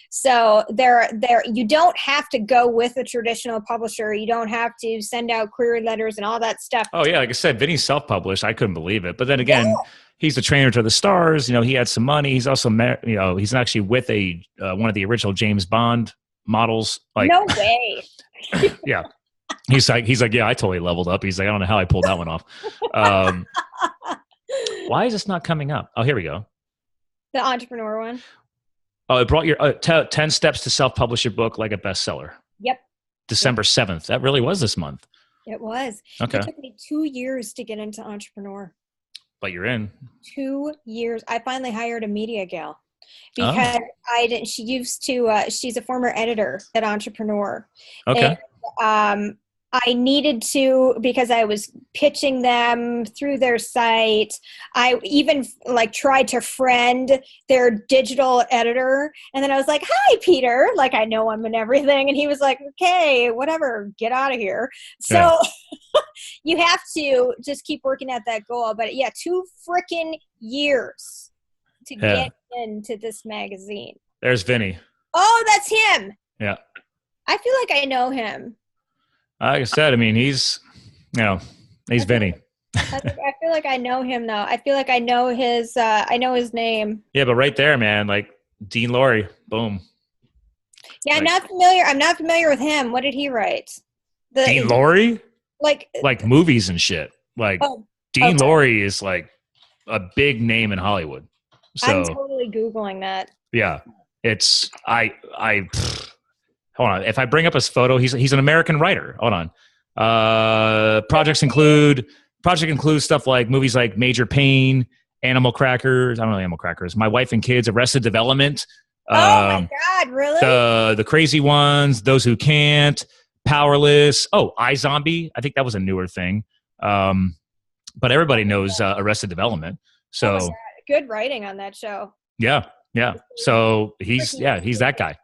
So you don't have to go with a traditional publisher. You don't have to send out query letters and all that stuff. Oh yeah. Like I said, Vinny's self-published. I couldn't believe it. But then again, he's a trainer to the stars. You know, he had some money. He's also, he's actually with one of the original James Bond models. Like, no way. Yeah. He's like, yeah, I totally leveled up. He's like, I don't know how I pulled that one off. Why is this not coming up? Oh, here we go. The entrepreneur one. Oh, it brought your 10 steps to self-publish your book like a bestseller. Yep. December 7th. That really was this month. It was. Okay. It took me 2 years to get into Entrepreneur. But you're in. 2 years. I finally hired a media gal because I didn't. She used to. She's a former editor at Entrepreneur. Okay. And, I needed to, because I was pitching them through their site. I even tried to friend their digital editor. And then I was like, hi, Peter. Like, I know him and everything. And he was like, okay, whatever, get out of here. So you have to just keep working at that goal. But 2 freaking years to get into this magazine. There's Vinny. Oh, that's him. Yeah. I feel like I know him. Like I said, I mean, he's Vinny. I feel like I know him now. I feel like I know his name. Yeah, but right there, man, like Dean Lorey, boom. Yeah, I'm not familiar with him. What did he write? Dean Lorey? Like movies and shit. Like Dean Lorey is like a big name in Hollywood. So I'm totally Googling that. yeah, it's, hold on. If I bring up his photo, he's an American writer. Hold on. Projects include stuff like movies like Major Pain, Animal Crackers. I don't know Animal Crackers. My Wife and Kids, Arrested Development. Oh my God, really? The Crazy Ones, Those Who Can't, Powerless. Oh, iZombie. I think that was a newer thing. But everybody knows Arrested Development. So oh my God. Good writing on that show. Yeah. So he's that guy.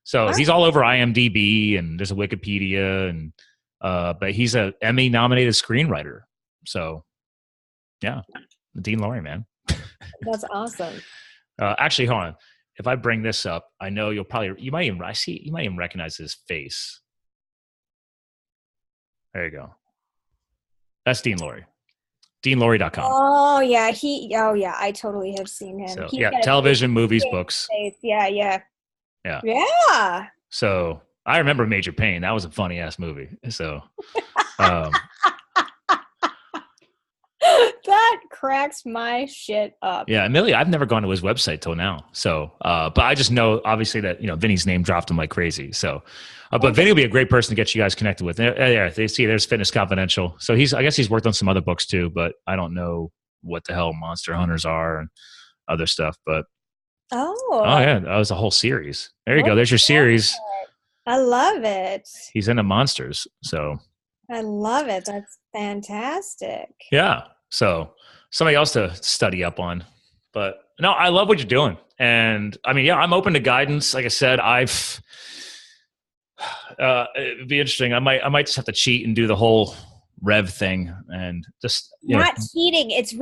So he's all over IMDb, and there's a Wikipedia, and but he's a Emmy nominated screenwriter. So yeah, Dean Lorey, man. That's awesome. Actually, hold on. If I bring this up, I know you might even recognize his face. There you go. That's Dean Lorey. DeanLorey.com. Oh yeah, I totally have seen him. So, television, movies, books. Yeah. So I remember Major Pain. That was a funny ass movie. So that cracks my shit up. Yeah, Amelia, I've never gone to his website till now. So, but I just know obviously that Vinny's name dropped him like crazy. So, but Vinny will be a great person to get you guys connected with. Yeah, there's Fitness Confidential. So I guess he's worked on some other books too, but I don't know what the hell Monster Hunters are and other stuff. But oh yeah, that was a whole series. There you go. There's your series. I love it. He's into monsters. So I love it. That's fantastic. Yeah. So somebody else to study up on. But no, I love what you're doing. And I mean, yeah, I'm open to guidance. Like I said, it'd be interesting. I might just have to cheat and do the whole Rev thing and just not cheating. It's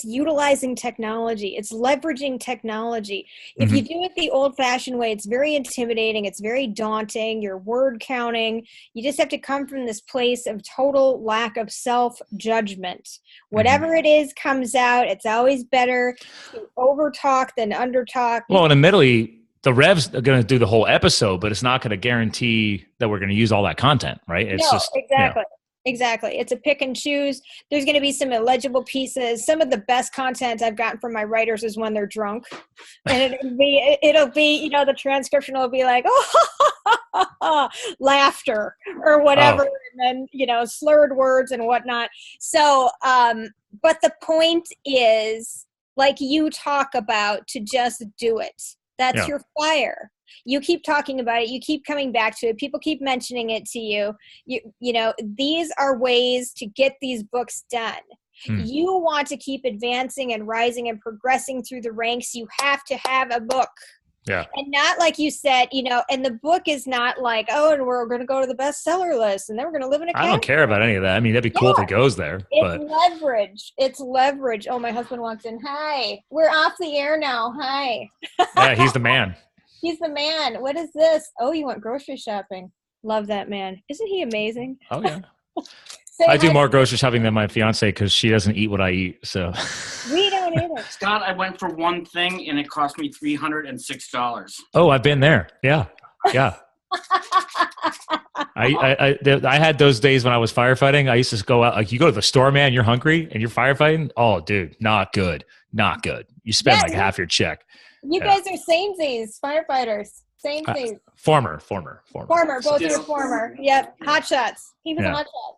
utilizing technology. It's leveraging technology. If you do it the old fashioned way, it's very intimidating. It's very daunting. You're word counting. You just have to come from this place of total lack of self-judgment. Whatever it is comes out. It's always better to over talk than under talk. Well, and admittedly, the Revs are going to do the whole episode, but it's not going to guarantee that we're going to use all that content, right? It's exactly. Exactly. It's a pick and choose. There's going to be some illegible pieces. Some of the best content I've gotten from my writers is when they're drunk. And it'll be, the transcription will be like, laughter or whatever. And then, slurred words and whatnot. So, but the point is, like you talk about, to just do it. That's your fire. You keep talking about it. You keep coming back to it. People keep mentioning it to you. These are ways to get these books done. You want to keep advancing and rising and progressing through the ranks. You have to have a book. Yeah. And not like you said, and the book is not like, and we're going to go to the bestseller list and then we're going to live in a cabin. I don't care about any of that. I mean, that'd be cool if it goes there. It's leverage. It's leverage. Oh, my husband walks in. Hi. We're off the air now. Hi. Yeah, he's the man. He's the man. What is this? Oh, you went grocery shopping. Love that man. Isn't he amazing? Oh, yeah. I do more grocery shopping than my fiance because she doesn't eat what I eat. So we don't either. Scott, I went for one thing and it cost me $306. Oh, I've been there. Yeah. I had those days when I was firefighting. I used to go out, like you go to the store, man, you're hungry and you're firefighting. Oh, dude, not good. You spend like half your check. You guys are samesies, firefighters. Samesies. Former. Both are former. Yep. Hot shots. He was a hot shot.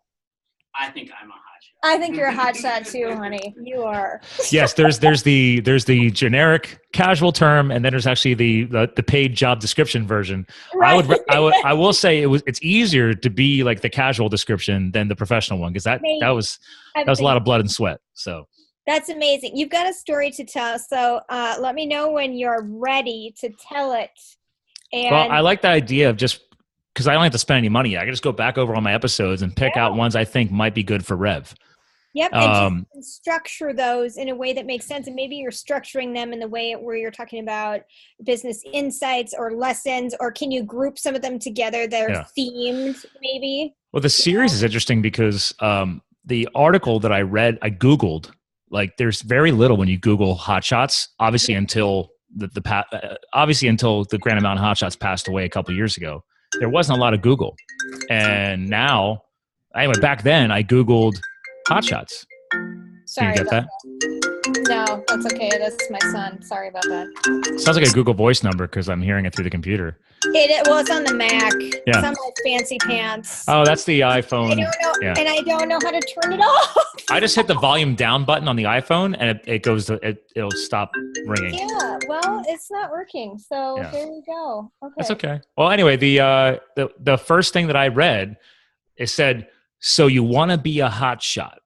I think I'm a hot shot. I think you're a hot shot too, honey. You are. Yes, there's the generic casual term, and then there's actually the paid job description version. Right. I will say it's easier to be like the casual description than the professional one because that was a lot of blood and sweat. So. That's amazing. You've got a story to tell. So let me know when you're ready to tell it. And well, I like the idea of just because I don't have to spend any money. I can just go back over all my episodes and pick out ones I think might be good for Rev. Yep. And just structure those in a way that makes sense. And maybe you're structuring them in the way where you're talking about business insights or lessons, or can you group some of them together? They're themed maybe. Well, the series is interesting because the article that I read, I Googled. Like there's very little when you Google hotshots, obviously until until the Grand Mountain hotshots passed away a couple of years ago. There wasn't a lot of Google. And now, anyway, back then I Googled hotshots. Sorry. Can you get that? No. Oh, that's okay. That's my son. Sorry about that. Sounds like a Google Voice number because I'm hearing it through the computer. Well, it's on the Mac. Yeah. It's on my fancy pants. Oh, that's the iPhone. I don't know, yeah. And I don't know how to turn it off. I just hit the volume down button on the iPhone, and it'll stop ringing. Yeah, well, it's not working, so there we go. Okay. That's okay. Well, anyway, the first thing that I read, it said, "So you want to be a hot shot,"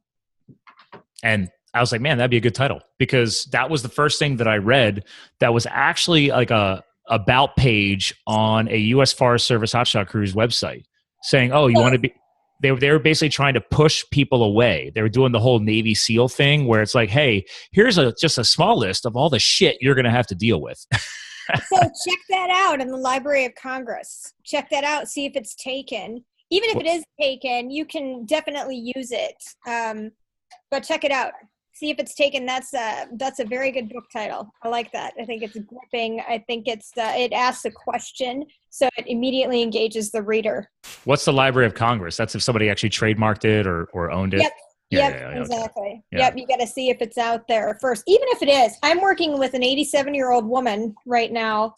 and I was like, "Man, that'd be a good title," because that was the first thing that I read that was actually like a about page on a U.S. Forest Service hotshot crew's website, saying, "Oh, you want to be." They were basically trying to push people away. They were doing the whole Navy SEAL thing where it's like, hey, here's just a small list of all the shit you're going to have to deal with. So check that out in the Library of Congress. Check that out. See if it's taken. Even if it is taken, you can definitely use it. But check it out. See if it's taken. That's a very good book title. I like that. I think it's gripping. I think it asks a question, so it immediately engages the reader. What's the Library of Congress? That's if somebody actually trademarked it or owned it. Yep. Yeah, Exactly. Okay. Yep. You got to see if it's out there first, even if it is. I'm working with an 87-year-old woman right now,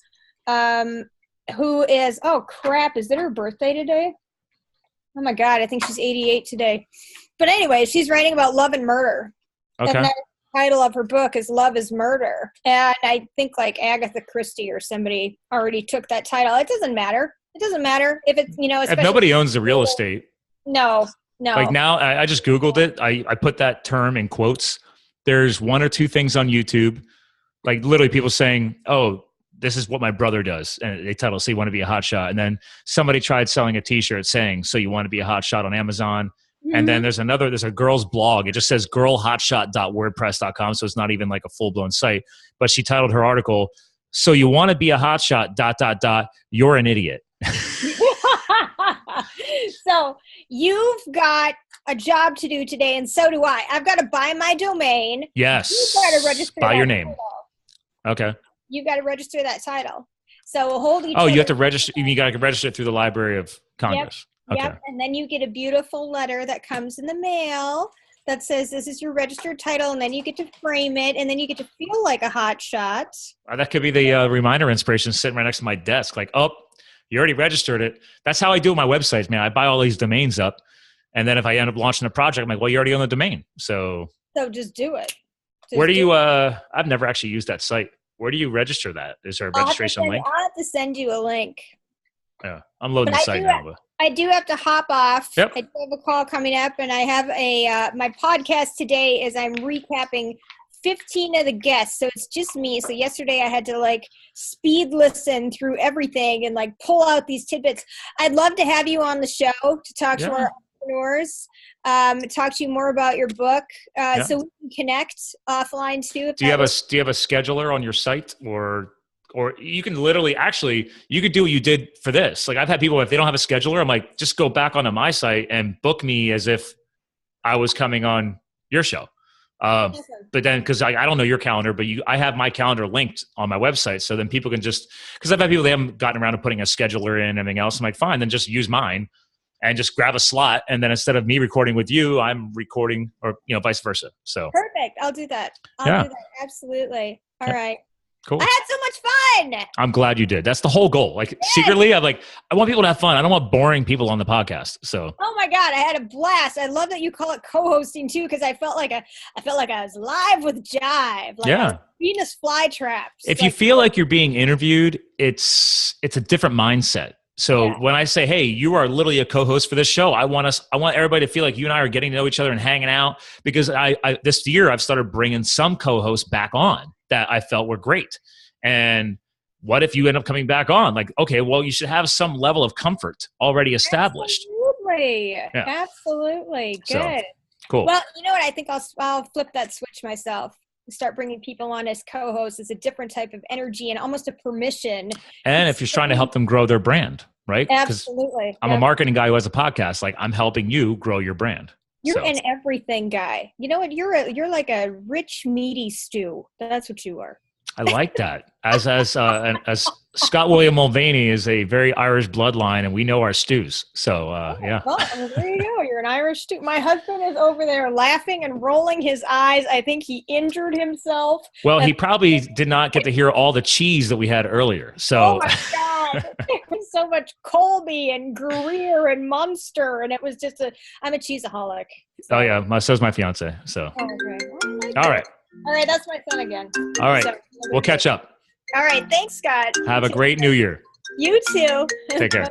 who is, oh crap, is it her birthday today? Oh my God, I think she's 88 today. But anyway, she's writing about love and murder. Okay. And the title of her book is Love is Murder. And I think like Agatha Christie or somebody already took that title. It doesn't matter. It doesn't matter if it's, if nobody owns the real estate. No. Like now, I just Googled it. I put that term in quotes. There's one or two things on YouTube, like literally people saying, oh, this is what my brother does. And they title, so you want to be a hot shot. And then somebody tried selling a t-shirt saying, so you want to be a hot shot on Amazon. Mm-hmm. And then there's a girl's blog. It just says girlhotshot.wordpress.com. So it's not even like a full blown site, but she titled her article, so you want to be a hotshot, ... you're an idiot. So you've got a job to do today, and so do I. I've got to buy my domain. Yes. You've got to register buy your name. Title. Okay. You've got to register that title. So we'll hold each other. You have to register. You got to register it through the Library of Congress. Yep. Okay. Yep. And then you get a beautiful letter that comes in the mail that says this is your registered title, and then you get to frame it, and then you get to feel like a hot shot. That could be the reminder inspiration sitting right next to my desk. Like, oh, you already registered it. That's how I do my websites, man. I buy all these domains up, and then if I end up launching a project, I'm like, well, you already own the domain. So just do it. Where do you, I've never actually used that site. Where do you register that? Is there a registration link? I'll have to send you a link. Yeah, I'm loading the site now. But I do have to hop off. Yep. I do have a call coming up, and I have my podcast today is I'm recapping 15 of the guests. So it's just me. So yesterday I had to like speed listen through everything and like pull out these tidbits. I'd love to have you on the show to talk to our entrepreneurs, talk to you more about your book, so we can connect offline too. Do you have a scheduler on your site, or you can literally you could do what you did for this. Like I've had people, if they don't have a scheduler, I'm like, just go back onto my site and book me as if I was coming on your show. But then, because I don't know your calendar, but I have my calendar linked on my website. So then people can because I've had people, they haven't gotten around to putting a scheduler in and everything else. I'm like, fine, then just use mine and just grab a slot. And then instead of me recording with you, I'm recording, or vice versa. So perfect. I'll do that. I'll do that. Absolutely. All right. Cool. I had so much fun. I'm glad you did. That's the whole goal. Like secretly, I'm like, I want people to have fun. I don't want boring people on the podcast. So. Oh my God, I had a blast. I love that you call it co-hosting too, because I felt like I was live with Jive. Like Venus flytraps. If you feel like you're being interviewed, it's a different mindset. So when I say, hey, you are literally a co-host for this show, I want everybody to feel like you and I are getting to know each other and hanging out, because I this year I've started bringing some co-hosts back on that I felt were great. And what if you end up coming back on? Like, okay, well, you should have some level of comfort already established. Absolutely. Yeah. Absolutely. Good. So, cool. Well, you know what? I think I'll flip that switch myself. Start bringing people on as co-hosts. It's a different type of energy and almost a permission. And if you're trying to help them grow their brand, right? Absolutely. I'm a marketing guy who has a podcast. Like I'm helping you grow your brand. You're an everything guy. You know what? You're like a rich, meaty stew. That's what you are. I like that. As Scott William Mulvaney is a very Irish bloodline, and we know our stews. So yeah. Well, there you go. You're an Irish stew. My husband is over there laughing and rolling his eyes. I think he injured himself. Well, he probably did not get to hear all the cheese that we had earlier. So. Oh my God. There was so much Colby and Gruyere and Munster, and it was just I'm a cheeseaholic. So. Oh yeah, so is my fiance. So. Okay. Well, all right. All right, that's my son again. All right, we'll catch up. All right, thanks, Scott. Have a great New Year. You too. Take care.